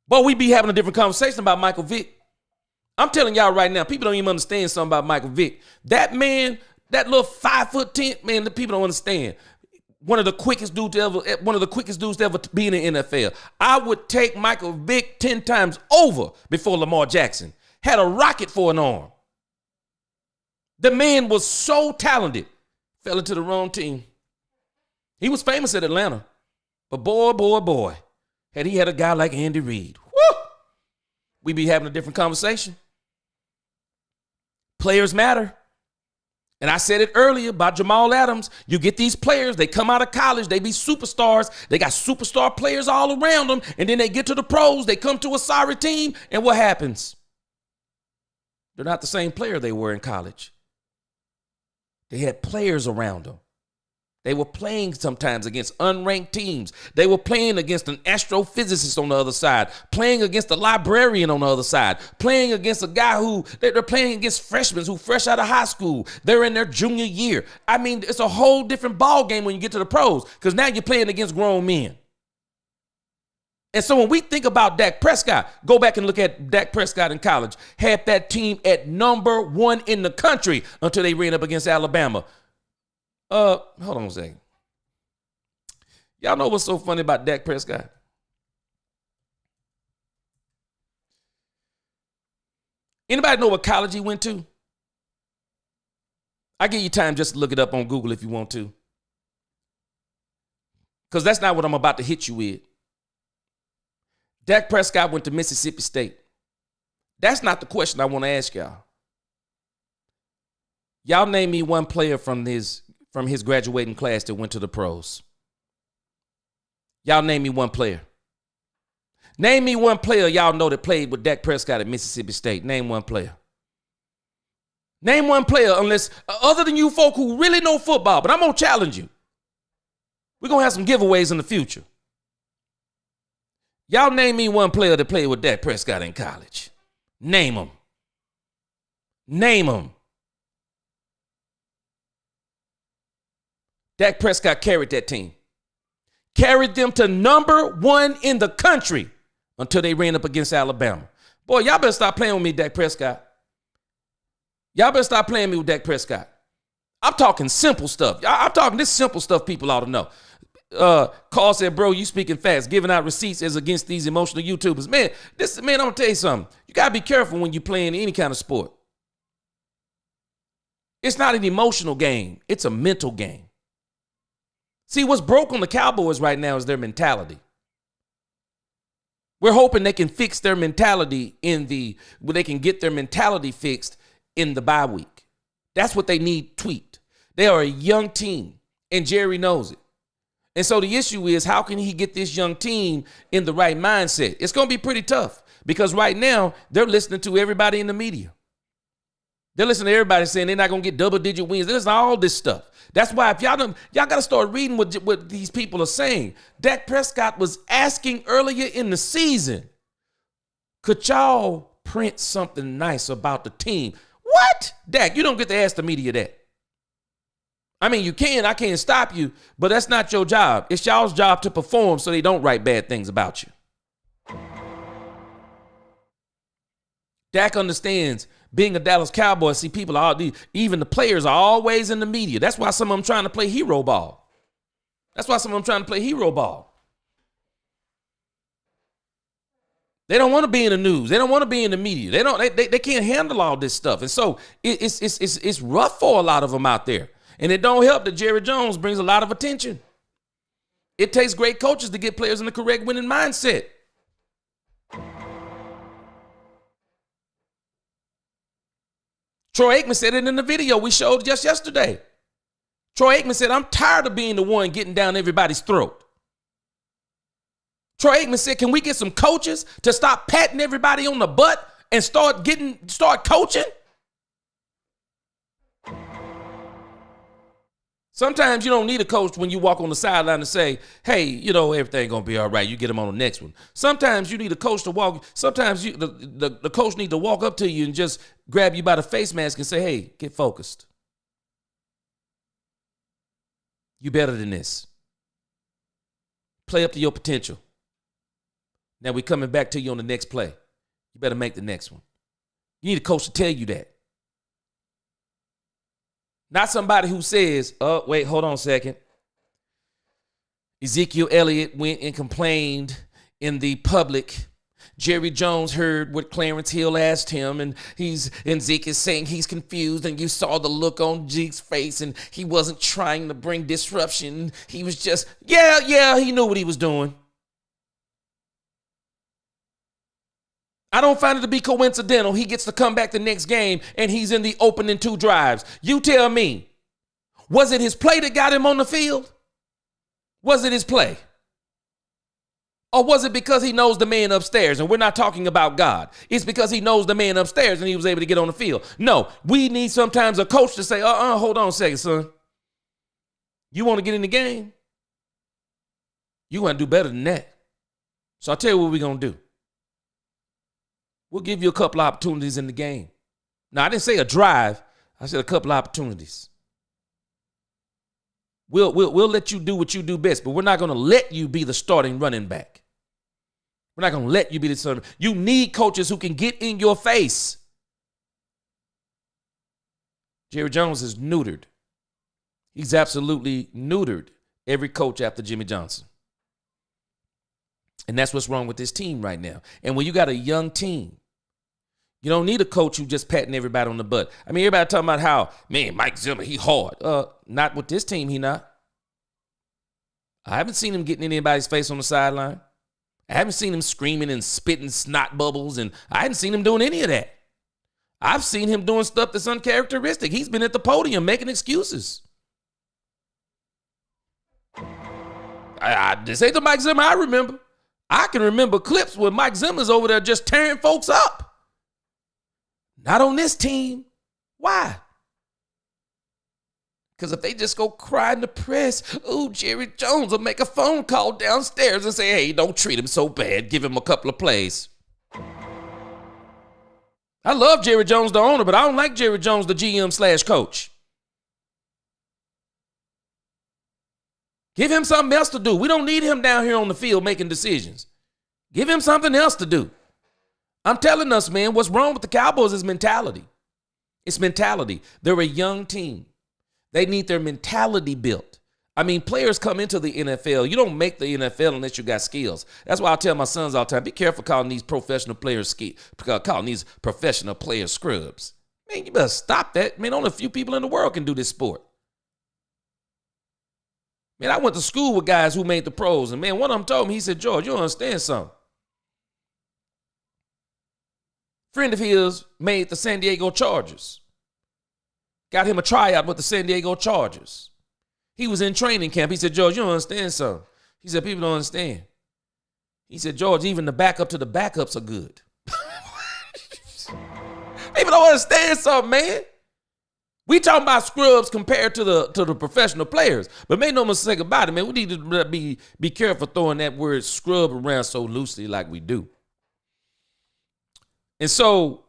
A: boy, we'd be having a different conversation about Michael Vick. I'm telling y'all right now, people don't even understand something about Michael Vick. That man, that little 5'10", man, the people don't understand. One of the quickest dudes to ever be in the NFL. I would take Michael Vick 10 times over before Lamar Jackson. Had a rocket for an arm. The man was so talented. Fell into the wrong team. He was famous at Atlanta. But boy, had he had a guy like Andy Reid, whoo, we'd be having a different conversation. Players matter. And I said it earlier about Jamaal Adams. You get these players, they come out of college, they be superstars. They got superstar players all around them. And then they get to the pros, they come to a sorry team. And what happens? They're not the same player they were in college. They had players around them. They were playing sometimes against unranked teams. They were playing against an astrophysicist on the other side, playing against a librarian on the other side, playing against a guy who they're playing against freshmen who fresh out of high school. They're in their junior year. I mean, it's a whole different ball game when you get to the pros because now you're playing against grown men. And so when we think about Dak Prescott, go back and look at Dak Prescott in college, had that team at number 1 in the country until they ran up against Alabama. Hold on a second. Y'all know what's so funny about Dak Prescott? Anybody know what college he went to? I give you time just to look it up on Google if you want to. Because that's not what I'm about to hit you with. Dak Prescott went to Mississippi State. That's not the question I want to ask y'all. Y'all name me one player from his graduating class that went to the pros. Y'all name me one player. Name me one player y'all know that played with Dak Prescott at Mississippi State. Name one player. Name one player, unless other than you folk who really know football, but I'm going to challenge you. We're going to have some giveaways in the future. Y'all name me one player that played with Dak Prescott in college. Name him. Name him. Dak Prescott carried that team. Carried them to number 1 in the country until they ran up against Alabama. Boy, y'all better stop playing with me, Dak Prescott. Y'all better stop playing me with Dak Prescott. I'm talking simple stuff. I'm talking this simple stuff people ought to know. Carl said, bro, you speaking fast. Giving out receipts is against these emotional YouTubers. Man, I'm going to tell you something. You got to be careful when you're playing any kind of sport. It's not an emotional game. It's a mental game. See, what's broke on the Cowboys right now is their mentality. We're hoping they can fix their mentality they can get their mentality fixed in the bye week. That's what they need tweaked. They are a young team, and Jerry knows it. And so the issue is, how can he get this young team in the right mindset? It's going to be pretty tough because right now they're listening to everybody in the media. They're listening to everybody saying they're not going to get double-digit wins. They're listening to all this stuff. That's why if y'all got to start reading what these people are saying. Dak Prescott was asking earlier in the season, could y'all print something nice about the team? What? Dak, you don't get to ask the media that. I mean, you can. I can't stop you, but that's not your job. It's y'all's job to perform so they don't write bad things about you. Dak understands being a Dallas Cowboy. See, even the players are always in the media. That's why some of them trying to play hero ball. They don't want to be in the news. They don't want to be in the media. They can't handle all this stuff. And so it's rough for a lot of them out there. And it don't help that Jerry Jones brings a lot of attention. It takes great coaches to get players in the correct winning mindset. Troy Aikman said it in the video we showed just yesterday. Troy Aikman said, I'm tired of being the one getting down everybody's throat. Troy Aikman said, can we get some coaches to stop patting everybody on the butt and start coaching? Sometimes you don't need a coach when you walk on the sideline to say, hey, everything going to be all right. You get them on the next one. Sometimes you need a coach to walk. Sometimes the coach need to walk up to you and just grab you by the face mask and say, hey, get focused. You better than this. Play up to your potential. Now we're coming back to you on the next play. You better make the next one. You need a coach to tell you that. Not somebody who says, oh, wait, hold on a second. Ezekiel Elliott went and complained in the public. Jerry Jones heard what Clarence Hill asked him, and Zeke is saying he's confused, and you saw the look on Zeke's face, and he wasn't trying to bring disruption. He was just, he knew what he was doing. I don't find it to be coincidental. He gets to come back the next game and he's in the opening 2 drives. You tell me, was it his play that got him on the field? Was it his play? Or was it because he knows the man upstairs? And we're not talking about God. It's because he knows the man upstairs and he was able to get on the field. No, we need sometimes a coach to say, hold on a second, son. You want to get in the game? You want to do better than that. So I'll tell you what we're going to do. We'll give you a couple opportunities in the game. Now, I didn't say a drive. I said a couple opportunities. We'll let you do what you do best, but we're not going to let you be the starting running back. We're not going to let you be the starting. You need coaches who can get in your face. Jerry Jones is neutered. He's absolutely neutered every coach after Jimmy Johnson. And that's what's wrong with this team right now. And when you got a young team, you don't need a coach who just patting everybody on the butt. I mean, everybody talking about how, man, Mike Zimmer, he hard. Not with this team, he not. I haven't seen him getting in anybody's face on the sideline. I haven't seen him screaming and spitting snot bubbles, and I haven't seen him doing any of that. I've seen him doing stuff that's uncharacteristic. He's been at the podium making excuses. This ain't the Mike Zimmer I remember. I can remember clips where Mike Zimmer's over there just tearing folks up. Not on this team. Why? Because if they just go cry in the press, oh, Jerry Jones will make a phone call downstairs and say, hey, don't treat him so bad. Give him a couple of plays. I love Jerry Jones, the owner, but I don't like Jerry Jones, the GM/coach. Give him something else to do. We don't need him down here on the field making decisions. Give him something else to do. I'm telling us, man, what's wrong with the Cowboys is mentality. It's mentality. They're a young team. They need their mentality built. I mean, players come into the NFL. You don't make the NFL unless you got skills. That's why I tell my sons all the time, be careful calling these professional players calling these professional players scrubs. Man, you better stop that. Man, only a few people in the world can do this sport. Man, I went to school with guys who made the pros, and man, one of them told me, he said, George, you don't understand something. Friend of his made the San Diego Chargers. Got him a tryout with the San Diego Chargers. He was in training camp. He said, George, you don't understand something. He said, people don't understand. He said, George, even the backup to the backups are good. People don't understand something, man. We talking about scrubs compared to the professional players. But make no mistake about it, man. We need to be careful throwing that word scrub around so loosely like we do. And so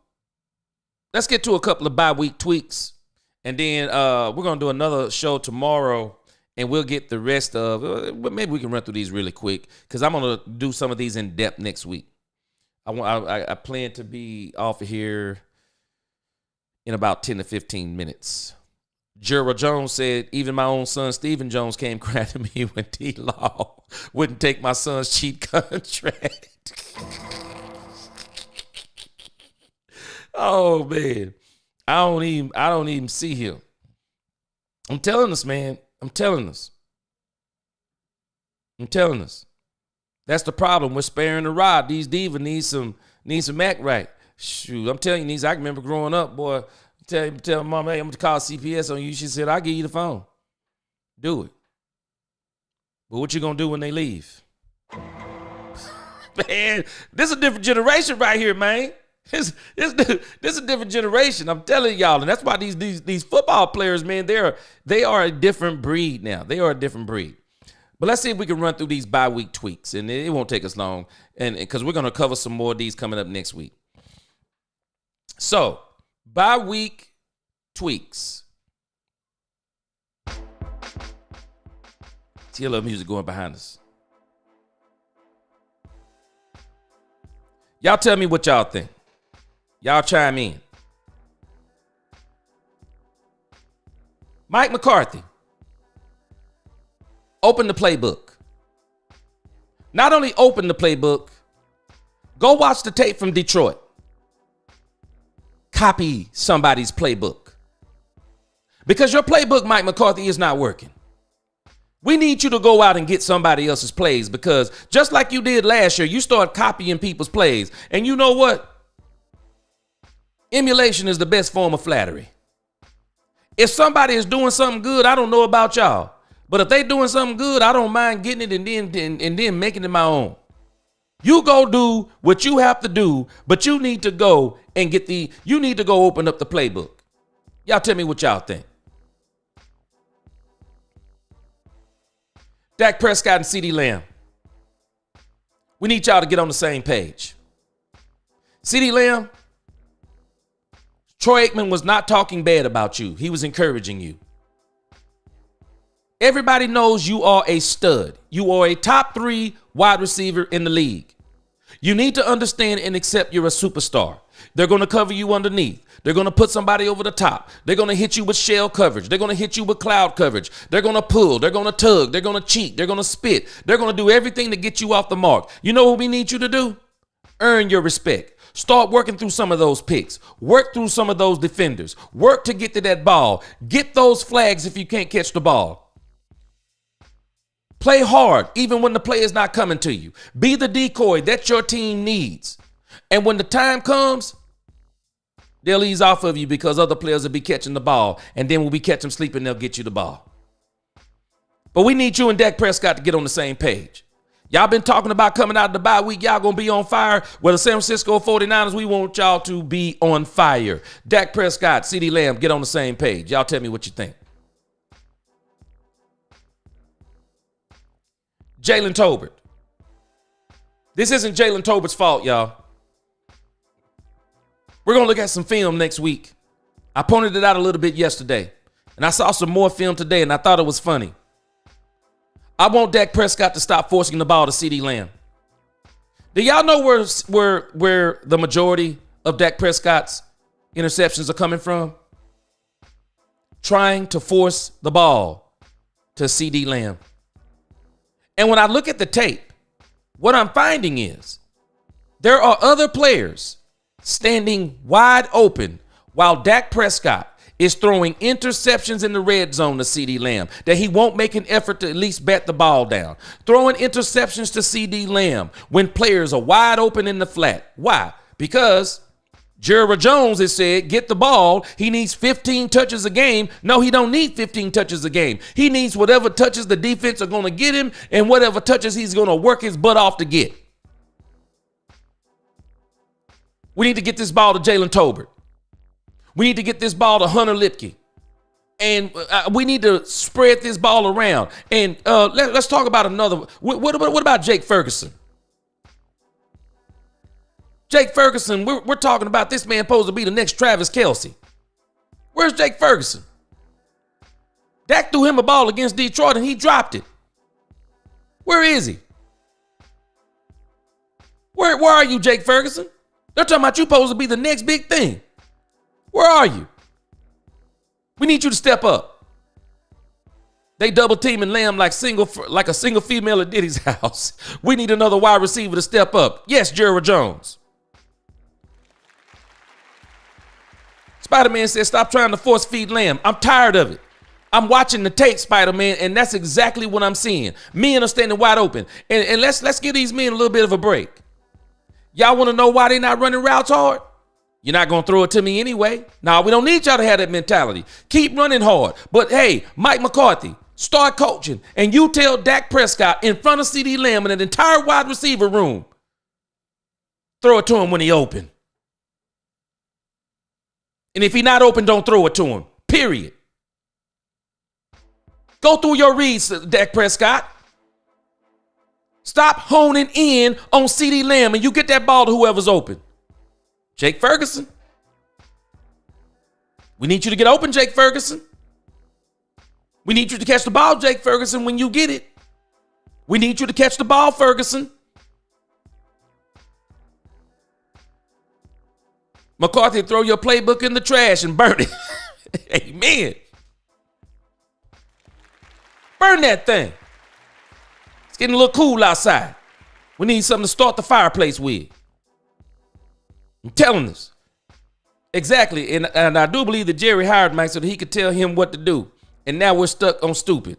A: let's get to a couple of bye-week tweaks. And then we're going to do another show tomorrow, and we'll get the rest of maybe we can run through these really quick because I'm going to do some of these in depth next week. I plan to be off of here in about 10 to 15 minutes. Gerald Jones said, even my own son, Stephen Jones, came crying to me when D-Law wouldn't take my son's cheap contract. Oh, man. I don't even see him. I'm telling us, man. I'm telling us. That's the problem. We're sparing the rod. These divas need some act right. Shoot, I'm telling you, I remember growing up, boy. Tell mom, hey, I'm going to call CPS on you. She said, I'll give you the phone. Do it. But what you going to do when they leave? Man, this is a different generation right here, man. This is a different generation. I'm telling y'all. And that's why these football players, man, they are a different breed now. They are a different breed. But let's see if we can run through these bye-week tweaks. And it won't take us long. And because we're going to cover some more of these coming up next week. So, bye-week tweaks. See a little music going behind us. Y'all tell me what y'all think. Y'all chime in. Mike McCarthy. Open the playbook. Not only open the playbook, go watch the tape from Detroit. Copy somebody's playbook. Because your playbook, Mike McCarthy, is not working. We need you to go out and get somebody else's plays because just like you did last year, you start copying people's plays. And you know what? Emulation is the best form of flattery. If somebody is doing something good, I don't know about y'all. But if they doing something good, I don't mind getting it and then making it my own. You go do what you have to do, but you need to go and you need to go open up the playbook. Y'all tell me what y'all think. Dak Prescott and CeeDee Lamb. We need y'all to get on the same page. CeeDee Lamb, Troy Aikman was not talking bad about you. He was encouraging you. Everybody knows you are a stud. You are a top 3 wide receiver in the league. You need to understand and accept you're a superstar. They're going to cover you underneath. They're going to put somebody over the top. They're going to hit you with shell coverage. They're going to hit you with cloud coverage. They're going to pull. They're going to tug. They're going to cheat. They're going to spit. They're going to do everything to get you off the mark. You know what we need you to do? Earn your respect. Start working through some of those picks. Work through some of those defenders. Work to get to that ball. Get those flags if you can't catch the ball. Play hard, even when the play is not coming to you. Be the decoy that your team needs. And when the time comes, they'll ease off of you because other players will be catching the ball. And then when we catch them sleeping, they'll get you the ball. But we need you and Dak Prescott to get on the same page. Y'all been talking about coming out of the bye week. Y'all going to be on fire. Well, the San Francisco 49ers, we want y'all to be on fire. Dak Prescott, CeeDee Lamb, get on the same page. Y'all tell me what you think. Jalen Tolbert. This isn't Jalen Tolbert's fault, y'all. We're going to look at some film next week. I pointed it out a little bit yesterday, and I saw some more film today, and I thought it was funny. I want Dak Prescott to stop forcing the ball to CeeDee Lamb. Do y'all know where the majority of Dak Prescott's interceptions are coming from? Trying to force the ball to CeeDee Lamb. And when I look at the tape, what I'm finding is there are other players standing wide open while Dak Prescott is throwing interceptions in the red zone to CeeDee Lamb that he won't make an effort to at least bat the ball down. Throwing interceptions to CeeDee Lamb when players are wide open in the flat. Why? Because Jerry Jones has said, get the ball. He needs 15 touches a game. No, he don't need 15 touches a game. He needs whatever touches the defense are going to get him and whatever touches he's going to work his butt off to get. We need to get this ball to Jalen Tolbert. We need to get this ball to Hunter Lipke. And we need to spread this ball around. And let's talk about another. What about Jake Ferguson? Jake Ferguson, we're talking about this man supposed to be the next Travis Kelce. Where's Jake Ferguson? Dak threw him a ball against Detroit and he dropped it. Where is he? Where are you, Jake Ferguson? They're talking about you supposed to be the next big thing. Where are you? We need you to step up. They double teaming Lamb like a single female at Diddy's house. We need another wide receiver to step up. Yes, Jerry Jones. Spider-Man says, stop trying to force feed Lamb. I'm tired of it. I'm watching the tape, Spider-Man, and that's exactly what I'm seeing. Men are standing wide open. And let's give these men a little bit of a break. Y'all want to know why they're not running routes hard? You're not going to throw it to me anyway. Now, we don't need y'all to have that mentality. Keep running hard. But, hey, Mike McCarthy, start coaching. And you tell Dak Prescott in front of CeeDee Lamb in an entire wide receiver room, throw it to him when he open. And if he's not open, don't throw it to him. Period. Go through your reads, Dak Prescott. Stop honing in on CeeDee Lamb and you get that ball to whoever's open. Jake Ferguson. We need you to get open, Jake Ferguson. We need you to catch the ball, Jake Ferguson, when you get it. We need you to catch the ball, Ferguson. McCarthy, throw your playbook in the trash and burn it. Amen. Burn that thing. It's getting a little cool outside. We need something to start the fireplace with. I'm telling us. Exactly. And I do believe that Jerry hired Mike so that he could tell him what to do. And now we're stuck on stupid.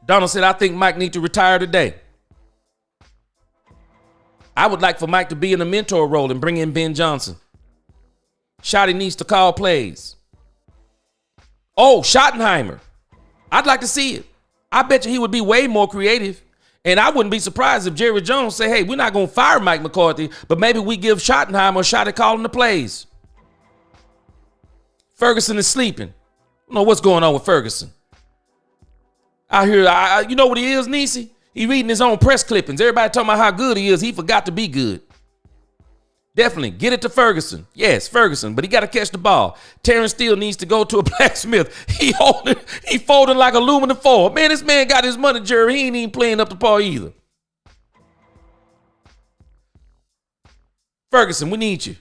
A: Donald said, I think Mike needs to retire today. I would like for Mike to be in a mentor role and bring in Ben Johnson. Shotty needs to call plays. Oh, Schottenheimer. I'd like to see it. I bet you he would be way more creative. And I wouldn't be surprised if Jerry Jones say, hey, we're not going to fire Mike McCarthy, but maybe we give Schottenheimer a shot at calling the plays. Ferguson is sleeping. don't know what's going on with Ferguson. Out here, you know what he is, Niecy? He reading his own press clippings. Everybody talking about how good he is. He forgot to be good. Definitely get it to Ferguson. Yes, Ferguson, but he got to catch the ball. Terrence Steele needs to go to a blacksmith. He folding like aluminum foil. Man, this man got his money, Jerry. He ain't even playing up to par either. Ferguson, we need you.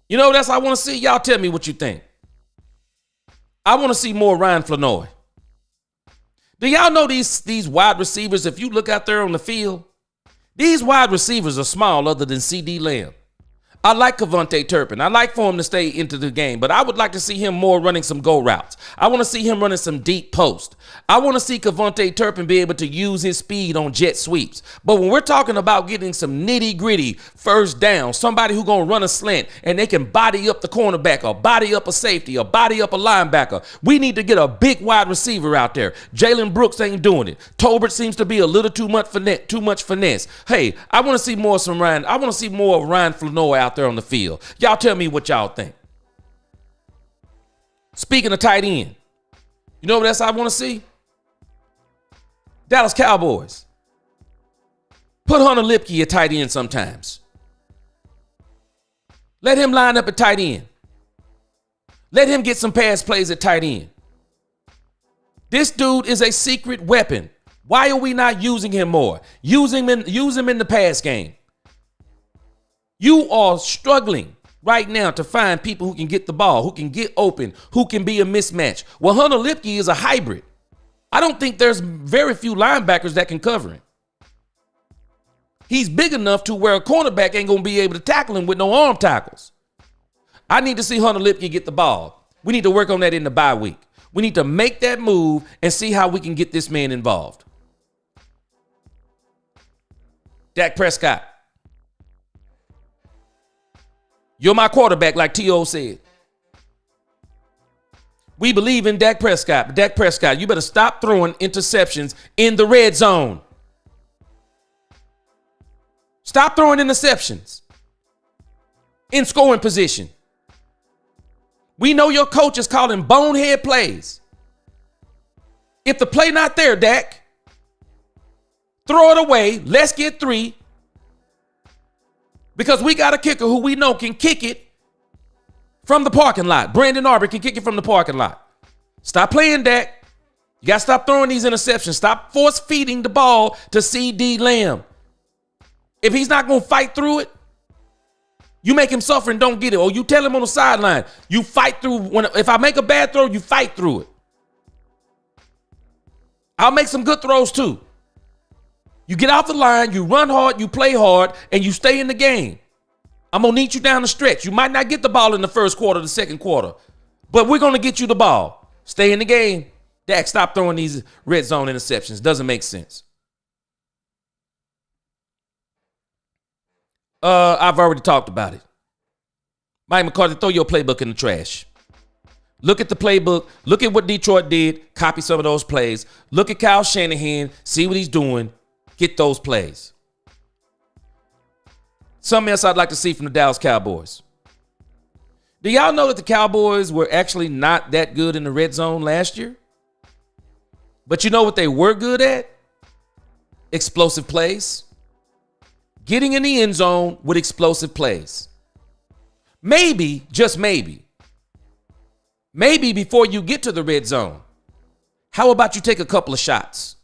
A: You know, that's what I want to see. Y'all tell me what you think. I want to see more Ryan Flanoy. Do y'all know these wide receivers, if you look out there on the field, these wide receivers are small other than CD Lamb. I like Kevontae Turpin. I like for him to stay into the game, but I would like to see him more running some go routes. I want to see him running some deep post. I want to see Kevontae Turpin be able to use his speed on jet sweeps. But when we're talking about getting some nitty gritty first down, somebody who's going to run a slant and they can body up the cornerback or body up a safety or body up a linebacker, we need to get a big wide receiver out there. Jalen Brooks ain't doing it. Tolbert seems to be a little too much finesse. Hey, I want to see more of Ryan Flanoy out there on the field. Y'all tell me what y'all think. Speaking of tight end, you know what else I want to see? Dallas Cowboys. Put Hunter Lipke at tight end sometimes. Let him line up at tight end. Let him get some pass plays at tight end. This dude is a secret weapon. Why are we not using him more? Use him in the pass game. You are struggling right now to find people who can get the ball, who can get open, who can be a mismatch. Well, Hunter Lipke is a hybrid. I don't think there's very few linebackers that can cover him. He's big enough to where a cornerback ain't going to be able to tackle him with no arm tackles. I need to see Hunter Lipke get the ball. We need to work on that in the bye week. We need to make that move and see how we can get this man involved. Dak Prescott. You're my quarterback, like T.O. said. We believe in Dak Prescott. But Dak Prescott, you better stop throwing interceptions in the red zone. Stop throwing interceptions in scoring position. We know your coach is calling bonehead plays. If the play not there, Dak, throw it away. Let's get 3. Because we got a kicker who we know can kick it from the parking lot. Brandon Arbor can kick it from the parking lot. Stop playing, Dak. You got to stop throwing these interceptions. Stop force feeding the ball to CD Lamb. If he's not going to fight through it, you make him suffer and don't get it. Or you tell him on the sideline, you fight through. If I make a bad throw, you fight through it. I'll make some good throws too. You get off the line, you run hard, you play hard, and you stay in the game. I'm going to need you down the stretch. You might not get the ball in the first quarter, the second quarter, but we're going to get you the ball. Stay in the game. Dak, stop throwing these red zone interceptions. Doesn't make sense. I've already talked about it. Mike McCarthy, throw your playbook in the trash. Look at the playbook. Look at what Detroit did. Copy some of those plays. Look at Kyle Shanahan. See what he's doing. Get those plays. Something else I'd like to see from the Dallas Cowboys. Do y'all know that the Cowboys were actually not that good in the red zone last year? But you know what they were good at? Explosive plays. Getting in the end zone with explosive plays. Maybe, just maybe before you get to the red zone, how about you take a couple of shots?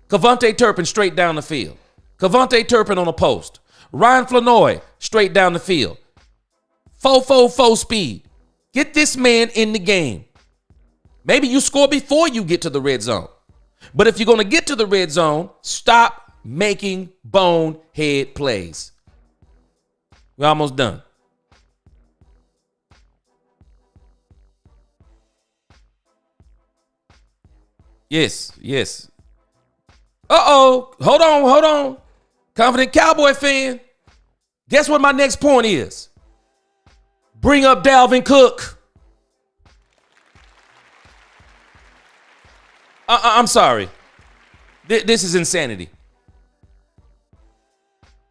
A: Kevontae Turpin straight down the field. Kevontae Turpin on a post. Ryan Flanoy straight down the field. 4-4-4 speed. Get this man in the game. Maybe you score before you get to the red zone. But if you're going to get to the red zone, stop making bonehead plays. We're almost done. Yes. Uh-oh. Hold on. Confident Cowboy fan. Guess what my next point is? Bring up Dalvin Cook. I'm sorry. This is insanity.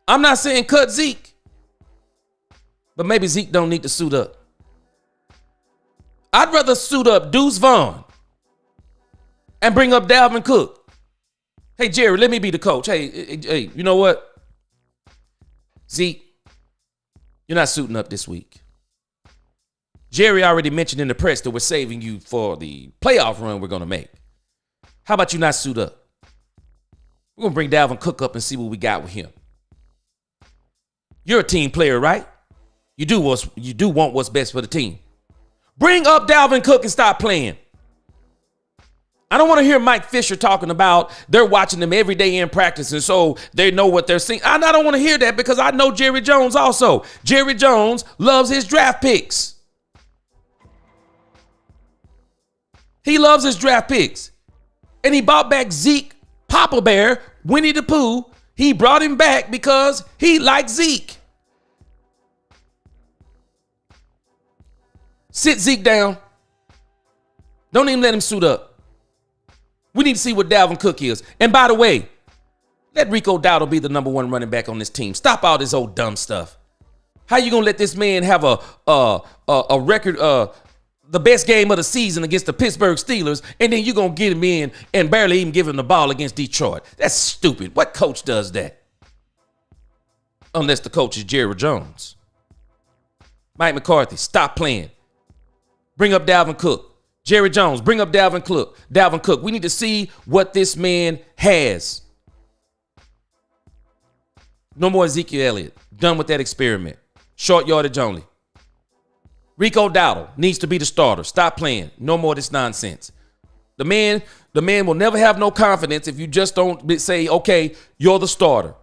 A: I'm not saying cut Zeke, but maybe Zeke don't need to suit up. I'd rather suit up Deuce Vaughn and bring up Dalvin Cook. Hey, Jerry, let me be the coach. Hey, you know what? Zeke, you're not suiting up this week. Jerry already mentioned in the press that we're saving you for the playoff run we're going to make. How about you not suit up? We're going to bring Dalvin Cook up and see what we got with him. You're a team player, right? You do want what's best for the team. Bring up Dalvin Cook and stop playing. I don't want to hear Mike Fisher talking about they're watching them every day in practice and so they know what they're seeing. I don't want to hear that because I know Jerry Jones also. Jerry Jones loves his draft picks. He loves his draft picks. And he brought back Zeke, Papa Bear, Winnie the Pooh. He brought him back because he likes Zeke. Sit Zeke down. Don't even let him suit up. We need to see what Dalvin Cook is. And by the way, let Rico Dowdle be the number one running back on this team. Stop all this old dumb stuff. How you gonna let this man have a record, the best game of the season against the Pittsburgh Steelers, and then you're gonna get him in and barely even give him the ball against Detroit? That's stupid. What coach does that? Unless the coach is Jerry Jones. Mike McCarthy, stop playing. Bring up Dalvin Cook. Jerry Jones, bring up Dalvin Cook. We need to see what this man has. No more Ezekiel Elliott. Done with that experiment. Short yardage only. Rico Dowdle needs to be the starter. Stop playing. No more of this nonsense. The man will never have no confidence if you just don't say, okay, you're the starter.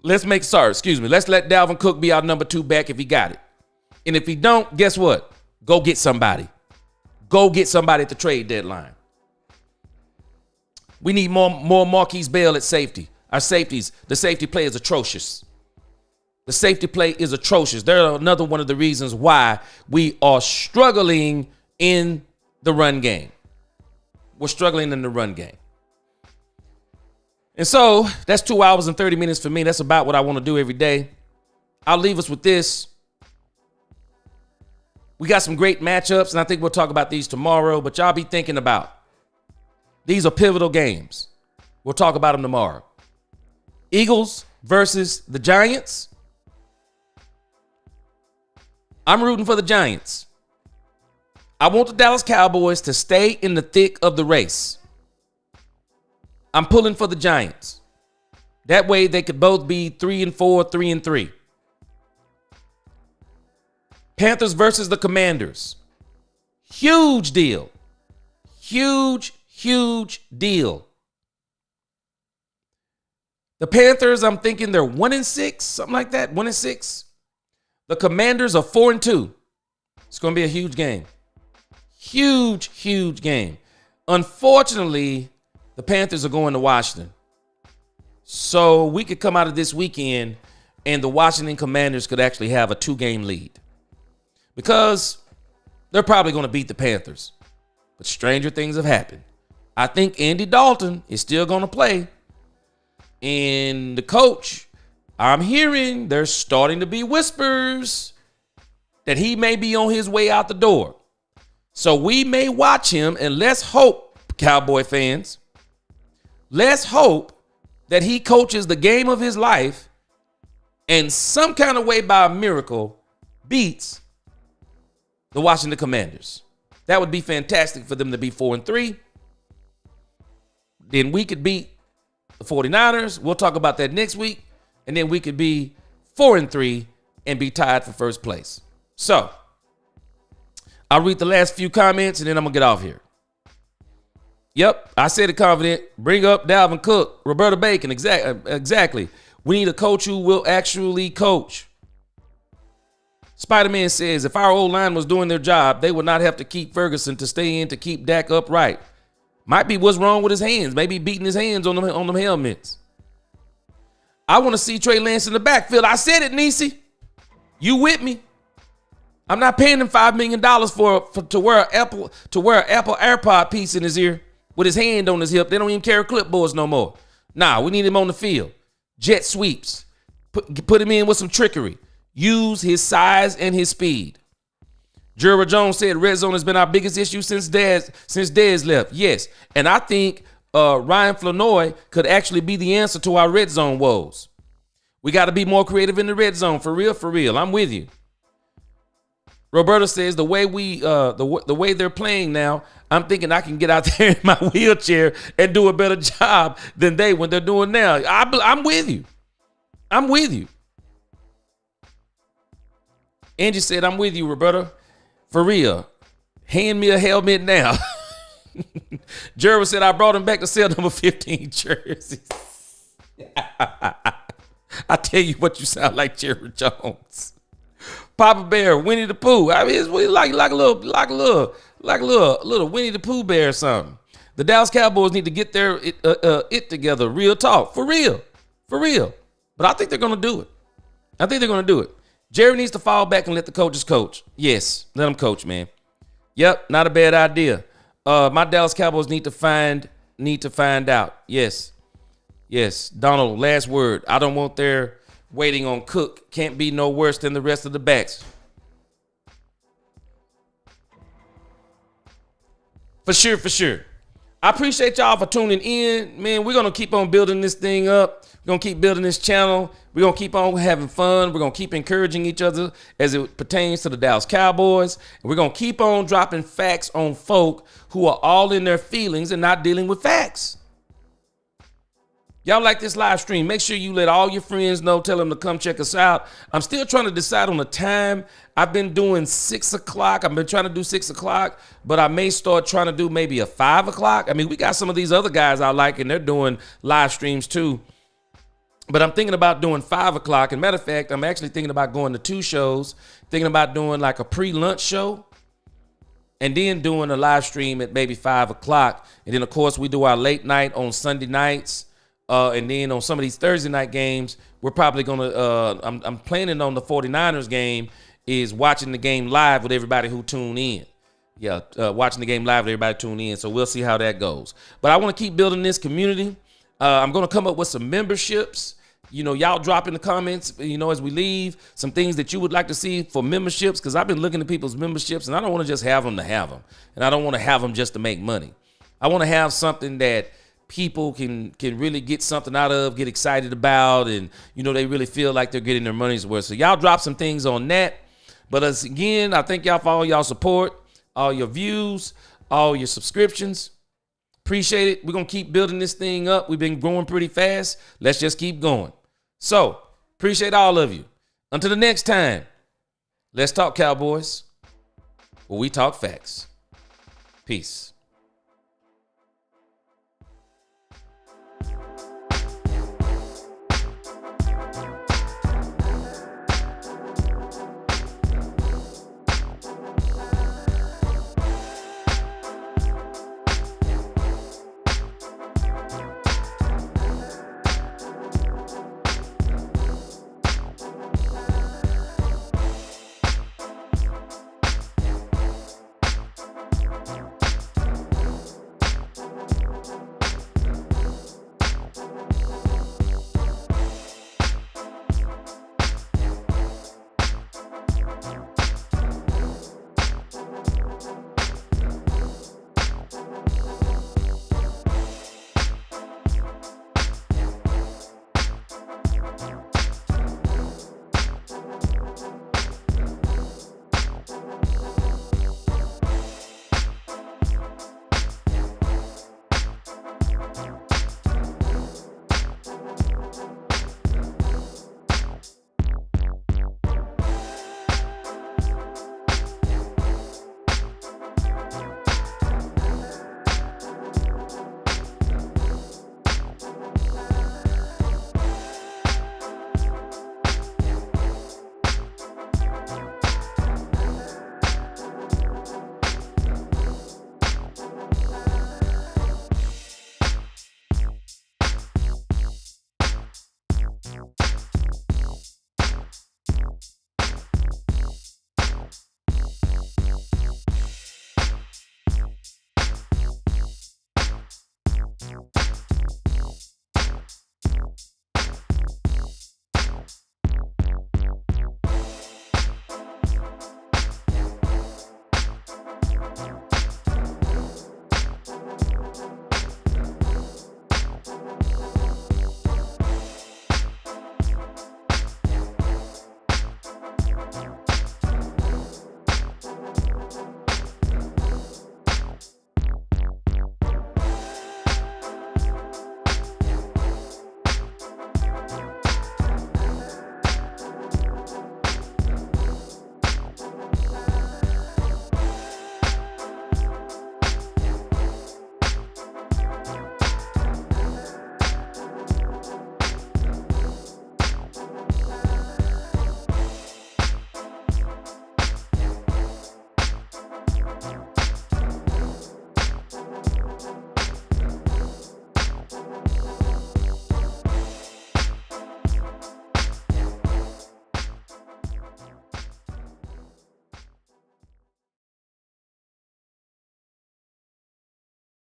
A: Let's let Dalvin Cook be our number 2 back if he got it. And if he don't, guess what? Go get somebody. Go get somebody at the trade deadline. We need more Marquise Bell at safety. Our safeties, the safety play is atrocious. The safety play is atrocious. They're another one of the reasons why we are struggling in the run game. We're struggling in the run game. And so that's 2 hours and 30 minutes for me. That's about what I want to do every day. I'll leave us with this. We got some great matchups, and I think we'll talk about these tomorrow, but y'all be thinking about. These are pivotal games. We'll talk about them tomorrow. Eagles versus the Giants. I'm rooting for the Giants. I want the Dallas Cowboys to stay in the thick of the race. I'm pulling for the Giants. That way they could both be 3-4, 3-3. Panthers versus the Commanders. Huge deal. Huge deal. The Panthers, I'm thinking they're 1-6, something like that, 1-6. The Commanders are 4-2. It's going to be a huge game. Huge game. Unfortunately, the Panthers are going to Washington. So we could come out of this weekend and the Washington Commanders could actually have a 2-game lead. Because they're probably going to beat the Panthers. But stranger things have happened. I think Andy Dalton is still going to play. And the coach, I'm hearing there's starting to be whispers that he may be on his way out the door. So we may watch him, and let's hope, Cowboy fans, let's hope that he coaches the game of his life and some kind of way by a miracle beats the Washington Commanders. That would be fantastic for them to be 4-3. Then we could beat the 49ers. We'll talk about that next week. And then we could be 4-3 and be tied for first place. So I'll read the last few comments and then I'm going to get off here. Yep, I said it confident. Bring up Dalvin Cook, Roberta Bacon. Exactly. We need a coach who will actually coach. Spider-Man says, if our old line was doing their job, they would not have to keep Ferguson to stay in to keep Dak upright. Might be what's wrong with his hands. Maybe beating his hands on them helmets. I want to see Trey Lance in the backfield. I said it, Niecy. You with me? I'm not paying him $5 million to wear an Apple AirPod piece in his ear with his hand on his hip. They don't even carry clipboards no more. Nah, we need him on the field. Jet sweeps. Put him in with some trickery. Use his size and his speed. Jerry Jones said red zone has been our biggest issue since Dez left. Yes. And I think Ryan Flanoy could actually be the answer to our red zone woes. We got to be more creative in the red zone. For real, for real. I'm with you. Roberta says the way they're playing now, I'm thinking I can get out there in my wheelchair and do a better job than when they're doing now. I'm with you. I'm with you. Angie said, I'm with you, Roberta. For real. Hand me a helmet now. Jerry said, I brought him back to sell number 15 jerseys. I tell you what, you sound like Jerry Jones. Papa Bear, Winnie the Pooh. I mean, it's like a little Winnie the Pooh bear or something. The Dallas Cowboys need to get their it together. Real talk. For real. For real. But I think they're going to do it. Jerry needs to fall back and let the coaches coach. Yes, let them coach, man. Yep, not a bad idea. My Dallas Cowboys need to find out. Yes. Donald, last word. I don't want their waiting on Cook. Can't be no worse than the rest of the backs. For sure. I appreciate y'all for tuning in. Man, we're going to keep on building this thing up. We're going to keep building this channel. We're going to keep on having fun. We're going to keep encouraging each other as it pertains to the Dallas Cowboys. And we're going to keep on dropping facts on folk who are all in their feelings and not dealing with facts. Y'all like this live stream, make sure you let all your friends know. Tell them to come check us out. I'm still trying to decide on the time. I've been doing 6 o'clock. I've been trying to do 6 o'clock, but I may start trying to do maybe a 5 o'clock. I mean, we got some of these other guys I like, and they're doing live streams too. But I'm thinking about doing 5 o'clock. And matter of fact, I'm actually thinking about going to 2 shows, thinking about doing like a pre-lunch show and then doing a live stream at maybe 5 o'clock. And then, of course, we do our late night on Sunday nights. And then on some of these Thursday night games, we're probably going to, I'm planning on the 49ers game is watching the game live with everybody who tune in. Yeah, watching the game live with everybody tune in. So we'll see how that goes. But I want to keep building this community. I'm going to come up with some memberships. You know, y'all drop in the comments, you know, as we leave, some things that you would like to see for memberships, because I've been looking at people's memberships, and I don't want to just have them to have them. And I don't want to have them just to make money. I want to have something that people can really get something out of, get excited about, and, you know, they really feel like they're getting their money's worth. So y'all drop some things on that. But again, I thank y'all for all y'all support, all your views, all your subscriptions. Appreciate it. We're going to keep building this thing up. We've been growing pretty fast. Let's just keep going. So, appreciate all of you. Until the next time, let's talk Cowboys, where we talk facts. Peace.